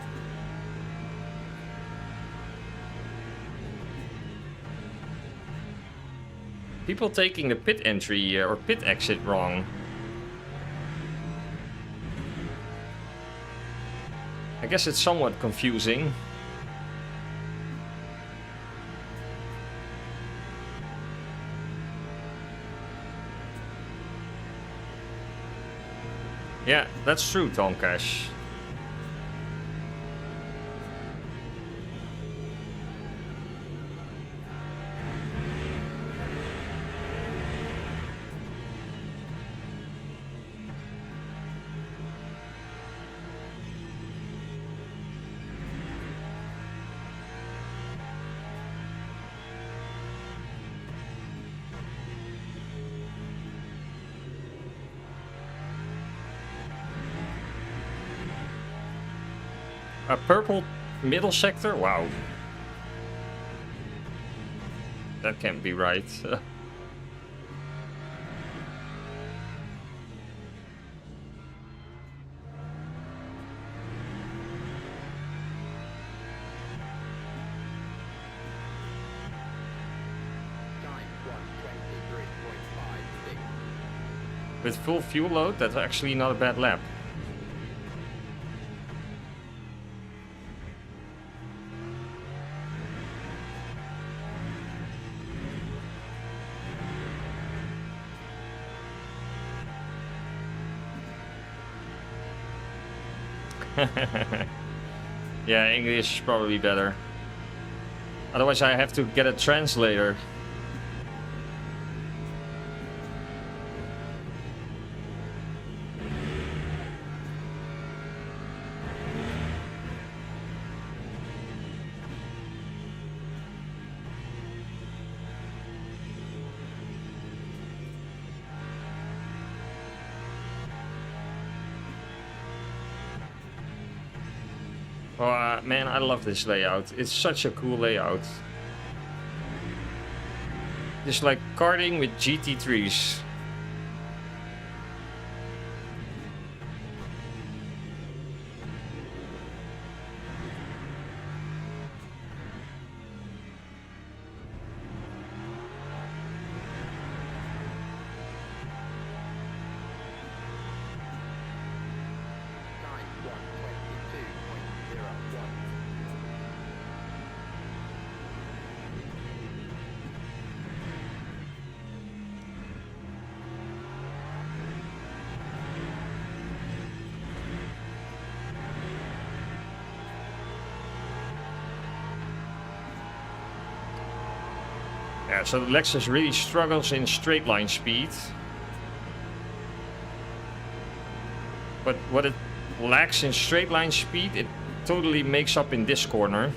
People taking the pit entry or pit exit wrong. I guess it's somewhat confusing. Yeah, that's true, Tonkash. A purple middle sector? Wow. That can't be right. Time 1:23.56. With full fuel load, that's actually not a bad lap. Yeah, English is probably better. Otherwise I have to get a translator. Oh, man, I love this layout. It's such a cool layout. Just like karting with GT3s. Time 1:22.01. Yeah, so the Lexus really struggles in straight line speed. But what it lacks in straight line speed, it totally makes up in this corner.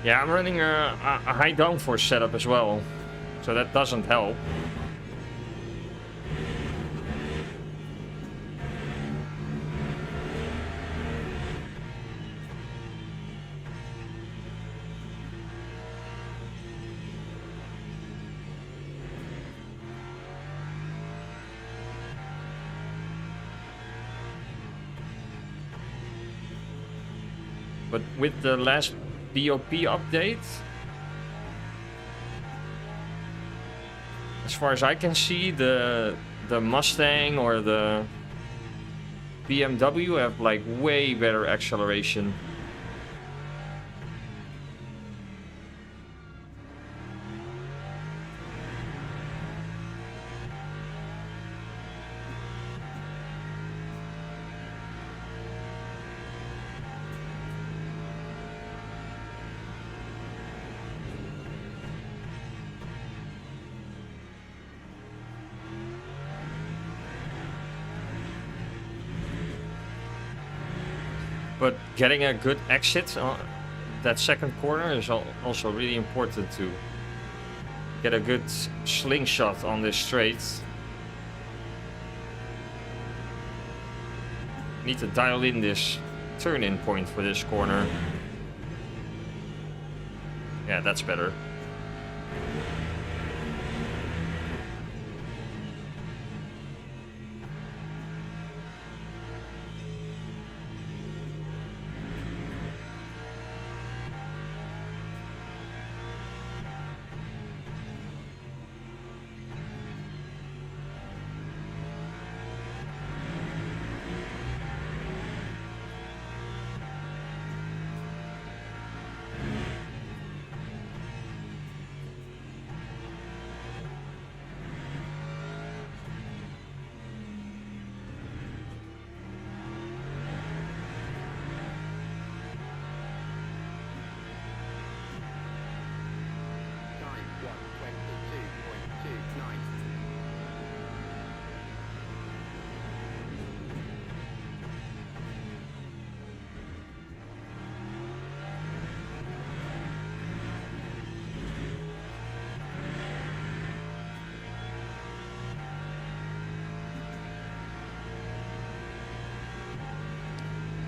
Yeah, I'm running a high downforce setup as well, so that doesn't help. But with the last BOP update, as far as I can see, the Mustang or the BMW have like way better acceleration. But getting a good exit on that second corner is also really important to get a good slingshot on this straight. Need to dial in this turn-in point for this corner. Yeah, that's better. Time 1:22.29.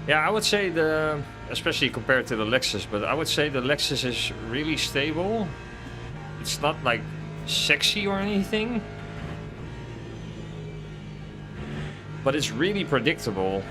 Yeah, I would say especially compared to the Lexus, but I would say the Lexus is really stable. It's not like sexy or anything, but it's really predictable.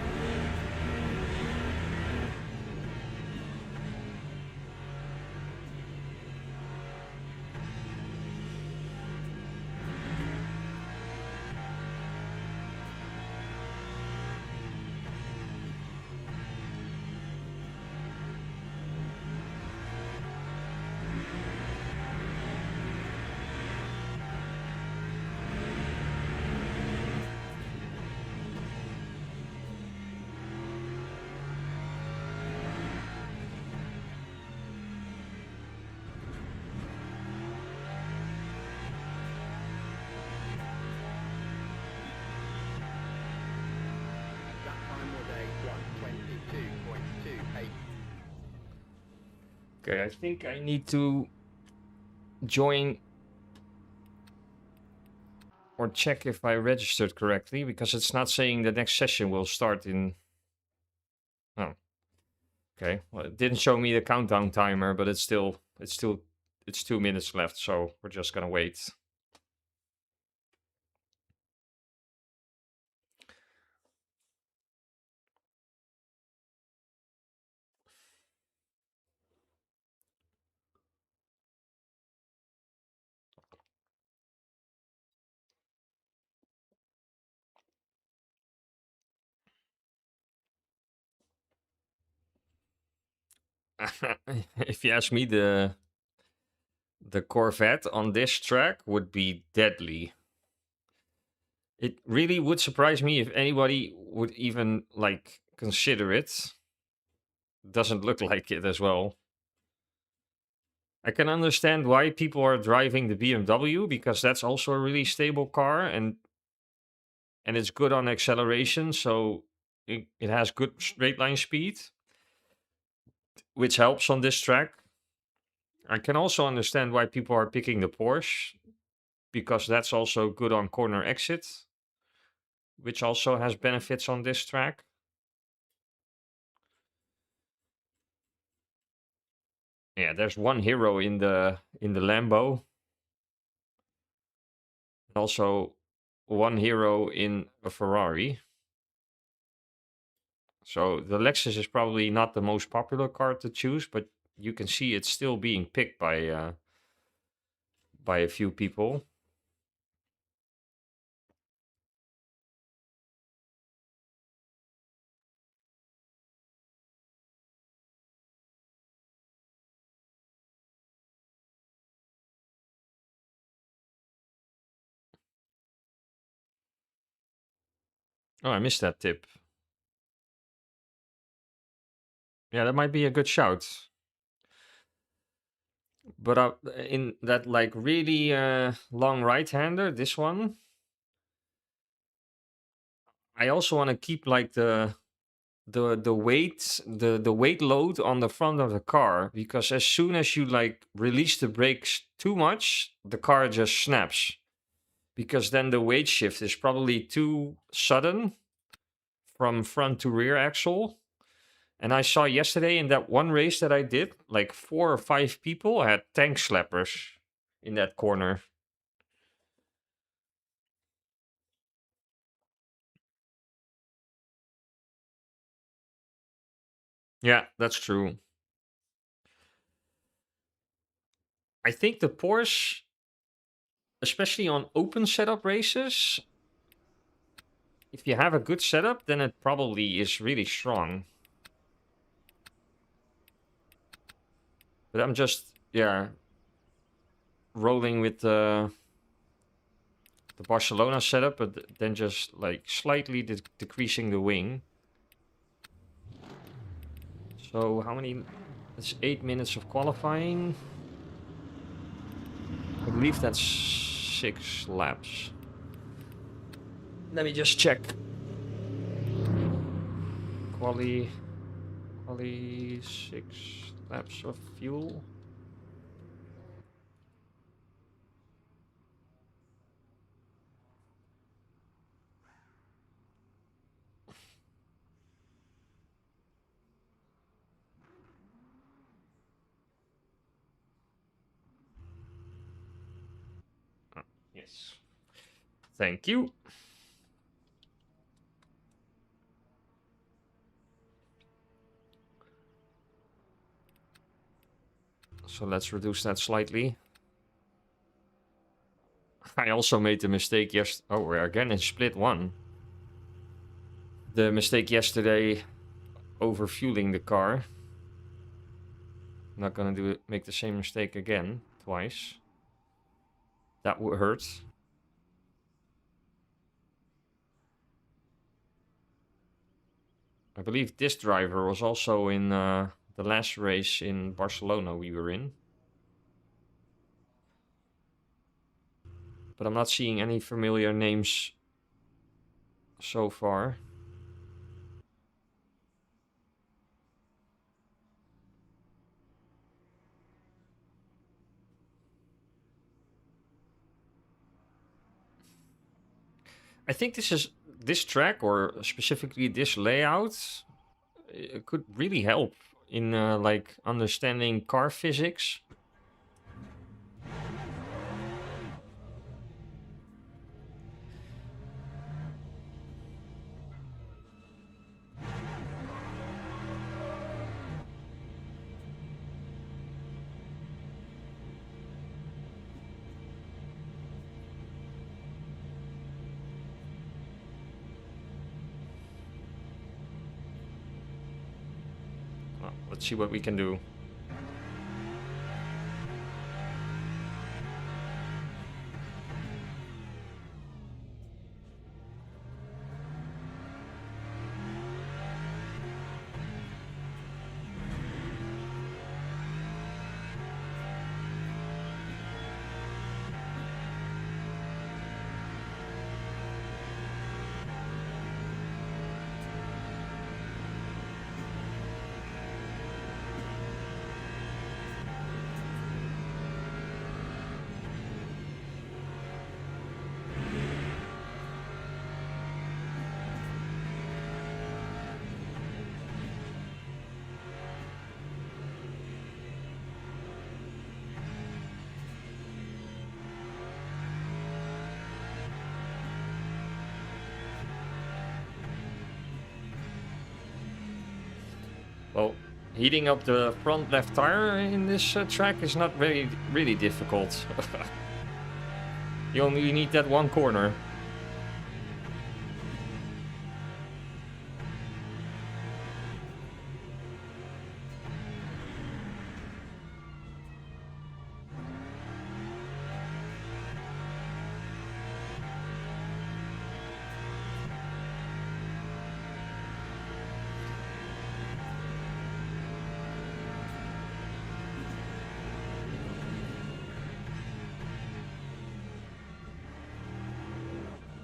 That time was a 1:22.28. Okay, I think I need to join or check if I registered correctly, because it's not saying the next session will start in... Oh, okay. Well, it didn't show me the countdown timer, but it's 2 minutes left, so we're just gonna wait. If you ask me, the Corvette on this track would be deadly. It really would surprise me if anybody would even like consider it. Doesn't look like it as well. I can understand why people are driving the BMW, because that's also a really stable car, and it's good on acceleration, so it has good straight line speed, which helps on this track. I can also understand why people are picking the Porsche, because that's also good on corner exit, which also has benefits on this track. Yeah, there's one hero in the Lambo, and also one hero in a Ferrari. So the Lexus is probably not the most popular car to choose, but you can see it's still being picked by a few people. Oh, I missed that tip. Yeah, that might be a good shout. But in that like really long right-hander, this one, I also want to keep like the weight the weight load on the front of the car, because as soon as you like release the brakes too much, the car just snaps, because then the weight shift is probably too sudden from front to rear axle. And I saw yesterday in that one race that I did, like 4 or 5 people had tank slappers in that corner. Yeah, that's true. I think the Porsche, especially on open setup races, if you have a good setup, then it probably is really strong. But I'm just, yeah, rolling with the Barcelona setup, but then just like slightly decreasing the wing. So how many? That's 8 minutes of qualifying. I believe that's 6 laps. Let me just check. Quali 6 laps of fuel. Oh, yes. Thank you. So let's reduce that slightly. I also made the mistake oh, we're again in split 1. The mistake yesterday over fueling the car. I'm not gonna make the same mistake again twice. That would hurt. I believe this driver was also in the last race in Barcelona we were in. But I'm not seeing any familiar names so far. I think this track, or specifically this layout, it could really help in like understanding car physics. Well, let's see what we can do. Well, heating up the front left tire in this track is not really difficult. You only need that one corner.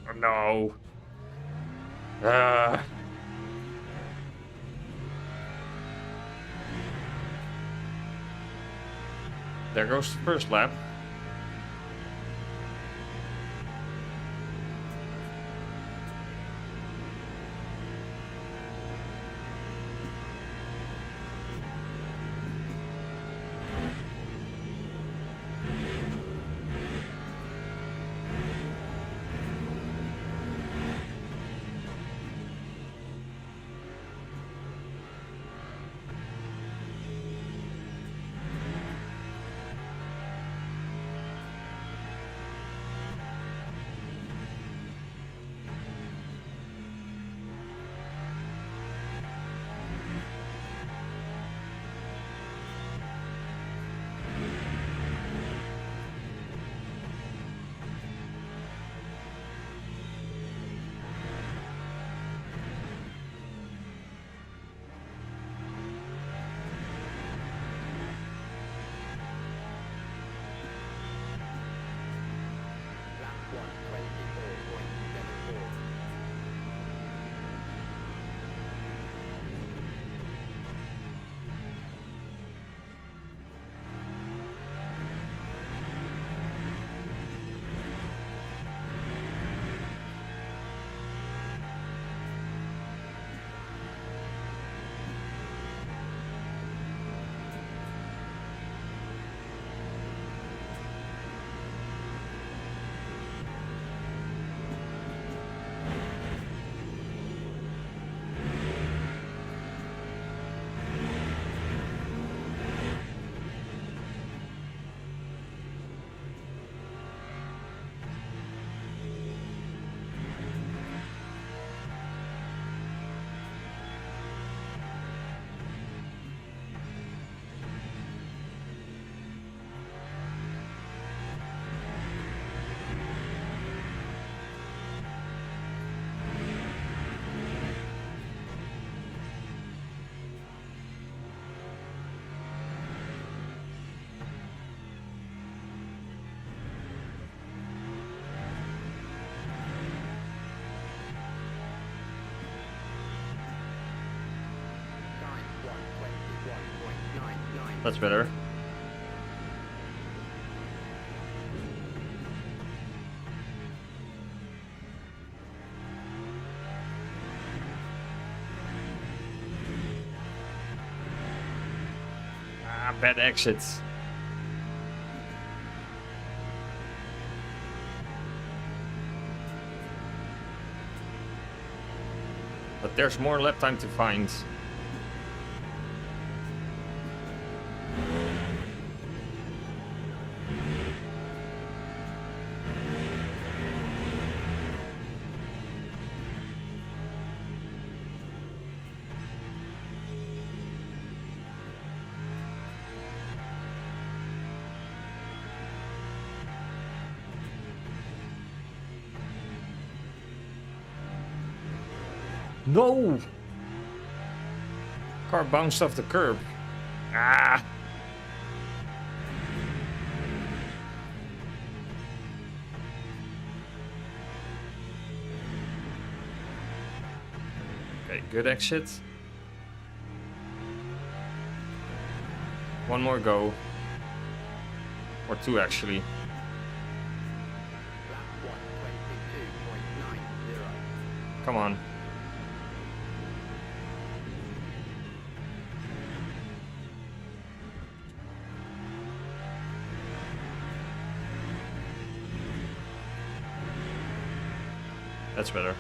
Oh, no. Ah. There goes the first lap. Lap 1:24.74. Time 1:21.99. That's better. Ah, bad exits. But there's more lap time to find. No! Car bounced off the curb. Ah! Okay, good exit. One more go. Or two, actually. Lap 1:22.90. Come on. That's better.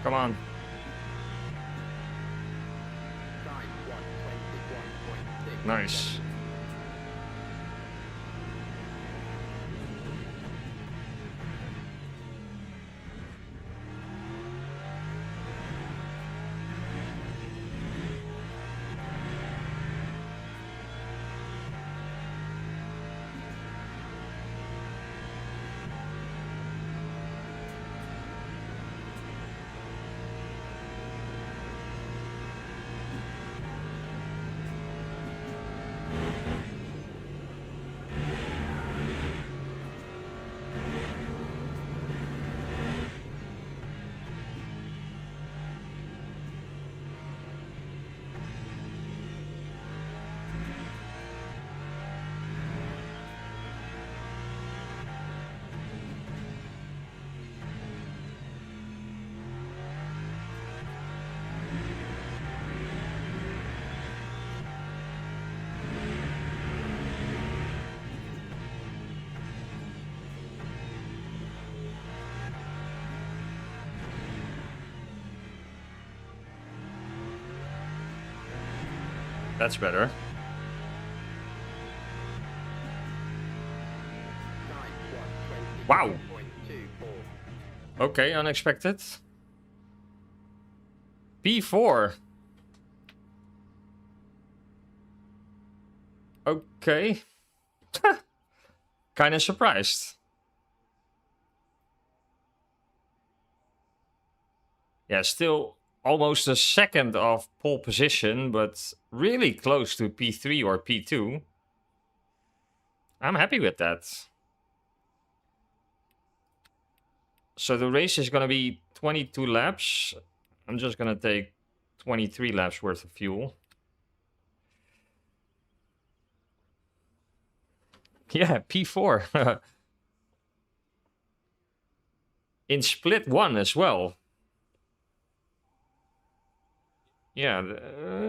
Come on. Time 1:21.6. Nice. That's better. Time Wow. 1:22.24. Okay, unexpected. P4. Okay. Kind of surprised. Yeah, still almost a second of pole position, but really close to P3 or P2. I'm happy with that. So the race is going to be 22 laps. I'm just going to take 23 laps worth of fuel. Yeah, P4. In split 1 as well. Yeah,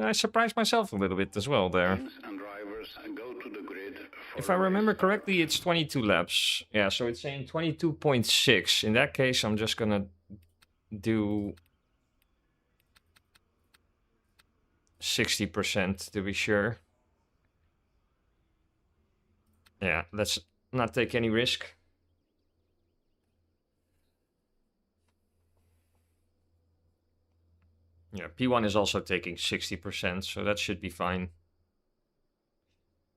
I surprised myself a little bit as well there. Teams and drivers go to the grid for If I a remember restart. correctly, it's 22 laps. Yeah, so it's saying 22.6. In that case, I'm just gonna do 60% to be sure. Yeah, let's not take any risk. Yeah, P1 is also taking 60%, so that should be fine.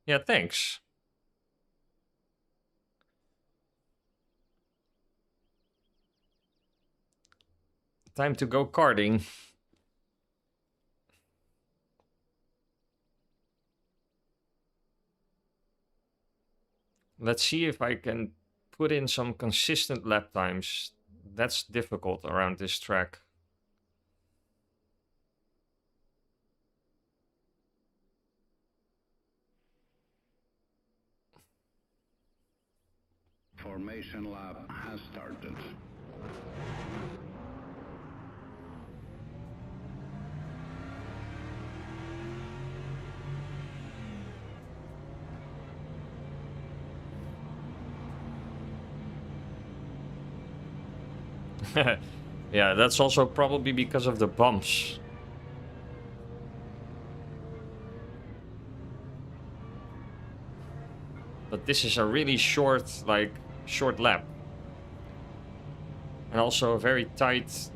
Yeah, thanks. Time to go karting. Let's see if I can put in some consistent lap times. That's difficult around this track. Formation lap has started. Yeah, that's also probably because of the bumps. But this is a really short lap. And also a very tight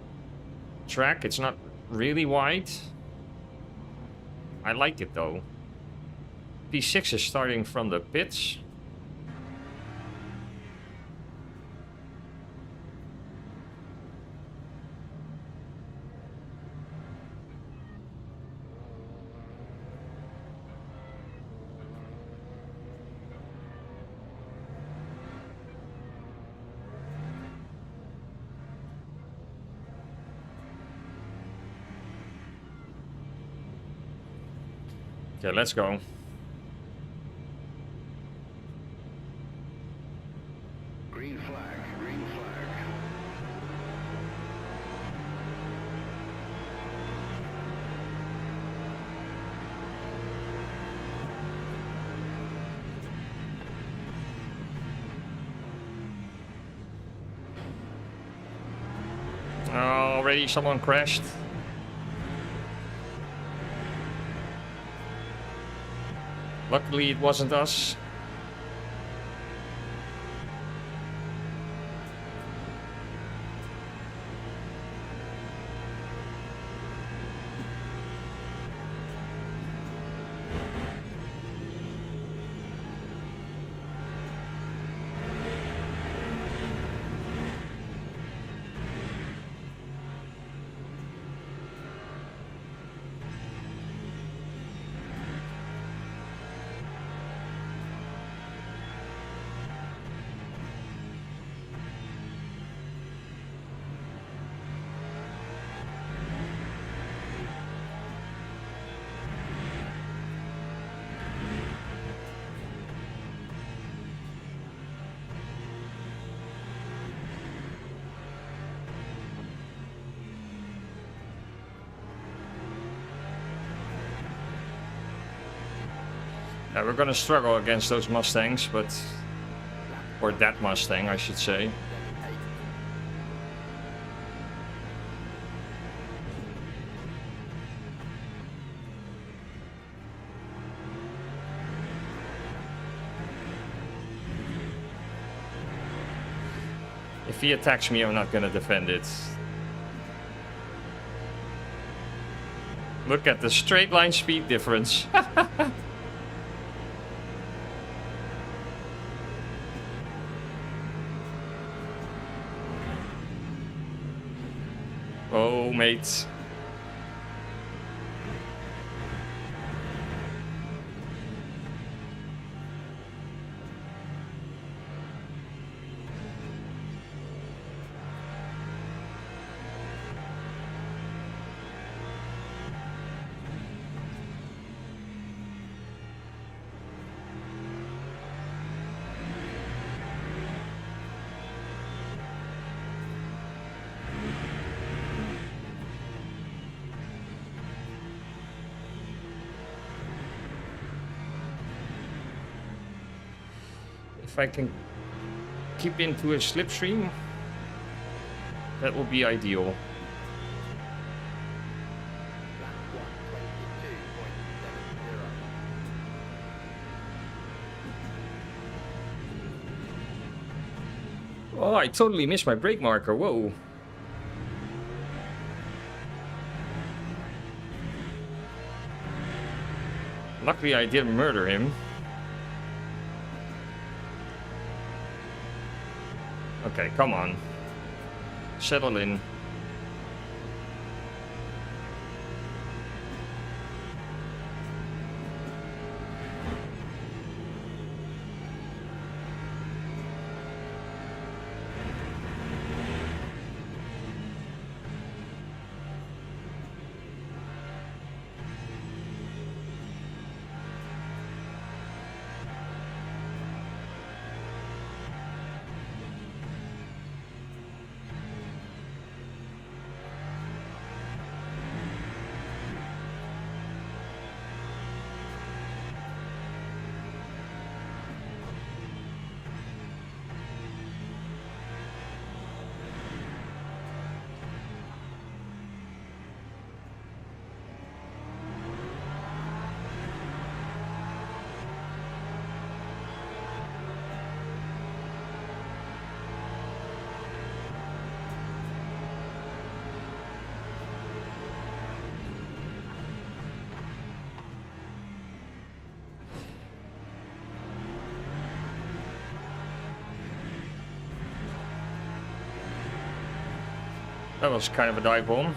track. It's not really wide. I like it though. P6 is starting from the pits. Okay, let's go. Green flag, green flag. Already someone crashed. Luckily it wasn't us. Yeah, we're gonna struggle against those Mustangs, but... Or that Mustang, I should say. 7, 8. If he attacks me, I'm not gonna defend it. Look at the straight line speed difference. Oh, mate. If I can keep into a slipstream, that will be ideal. Lap 1, 22.70. Oh, I totally missed my brake marker. Whoa. Luckily, I didn't murder him. Okay, come on. Settle in. That was kind of a dive bomb.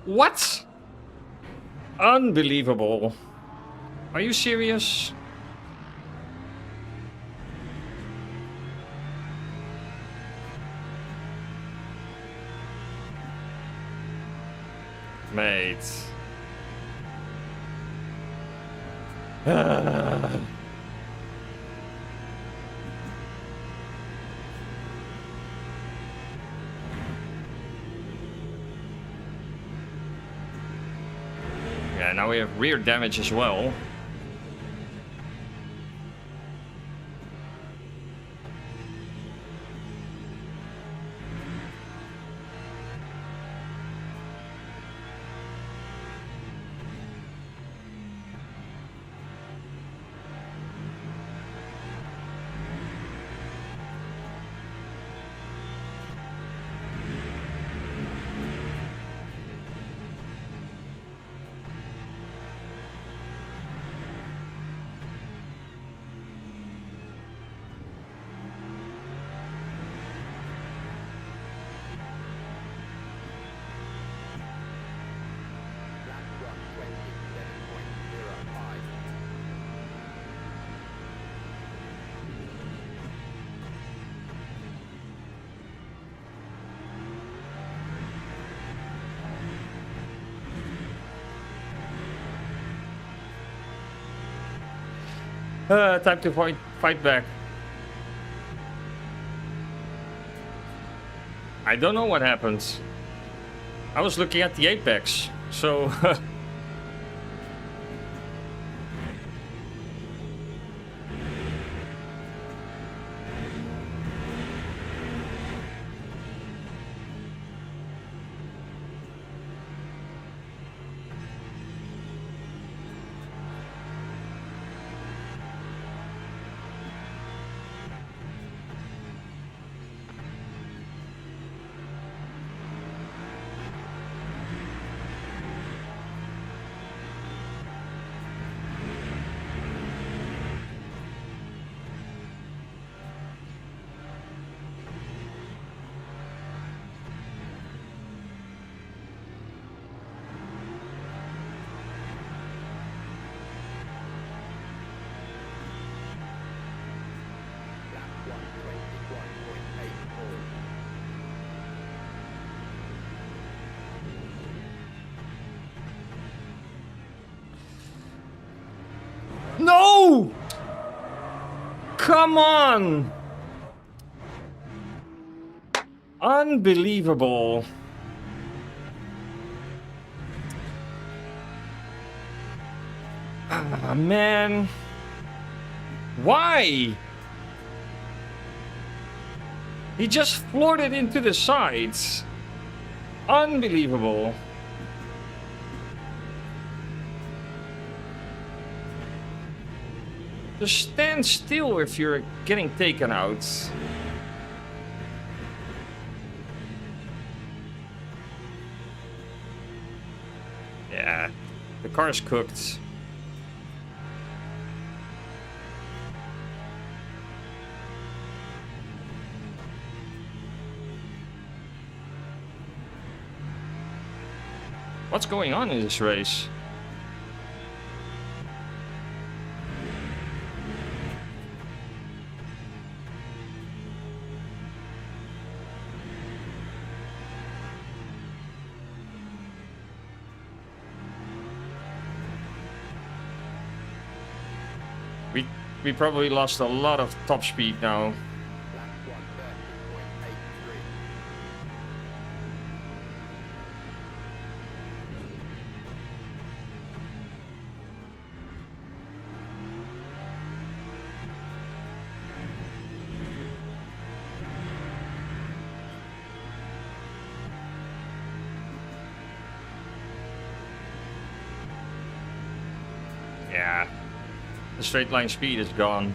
What? Unbelievable. Are you serious? Mate. Yeah, now we have rear damage as well. Time to fight back. I don't know what happens. I was looking at the apex, so... No! Come on! Unbelievable. Ah, man. Why? He just floored it into the sides. Unbelievable. Just stand still if you're getting taken out. Yeah, the car's cooked. What's going on in this race? We probably lost a lot of top speed now. Yeah. The straight line speed is gone.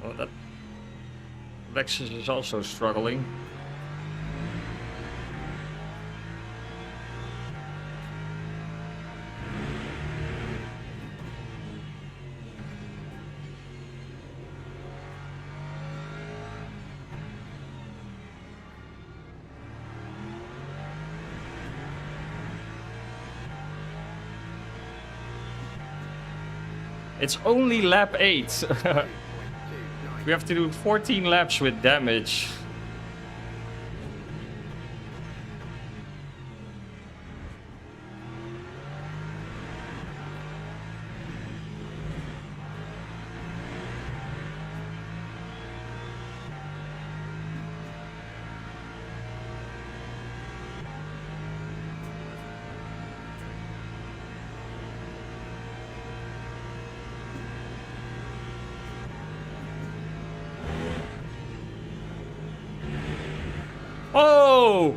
Oh, that Lexus is also struggling. It's only lap 8. We have to do 14 laps with damage. Oh!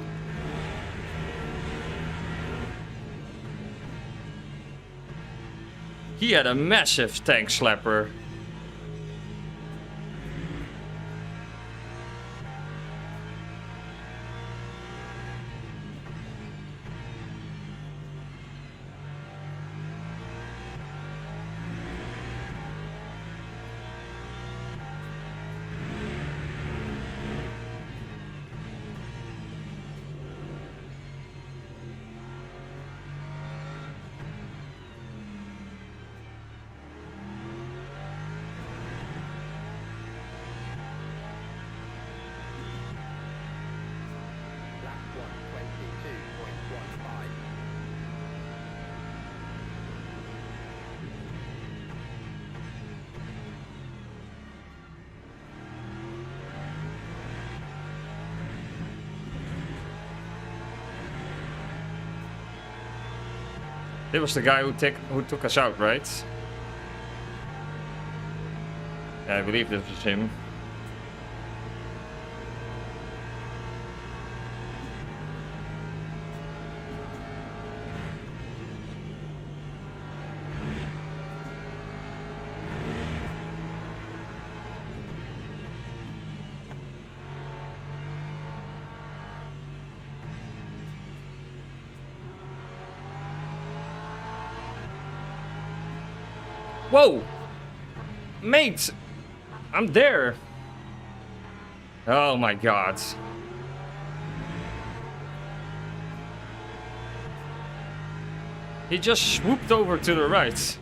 He had a massive tank slapper. It was the guy who took us out, right? Yeah, I believe this was him. Whoa! Mate! I'm there! Oh my god. He just swooped over to the right.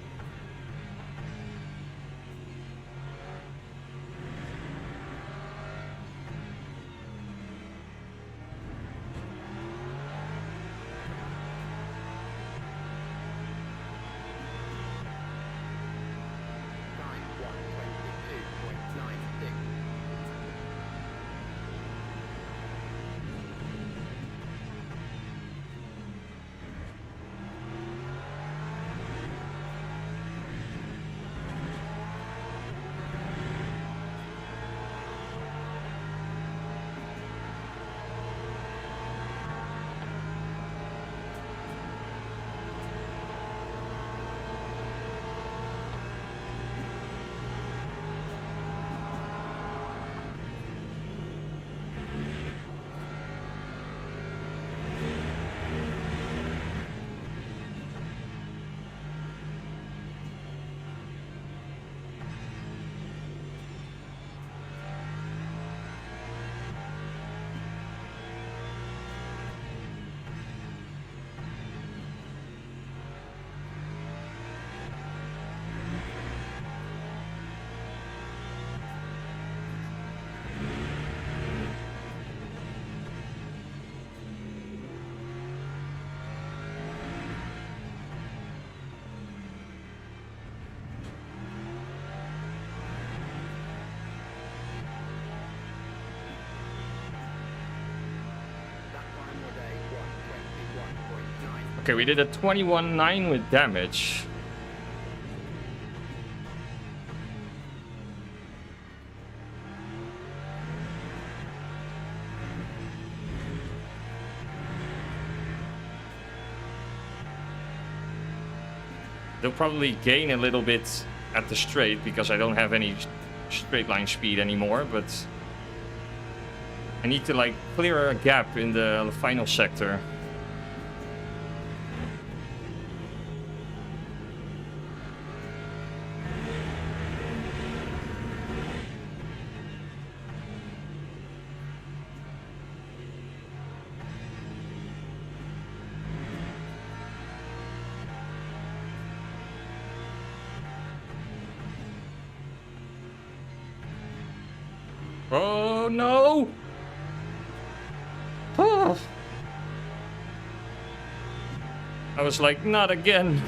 Okay, we did a 21.9 with damage. They'll probably gain a little bit at the straight because I don't have any straight line speed anymore, but I need to like clear a gap in the final sector. Oh no! Oh. I was like, not again.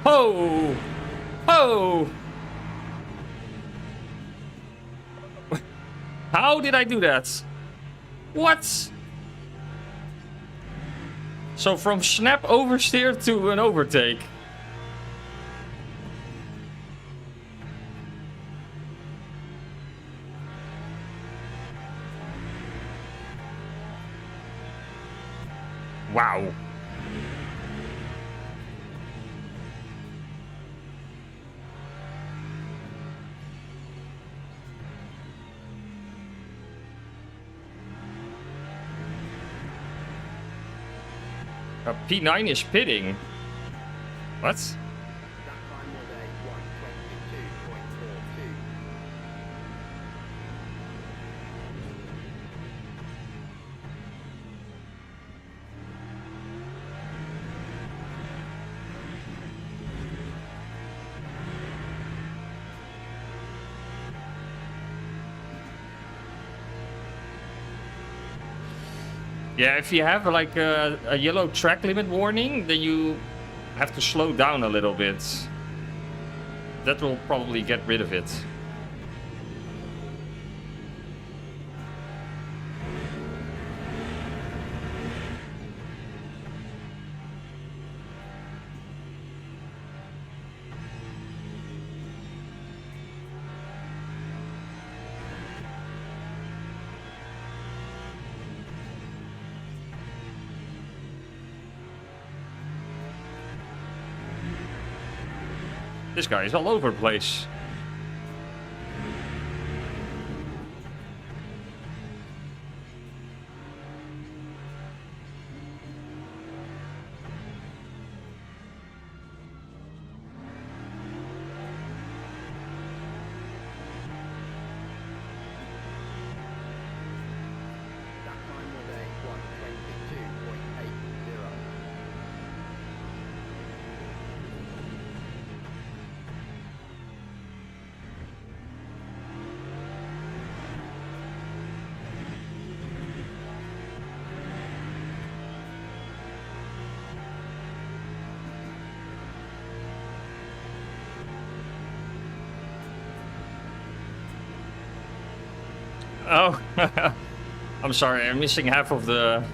Oh! Oh! How did I do that? What? So from snap oversteer to an overtake. Wow. P9 is pitting. What? Yeah, if you have like a yellow track limit warning, then you have to slow down a little bit. That will probably get rid of it. This guy is all over the place. Oh, I'm sorry, I'm missing half of the...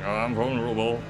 I'm vulnerable.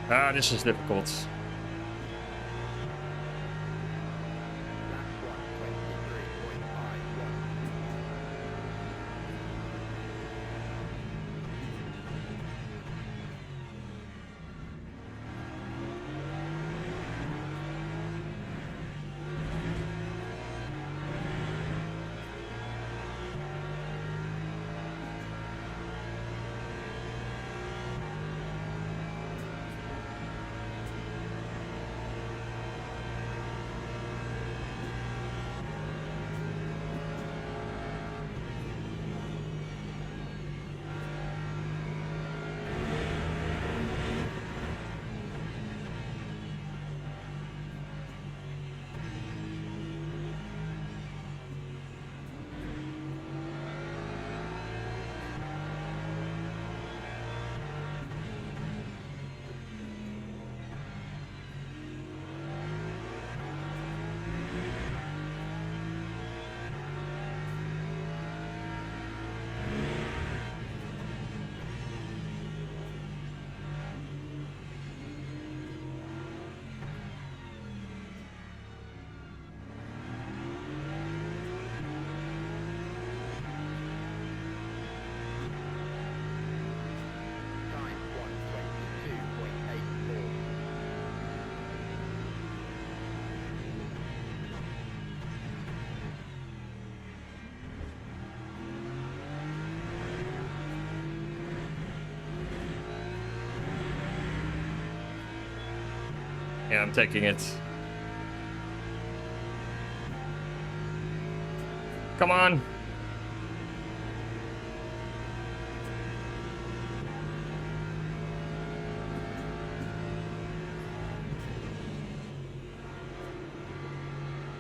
Ah, this is difficult. Yeah, I'm taking it. Come on.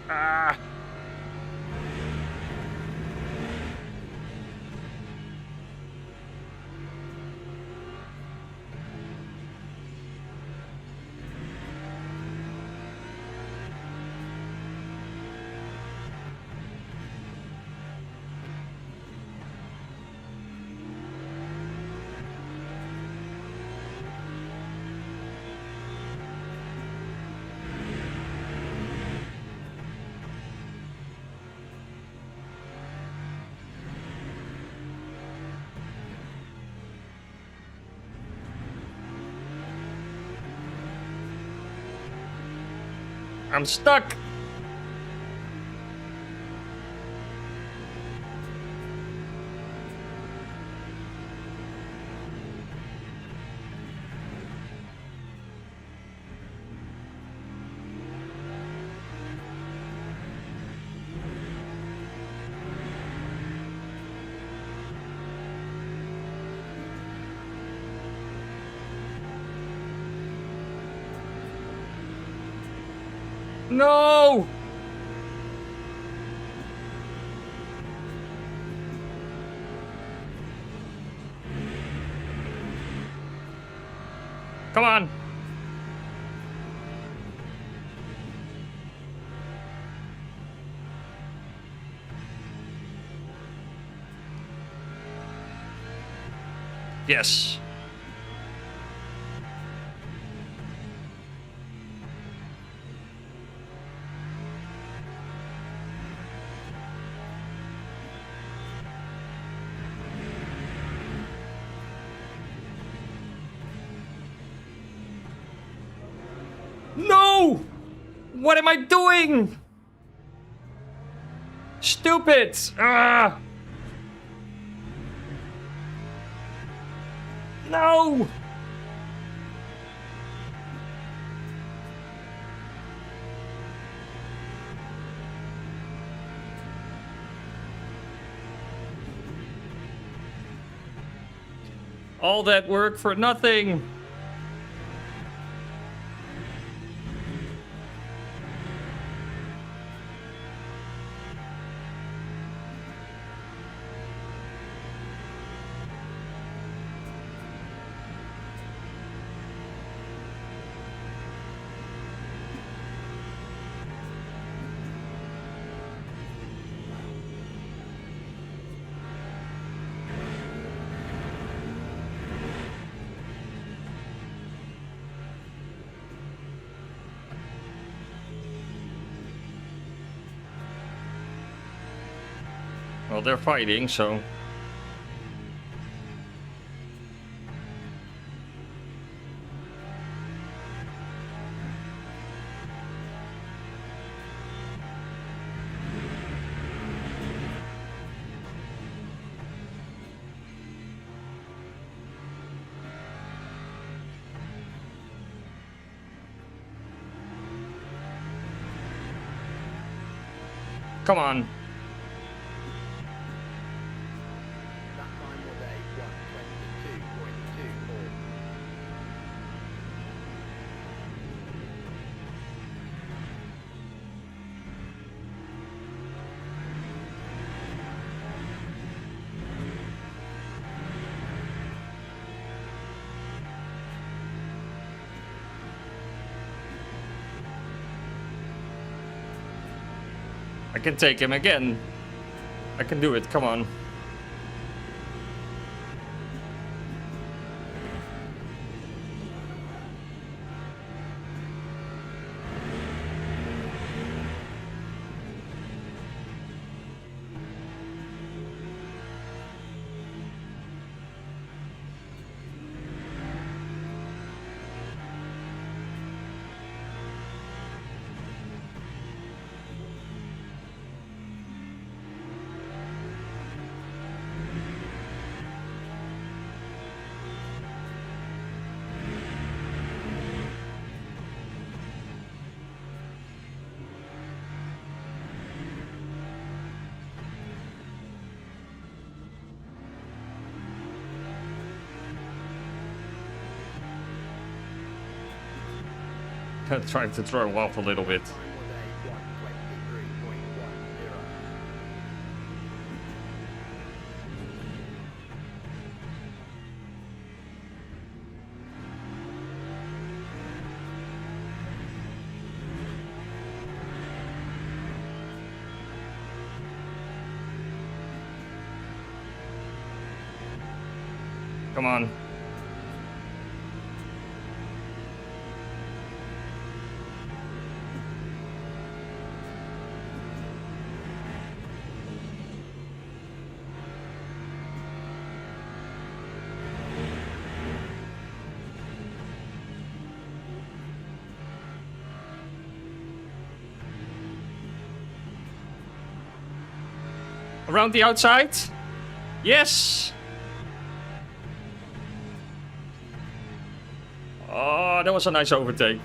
Ah. I'm stuck. No! Come on! Yes! No! What am I doing? Stupid! Ah! No! All that work for nothing. Well, they're fighting, so... Come on. That final day, 1:22.24. I can take him again. I can do it, come on. Trying to throw off a little bit. Final day, 1:23.10. Come on. Around the outside? Yes! Oh, that was a nice overtake.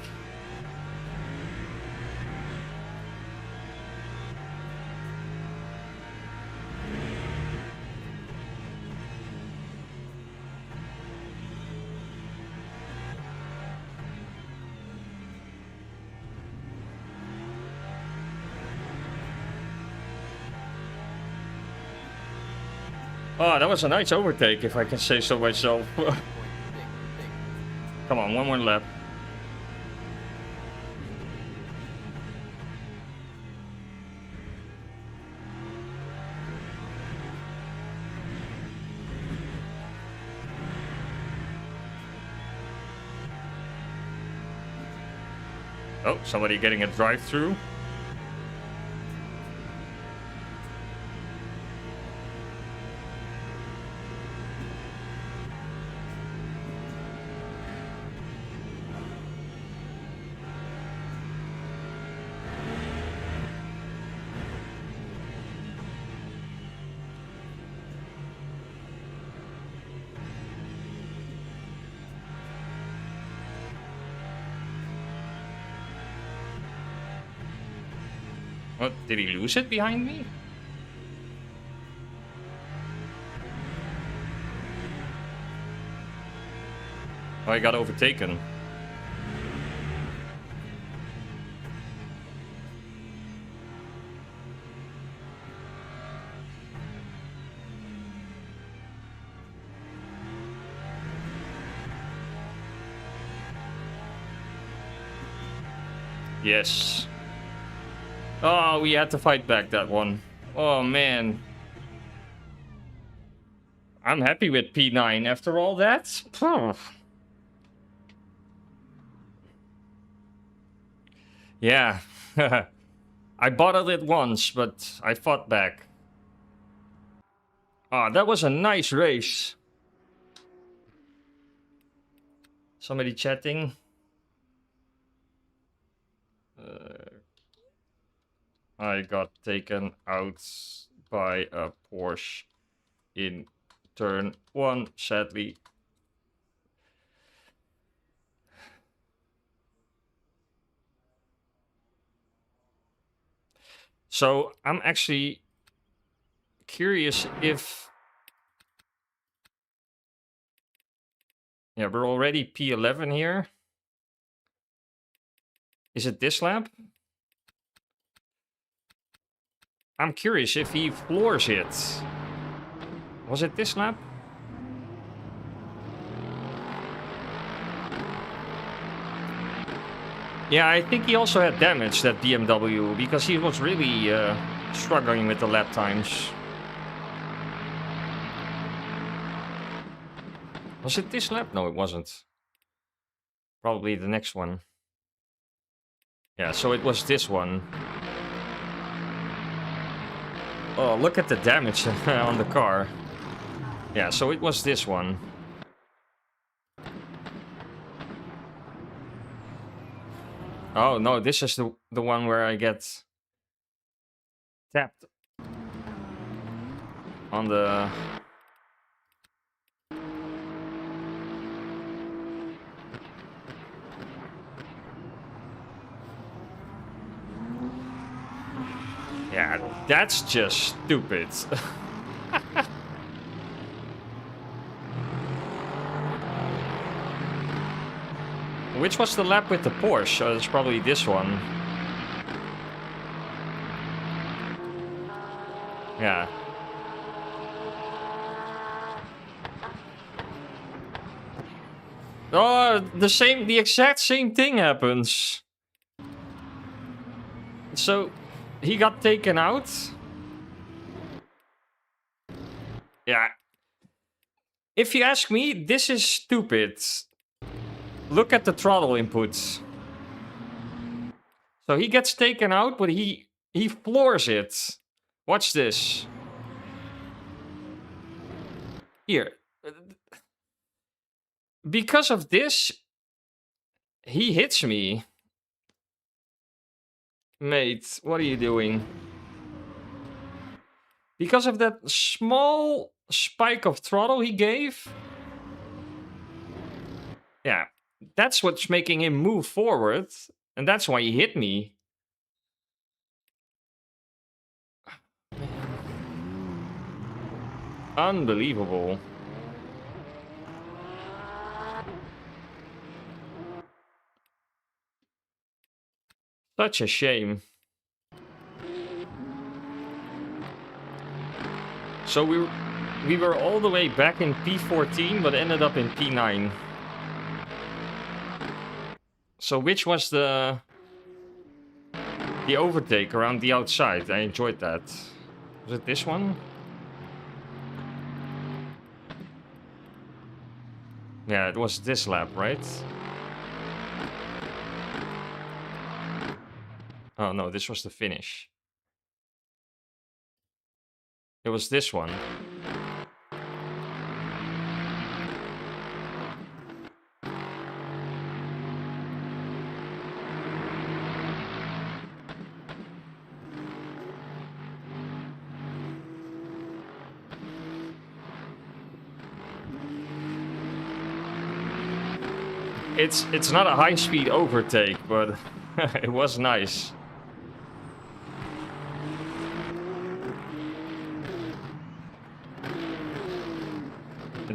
Oh, that was a nice overtake, if I can say so myself. Come on, one more lap. Oh, somebody getting a drive-through. What, did he lose it behind me? Oh, I got overtaken. Yes. Oh, we had to fight back that one. Oh, man. I'm happy with P9 after all that. Yeah. I bottled it once, but I fought back. Ah, that was a nice race. Somebody chatting. I got taken out by a Porsche in turn 1, sadly. So I'm actually curious if... Yeah, we're already P11 here. Is it this lap? I'm curious if he floors it. Was it this lap? Yeah, I think he also had damage, that BMW, because he was really struggling with the lap times. Was it this lap? No, it wasn't. Probably the next one. Yeah, so it was this one. Oh, look at the damage on the car. Yeah, so it was this one. Oh, no, this is the one where I get tapped on the... Yeah, that's just stupid. Which was the lap with the Porsche? Oh, it's probably this one. Yeah. Oh, the exact same thing happens. So, he got taken out. Yeah. If you ask me, this is stupid. Look at the throttle inputs. So he gets taken out, but he floors it. Watch this. Here. Because of this, he hits me. Mate, what are you doing? Because of that small spike of throttle he gave. Yeah, that's what's making him move forward. And that's why he hit me. Unbelievable. Such a shame. So we were all the way back in P14, but ended up in P9. So which was the overtake around the outside? I enjoyed that. Was it this one? Yeah, it was this lap, right? Oh no, this was the finish. It was this one. It's not a high-speed overtake, but it was nice.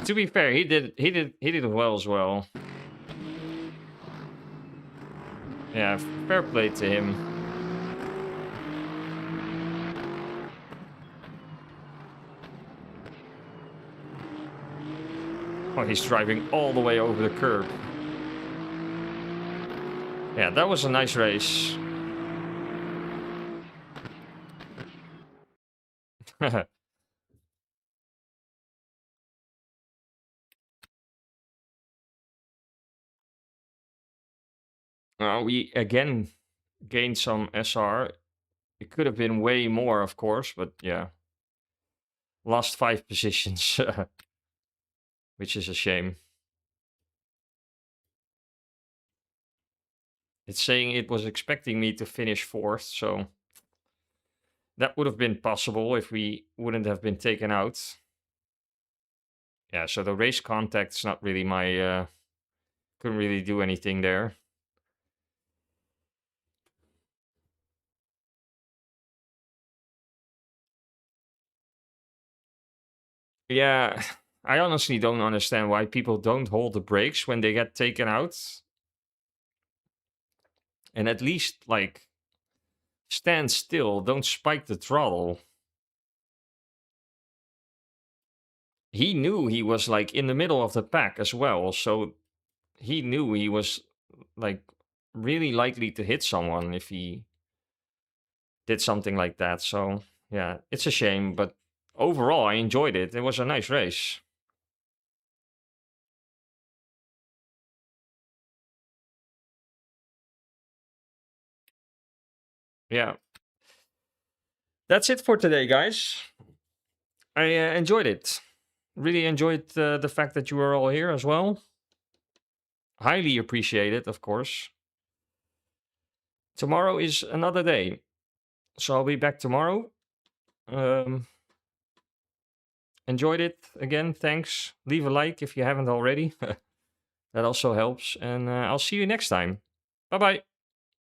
To be fair, he did it well as well. Yeah, fair play to him. Oh, he's driving all the way over the curb. Yeah, that was a nice race. We again gained some SR. It could have been way more, of course, but yeah. Lost 5 positions, which is a shame. It's saying it was expecting me to finish 4th, so that would have been possible if we wouldn't have been taken out. Yeah, so the race contact's not really my... couldn't really do anything there. Yeah, I honestly don't understand why people don't hold the brakes when they get taken out. And at least, like, stand still, don't spike the throttle. He knew he was, like, in the middle of the pack as well, so he knew he was, like, really likely to hit someone if he did something like that. So, yeah, it's a shame, but overall, I enjoyed it. It was a nice race. Yeah. That's it for today, guys. I enjoyed it. Really enjoyed the fact that you were all here as well. Highly appreciate it, of course. Tomorrow is another day. So I'll be back tomorrow. Enjoyed it. Again, thanks. Leave a like if you haven't already. That also helps. And I'll see you next time. Bye-bye.